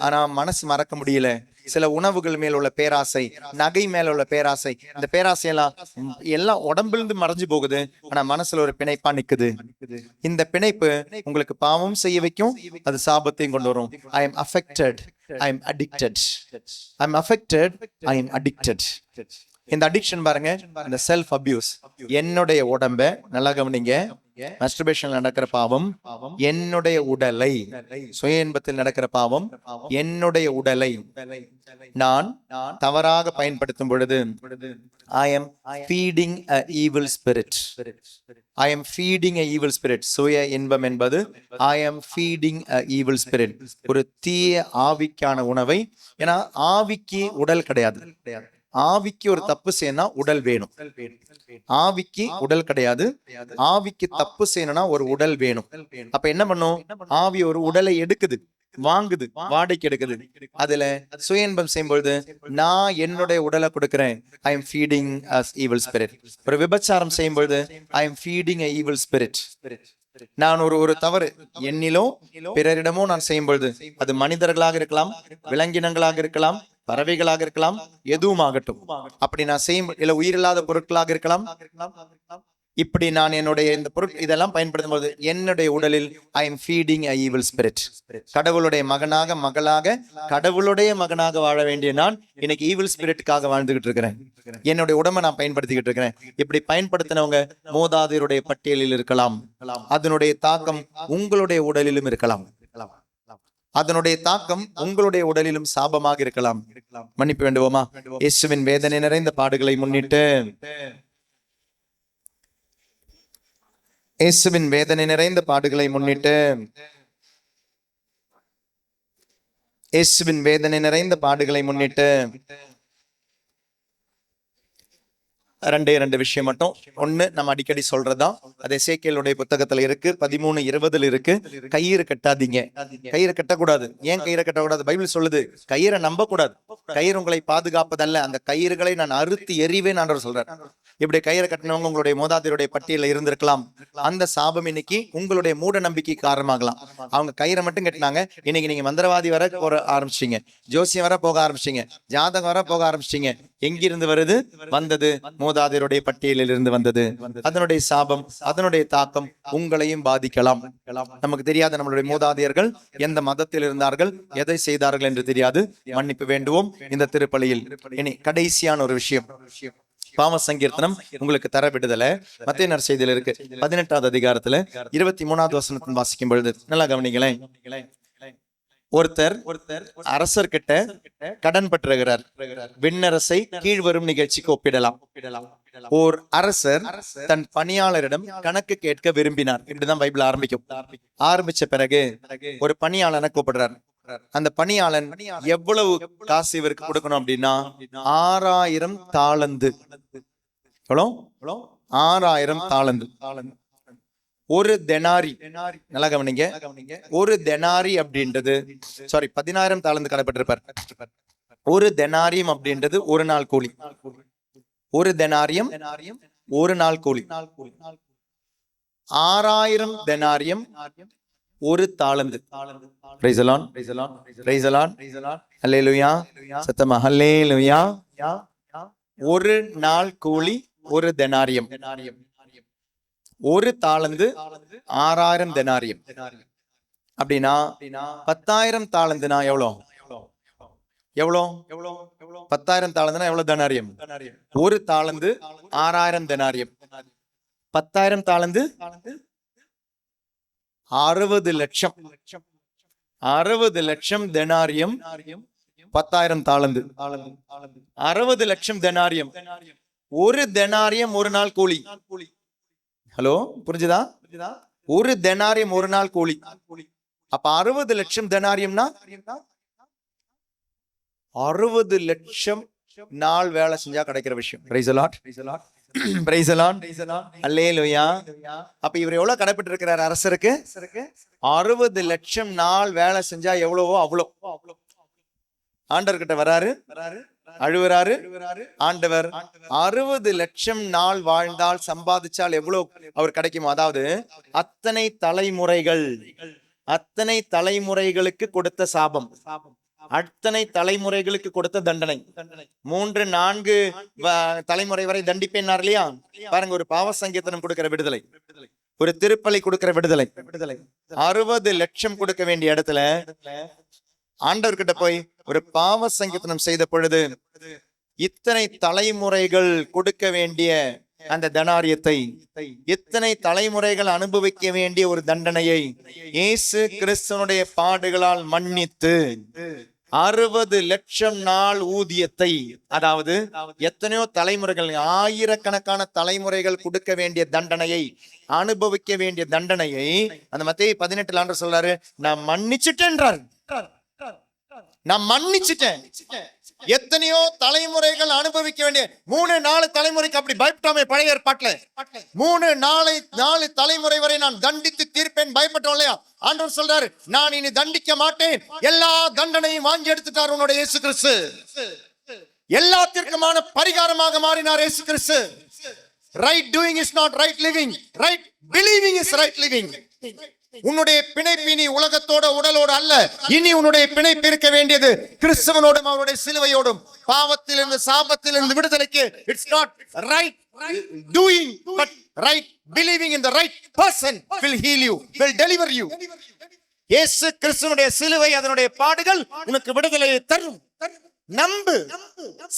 ஆனா மனசு மறக்க முடியல. சில உணவுகள் மேல உள்ள பேராசை, நகை மேல உள்ள பேராசை, இந்த பேராசை எல்லாம் உடம்பிலிருந்து மறைஞ்சு போகுது, ஆனா மனசுல ஒரு பிணைப்பா நிக்குது. இந்த பிணைப்பு உங்களுக்கு பாவம் செய்ய வைக்கும், அது சாபத்தையும் கொண்டு வரும். I am affected, I am addicted, I am affected, I am addicted. இந்த அடிக்ஷன் பாருங்க, இந்த செல்ஃப் அபியூஸ். என்னுடைய உடம்ப நல்லா கவனிங்க. மாஸ்டர்பேஷன் நடக்கிற பாவம் என்னுடைய உடலை, சுய இன்பத்தில் நடக்கிற பாவம் என்னுடைய உடலை நான் தவறாக பயன்படுத்தும் பொழுது I am feeding a evil spirit. I am feeding a evil spirit. சுய இன்பம் என்பது I am feeding a evil spirit, ஒரு தீய ஆவிக்கான உணவை. ஏன்னா ஆவிக்கு உடல் கிடையாது. ஆவிக்கு ஒரு தப்பு செய்யணும்னா உடல் வேணும். ஆவிக்கு உடல் கிடையாது. ஆவிக்கு தப்பு செய்யணும்னா ஒரு உடல் வேணும். அப்ப என்ன பண்ணும்? ஆவி ஒரு உடலை எடுக்குது, வாங்குது, வாடகைக்கு எடுக்குது. அதுல சுய இன்பம் செய்யும்பொழுது நான் என்னுடைய உடலை கொடுக்கிறேன். I am feeding a evil spirit. ஒரு விபச்சாரம் செய்யும்பொழுது I am feeding a evil spirit. நான் ஒரு தவறு என்னிலோ பிறரிடமோ நான் செய்யும் பொழுது, அது மனிதர்களாக இருக்கலாம், விலங்கினங்களாக இருக்கலாம், பறவைகளாக இருக்கலாம், எதுவும் ஆகட்டும், அப்படி நான் செய்யும், இல்ல உயிரில்லாத பொருட்களாக இருக்கலாம், இப்படி நான் என்னுடைய இந்த பொருட்கள் இதெல்லாம் பயன்படுத்தும் போது என்னுடைய உடலில் I am feeding a evil spirit. கடவுளுடைய மகனாக மகளாக கடவுளுடைய மகனாக வாழ வேண்டிய நான் இன்னைக்கு ஈவில் ஸ்பிரிட்டுக்காக வாழ்ந்துகிட்டு இருக்கிறேன். என்னுடைய உடம்பை நான் பயன்படுத்திக்கிட்டு இருக்கிறேன். இப்படி பயன்படுத்தினவங்க மூதாதையருடைய பட்டியலில் இருக்கலாம். அதனுடைய தாக்கம் உங்களுடைய உடலிலும் இருக்கலாம். அதனுடைய தாக்கம் உங்களுடைய உடலிலும் சாபமாக இருக்கலாம். மன்னிப்பு வேண்டுவோமா? இயேசுவின் வேதனை நிறைந்த பாடுகளை முன்னிட்டு, இயேசுவின் வேதனை நிறைந்த பாடுகளை முன்னிட்டு, இயேசுவின் வேதனை நிறைந்த பாடுகளை முன்னிட்டு ரெண்டு விஷயம் மட்டும். ஒண்ணு நம்ம அடிக்கடி சொல்றதுதான், அது எசேக்கியேலுடைய புத்தகத்துல இருக்கு, 13:20 இருக்கு. கயிறு கட்டாதீங்க. கயிறு கட்டக்கூடாது. ஏன் கயிறை கட்டக்கூடாது? பைபிள் சொல்லுது கயிறை நம்ப கூடாது. கயிறு உங்களை பாதுகாப்பதல்ல, அந்த கயிறுகளை நான் அறுத்து எறிவேன் ஆண்டவர் சொல்றார். இப்படி கயிறை கட்டினவங்க உங்களுடைய மூதாதையருடைய பட்டியலில் இருந்திருக்கலாம். அந்த சாபம் இன்னைக்கு உங்களுடைய மூட நம்பிக்கை காரணமாகலாம். அவங்க கயிறை மட்டும் கட்டினாங்க, இன்னைக்கு நீங்க மந்திரவாதி வர போக ஆரம்பிச்சிங்க, ஜோசியம் வர போக ஆரம்பிச்சிங்க, ஜாதகம் வர போக ஆரம்பிச்சிங்க. எங்கிருந்து வருது? வந்தது மூதாதையருடைய பட்டியலில் இருந்து வந்தது. அதனுடைய சாபம், அதனுடைய தாக்கம் உங்களையும் பாதிக்கலாம். நமக்கு தெரியாத நம்மளுடைய மூதாதையர்கள் எந்த மதத்தில் இருந்தார்கள், எதை செய்தார்கள் என்று தெரியாது. மன்னிப்பு வேண்டுவோம் இந்த திருப்பலியில். இனி கடைசியான ஒரு விஷயம், பாவ சங்கீர்த்தனம் உங்களுக்கு தர விடுதலை. மத்தேயு நற்செய்தியில இருக்கு 18வது அதிகாரத்துல 23வது வசனத்தை வாசிக்கும் பொழுது நல்லா கவனிங்களேன். ஒருத்தர் அரசர்கிட்ட கடன் பற்றுகிறார். விண்ணரசை கீழ்வரும் நிகழ்ச்சிக்கு ஒப்பிடலாம். ஓர் அரசர் தன் பணியாளரிடம் கணக்கு கேட்க விரும்பினார். இப்படிதான் பைபிள் ஆரம்பிக்கும். ஆரம்பிச்ச பிறகு ஒரு பணியாளனை கூப்பிடுறார். அந்த பணியாளன் எவ்வளவு காசு இவருக்கு கொடுக்கணும் அப்படின்னா 6000 தாலந்து. எவ்வளவு? 6000 தாலந்து. ஒரு தெனாரி, நல்லா கவனிங்க, ஒரு தெனாரி அப்படின்றது 10,000 தாலந்து கடப்பட்டிருப்பார். ஒரு தெனாரியம் அப்படின்றது ஒரு நாள் கூலி. ஒரு தெனாரியம் ஒரு நாள் கூலி. 6000 தெனாரியம் ஒரு தாளந்து. Praise the lord, praise the lord, hallelujah, சத்தமா ஹல்லேலூயா. ஒரு நாள் கூலி ஒரு தெனாரியம். ஒரு தாளந்து 6000 தெனாரியம். அப்படின்னா 10,000 தாளந்துனா எவ்வளோ? 10,000 தாளந்துனா எவ்வளவு தெனாரியம்? ஒரு தாளந்து 6000 தெனாரியம். 10,000 தாளந்து 60 லட்சம். 60 லட்சம் தெனாரியம் 10,000 தாளந்து. 60 லட்சம் தெனாரியம். ஒரு தெனாரியம் ஒரு நாள் கூலி. ஹலோ, புரிஞ்சுதா? ஒரு தெனாரியம் ஒரு நாள் கூலி. அப்ப 60 லட்சம் தெனாரியம்னா 60 லட்சம் நாள் வேலை செஞ்சா கிடைக்கிற விஷயம். Praise the lord, praise the lord, hallelujah. அப்ப இவர் எவ்வளவு கடைப்பட்டு இருக்கிறார் அரசருக்கு? 60 லட்சம் நாள் வேலை செஞ்சா எவ்வளவோ அவ்வளோ. ஆண்டவர்கிட்ட வராரு, அழுவுறாரு. ஆண்டவர் 60 லட்சம் நாள் வாழ்ந்தால் சம்பாதிச்சால் எவ்வளவு அவர் கிடைக்குமோ, அதாவது அத்தனை தலைமுறைகளுக்கு கொடுத்த சாபம், அத்தனை தலைமுறைகளுக்கு கொடுத்த தண்டனை, 3-4 தலைமுறை வரை தண்டிப்பேன்னார் இல்லையா? பாருங்க, ஒரு பாவ சங்கீர்த்தனம் கொடுக்கிற விடுதலை, ஒரு திருப்பலி கொடுக்கிற விடுதலை. 60 லட்சம் கொடுக்க வேண்டிய இடத்துல ஆண்டவர்கிட்ட போய் ஒரு பாவ சங்கீர்த்தனம் செய்த பொழுது இத்தனை தலைமுறைகள் கொடுக்க வேண்டிய அந்த தனாரியத்தை, இத்தனை தலைமுறைகள் அனுபவிக்க வேண்டிய ஒரு தண்டனையை இயேசு கிறிஸ்துவனுடைய பாடுகளால் மன்னித்து 60 லட்சம் நாள் ஊதியத்தை, அதாவது எத்தனையோ தலைமுறைகள், ஆயிரக்கணக்கான தலைமுறைகள் கொடுக்க வேண்டிய தண்டனையை, அனுபவிக்க வேண்டிய தண்டனையை அந்த மத்தேயு 18 ஆண்டவர் சொல்றாரு, நான் மன்னிச்சுட்டேன்றார். நான் மன்னிச்சுட்டேன். எத்தனையோ தலைமுறைகள் அனுபவிக்க வேண்டிய 3-4 தலைமுறைக்கு அப்படி பயப்பட்டோமே பழைய ஏற்பாட்டுல. 3-4 தலைமுறை வரை நான் தண்டித்து தீர்ப்பேன் பயப்பட்டோம் இல்லையா? ஆண்டவர் சொல்றாரு, நான் இனி தண்டிக்க மாட்டேன். எல்லா தண்டனையும் வாங்கி எடுத்துட்டார் உன்னோட இயேசு கிறிஸ்து. எல்லாத்திற்குமான பரிகாரமாக மாறினார் இயேசு கிறிஸ்து. Right doing is not right living, right believing is right living. உன்னுடைய பிணைப்பு இனி உலகத்தோட உடலோடு அல்ல. இனி உன்னுடைய பிணைப்பு இருக்க வேண்டியது கிறிஸ்துவனோடும் அவருடைய சிலுவையோடும். பாவத்திலிருந்து சாபத்திலிருந்து விடுதலைக்கு it's not right doing but right believing in the right person will heal you, will deliver you. இயேசு கிறிஸ்துவனுடைய சிலுவை, அதனுடைய பாடுகள் உனக்கு விடுதலையை தரும். நம்பு.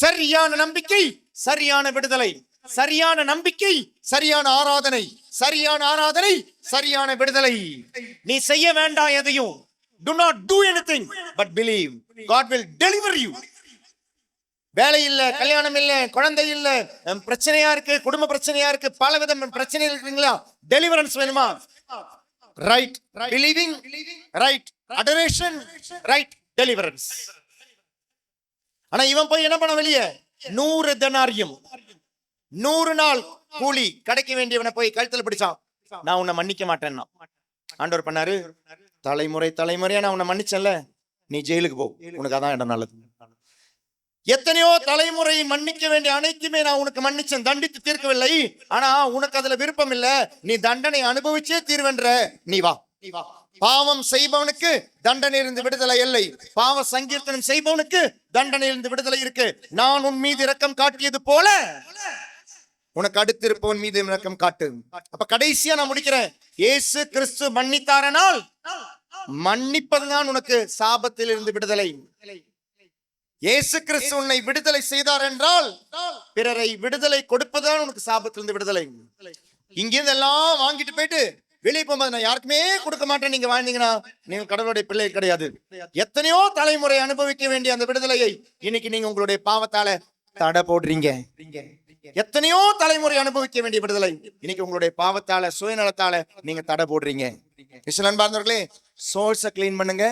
சரியான நம்பிக்கை சரியான விடுதலை, சரியான நம்பிக்கை சரியான ஆராதனை, சரியான ஆராதனை சரியான விடுதலை. நீ செய்ய வேண்டாம் எதையும். do not do anything but believe God will deliver you. வேலை இல்ல, கல்யாணம் இல்ல, குழந்தை இல்ல, பிரச்சனையா இருக்கு, குடும்ப பிரச்சனையா இருக்கு, பலவித பிரச்சனை இருக்குங்களா? டெலிவரன்ஸ் வேணுமா? Right believing, right adoration, right deliverance. ஆனா இவன் போய் என்ன பண்ண? வெளியே 100 தெனாரியம் 100 நாள் கூலி கிடைக்க வேண்டியவனை போய் கழுத்துல பிடிச்சான். நான் உன்னை மன்னிக்க மாட்டேன்னா ஆண்டவர் பண்ணாரு, தலைமுறையா நான் உன்னை மன்னிச்சேன்ல, நீ ஜெயிலுக்கு போ, உனக்கு அதான் இடம் நல்லது. எத்தனையோ தலைமுறை மன்னிக்க வேண்டிய அனைத்துமே நான் உனக்கு மன்னிச்சேன், தண்டித்து தீர்க்கவில்லை. ஆனா உனக்கு அதுல விருப்பம் இல்ல, நீ தண்டனை அனுபவிச்சே தீர்வென்ற, நீ வா. பாவம் செய்பவனுக்கு தண்டனை இருந்து விடுதலை இல்லை, பாவ சங்கீர்த்தனம் செய்பவனுக்கு தண்டனை இருந்து விடுதலை இருக்கு. நான் உன் மீது இரக்கம் காட்டியது போல உனக்கு அடுத்திருப்பவன் மீது இரக்கம் காட்டு. அப்ப கடைசியா நான் முடிக்கிறேன். இயேசு கிறிஸ்து மன்னித்தாரனால் மன்னிப்பதுதான் உனக்கு சாபத்தில் இருந்து விடுதலை. இயேசு கிறிஸ்து உன்னை விடுதலை செய்தார் என்றால் பிறரை விடுதலை கொடுப்பதுதான் உனக்கு சாபத்திலிருந்து விடுதலை. இங்கிருந்து எல்லாம் வாங்கிட்டு போயிட்டு வெளியே போகும்போது நான் யாருக்குமே கொடுக்க மாட்டேன் நீங்க வாழ்ந்தீங்கன்னா நீங்க கடவுளுடைய பிள்ளை கிடையாது. எத்தனையோ தலைமுறை அனுபவிக்க வேண்டிய அந்த விடுதலையை இன்னைக்கு நீங்க உங்களுடைய பாவத்தால தடை போடுறீங்க. எத்தனையோ தலைமுறை அனுபவிக்க வேண்டிய விடுதலை இன்னைக்கு உங்களுடைய பாவத்தால சுயநலத்தால நீங்க தடை போடுறீங்க. அன்பார்ந்தவர்களே, சோர்ஸை கிளீன் பண்ணுங்க,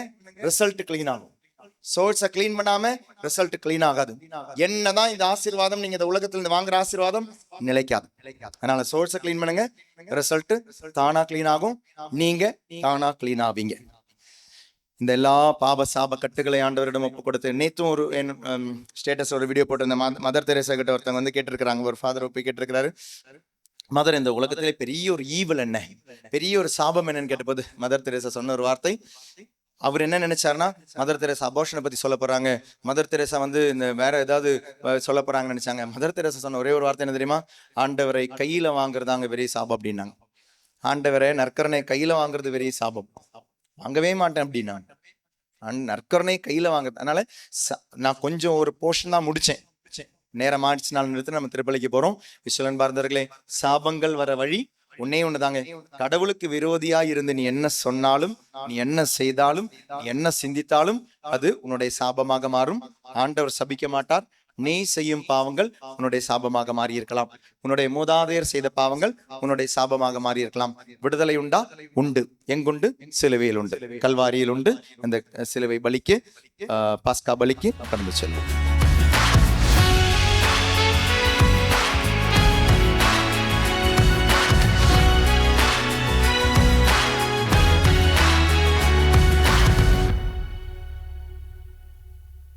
ரிசல்ட் கிளீன் ஆகும். சோர்ஸை கிளீன் பண்ணாம ரிசல்ட் கிளீன் ஆகாது. என்னதான் இந்த ஆசீர்வாதம் நீங்க இந்த உலகத்துல இருந்து வாங்குற ஆசீர்வாதம் நிலைக்காது. அதனால சோர்ஸை கிளீன் பண்ணுங்க, ரிசல்ட் தானா கிளீன் ஆகும், நீங்க தானா கிளீன் ஆவீங்க. இந்த எல்லா பாப சாப கட்டுகளை ஆண்டவரிடம் ஒப்பு கொடுத்து நேற்றும் ஒரு ஸ்டேட்டஸ் ஒரு வீடியோ போட்டு இந்த மதர் தெரேசா கிட்ட ஒருத்தவங்க வந்து கேட்டிருக்கிறாங்க. ஒரு ஃபாதர் ஒப்பி கேட்டிருக்கிறாரு, மதர் இந்த உலகத்திலே பெரிய ஒரு ஈவில் என்ன, பெரிய ஒரு சாபம் என்னன்னு கேட்டபோது மதர் தெரேசா சொன்ன ஒரு வார்த்தை, அவர் என்ன நினைச்சாருன்னா மதர் தெரேசா அபார்ஷனை பத்தி சொல்ல போறாங்க, மதர் தெரேசா வந்து இந்த வேற ஏதாவது சொல்ல போறாங்கன்னு நினைச்சாங்க. மதர் தெரேசா சொன்ன ஒரே ஒரு வார்த்தை என்ன தெரியுமா? ஆண்டவரை கையில வாங்குறதாங்க பெரிய சாபம் அப்படின்னாங்க. ஆண்டவரை நற்கரனை கையில வாங்குறது பெரிய சாபம், வாங்கவே மாட்டேன் அப்படின்னா. நற்கரனை கையில வாங்குறது. அதனால நான் கொஞ்சம் ஒரு போர்ஷன் தான் முடிச்சேன், நேரம் ஆயிடுச்சுனாலும் நிறுத்தி நம்ம திருப்பலிக்கு போறோம். அன்பார்ந்தவர்களே, சாபங்கள் வர வழி ஒன்னே ஒண்ணுதாங்க. கடவுளுக்கு விரோதியா இருந்து நீ என்ன சொன்னாலும், நீ என்ன செய்தாலும், நீ என்ன சிந்தித்தாலும் அது உன்னுடைய சாபமாக மாறும். ஆண்டவர் சபிக்க மாட்டார். நீ செய்யும் பாவங்கள் உன்னுடைய சாபமாக மாறி இருக்கலாம். உன்னுடைய மூதாதையர் செய்த பாவங்கள் உன்னுடைய சாபமாக மாறி இருக்கலாம். விடுதலை உண்டா? உண்டு. எங்குண்டு? சிலுவையில் உண்டு, கல்வாரியில் உண்டு. அந்த சிலுவை பலிக்கு, பாஸ்கா பலிக்கு கடந்து செல்லும்.